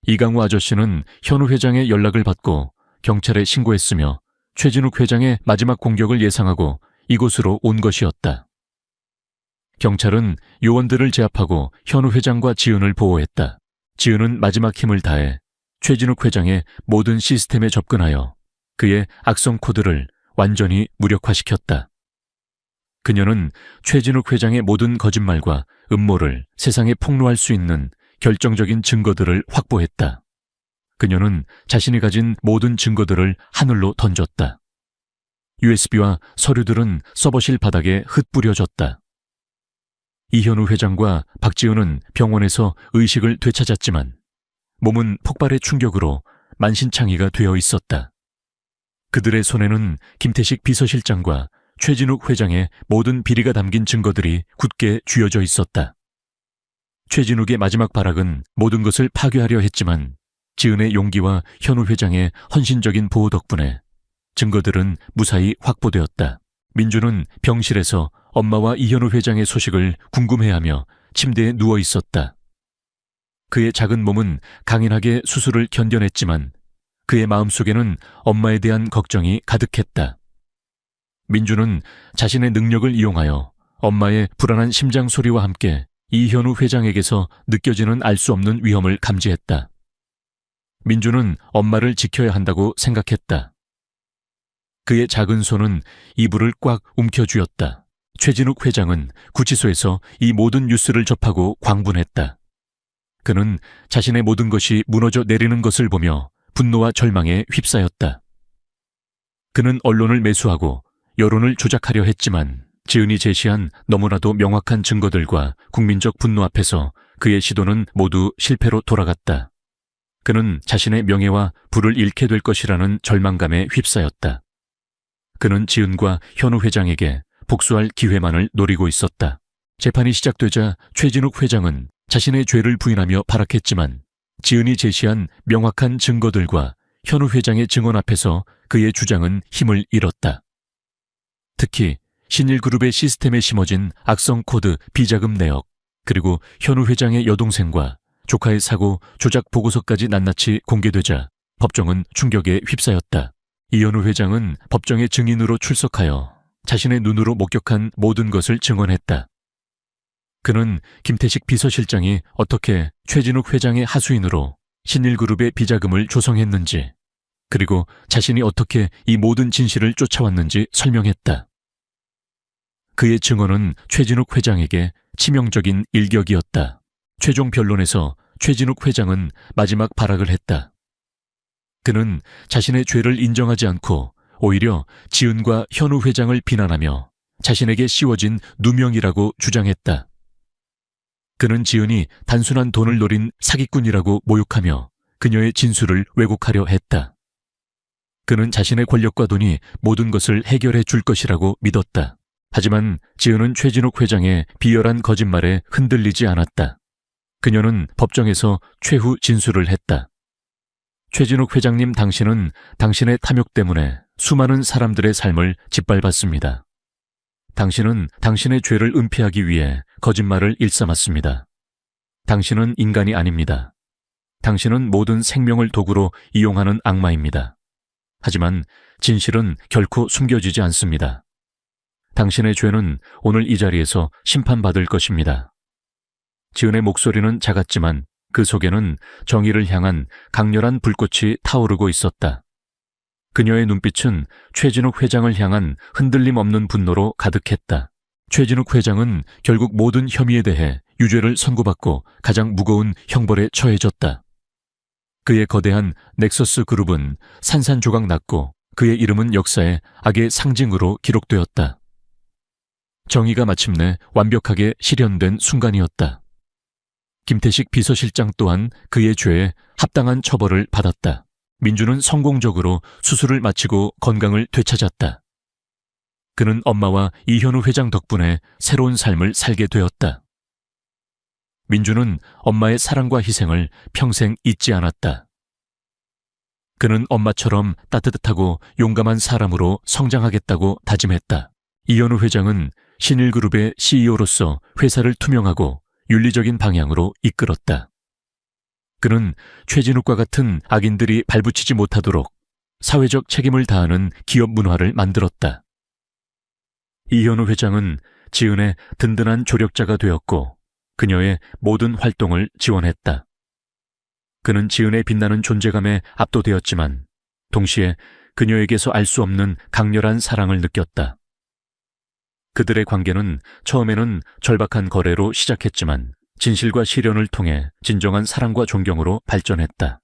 이강우 아저씨는 현우 회장의 연락을 받고 경찰에 신고했으며 최진욱 회장의 마지막 공격을 예상하고 이곳으로 온 것이었다. 경찰은 요원들을 제압하고 현우 회장과 지은을 보호했다. 지은은 마지막 힘을 다해 최진욱 회장의 모든 시스템에 접근하여 그의 악성 코드를 완전히 무력화시켰다. 그녀는 최진욱 회장의 모든 거짓말과 음모를 세상에 폭로할 수 있는 결정적인 증거들을 확보했다. 그녀는 자신이 가진 모든 증거들을 하늘로 던졌다. USB와 서류들은 서버실 바닥에 흩뿌려졌다. 이현우 회장과 박지은은 병원에서 의식을 되찾았지만 몸은 폭발의 충격으로 만신창이가 되어 있었다. 그들의 손에는 김태식 비서실장과 최진욱 회장의 모든 비리가 담긴 증거들이 굳게 쥐어져 있었다. 최진욱의 마지막 발악은 모든 것을 파괴하려 했지만 지은의 용기와 현우 회장의 헌신적인 보호 덕분에 증거들은 무사히 확보되었다. 민주는 병실에서 엄마와 이현우 회장의 소식을 궁금해하며 침대에 누워 있었다. 그의 작은 몸은 강인하게 수술을 견뎌냈지만 그의 마음속에는 엄마에 대한 걱정이 가득했다. 민주는 자신의 능력을 이용하여 엄마의 불안한 심장 소리와 함께 이현우 회장에게서 느껴지는 알 수 없는 위험을 감지했다. 민주는 엄마를 지켜야 한다고 생각했다. 그의 작은 손은 이불을 꽉 움켜쥐었다. 최진욱 회장은 구치소에서 이 모든 뉴스를 접하고 광분했다. 그는 자신의 모든 것이 무너져 내리는 것을 보며 분노와 절망에 휩싸였다. 그는 언론을 매수하고 여론을 조작하려 했지만 지은이 제시한 너무나도 명확한 증거들과 국민적 분노 앞에서 그의 시도는 모두 실패로 돌아갔다. 그는 자신의 명예와 부를 잃게 될 것이라는 절망감에 휩싸였다. 그는 지은과 현우 회장에게 복수할 기회만을 노리고 있었다. 재판이 시작되자 최진욱 회장은 자신의 죄를 부인하며 발악했지만 지은이 제시한 명확한 증거들과 현우 회장의 증언 앞에서 그의 주장은 힘을 잃었다. 특히 신일그룹의 시스템에 심어진 악성 코드 비자금 내역, 그리고 현우 회장의 여동생과 조카의 사고 조작 보고서까지 낱낱이 공개되자 법정은 충격에 휩싸였다. 이현우 회장은 법정의 증인으로 출석하여 자신의 눈으로 목격한 모든 것을 증언했다. 그는 김태식 비서실장이 어떻게 최진욱 회장의 하수인으로 신일그룹의 비자금을 조성했는지, 그리고 자신이 어떻게 이 모든 진실을 쫓아왔는지 설명했다. 그의 증언은 최진욱 회장에게 치명적인 일격이었다. 최종 변론에서 최진욱 회장은 마지막 발악을 했다. 그는 자신의 죄를 인정하지 않고 오히려 지은과 현우 회장을 비난하며 자신에게 씌워진 누명이라고 주장했다. 그는 지은이 단순한 돈을 노린 사기꾼이라고 모욕하며 그녀의 진술을 왜곡하려 했다. 그는 자신의 권력과 돈이 모든 것을 해결해 줄 것이라고 믿었다. 하지만 지은은 최진욱 회장의 비열한 거짓말에 흔들리지 않았다. 그녀는 법정에서 최후 진술을 했다. 최진욱 회장님, 당신은 당신의 탐욕 때문에 수많은 사람들의 삶을 짓밟았습니다. 당신은 당신의 죄를 은폐하기 위해 거짓말을 일삼았습니다. 당신은 인간이 아닙니다. 당신은 모든 생명을 도구로 이용하는 악마입니다. 하지만 진실은 결코 숨겨지지 않습니다. 당신의 죄는 오늘 이 자리에서 심판받을 것입니다. 지은의 목소리는 작았지만 그 속에는 정의를 향한 강렬한 불꽃이 타오르고 있었다. 그녀의 눈빛은 최진욱 회장을 향한 흔들림 없는 분노로 가득했다. 최진욱 회장은 결국 모든 혐의에 대해 유죄를 선고받고 가장 무거운 형벌에 처해졌다. 그의 거대한 넥서스 그룹은 산산조각 났고 그의 이름은 역사의 악의 상징으로 기록되었다. 정의가 마침내 완벽하게 실현된 순간이었다. 김태식 비서실장 또한 그의 죄에 합당한 처벌을 받았다. 민주는 성공적으로 수술을 마치고 건강을 되찾았다. 그는 엄마와 이현우 회장 덕분에 새로운 삶을 살게 되었다. 민주는 엄마의 사랑과 희생을 평생 잊지 않았다. 그는 엄마처럼 따뜻하고 용감한 사람으로 성장하겠다고 다짐했다. 이현우 회장은 신일그룹의 CEO로서 회사를 투명하고 윤리적인 방향으로 이끌었다. 그는 최진욱과 같은 악인들이 발붙이지 못하도록 사회적 책임을 다하는 기업 문화를 만들었다. 이현우 회장은 지은의 든든한 조력자가 되었고 그녀의 모든 활동을 지원했다. 그는 지은의 빛나는 존재감에 압도되었지만 동시에 그녀에게서 알 수 없는 강렬한 사랑을 느꼈다. 그들의 관계는 처음에는 절박한 거래로 시작했지만 진실과 실현을 통해 진정한 사랑과 존경으로 발전했다.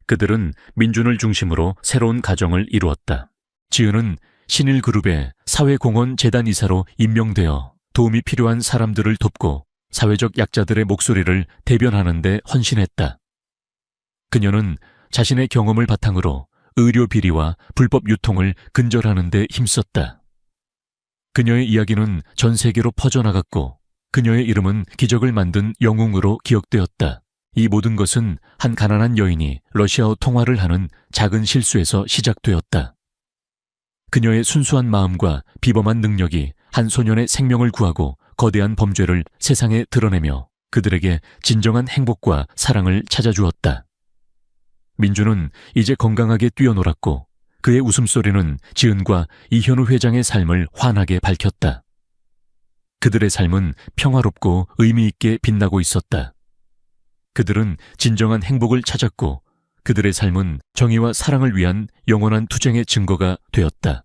그들은 민준을 중심으로 새로운 가정을 이루었다. 지은은 신일그룹의 사회공헌재단 이사로 임명되어 도움이 필요한 사람들을 돕고 사회적 약자들의 목소리를 대변하는 데 헌신했다. 그녀는 자신의 경험을 바탕으로 의료 비리와 불법 유통을 근절하는 데 힘썼다. 그녀의 이야기는 전 세계로 퍼져나갔고 그녀의 이름은 기적을 만든 영웅으로 기억되었다. 이 모든 것은 한 가난한 여인이 러시아어 통화를 하는 작은 실수에서 시작되었다. 그녀의 순수한 마음과 비범한 능력이 한 소년의 생명을 구하고 거대한 범죄를 세상에 드러내며 그들에게 진정한 행복과 사랑을 찾아주었다. 민주는 이제 건강하게 뛰어놀았고 그의 웃음소리는 지은과 이현우 회장의 삶을 환하게 밝혔다. 그들의 삶은 평화롭고 의미 있게 빛나고 있었다. 그들은 진정한 행복을 찾았고 그들의 삶은 정의와 사랑을 위한 영원한 투쟁의 증거가 되었다.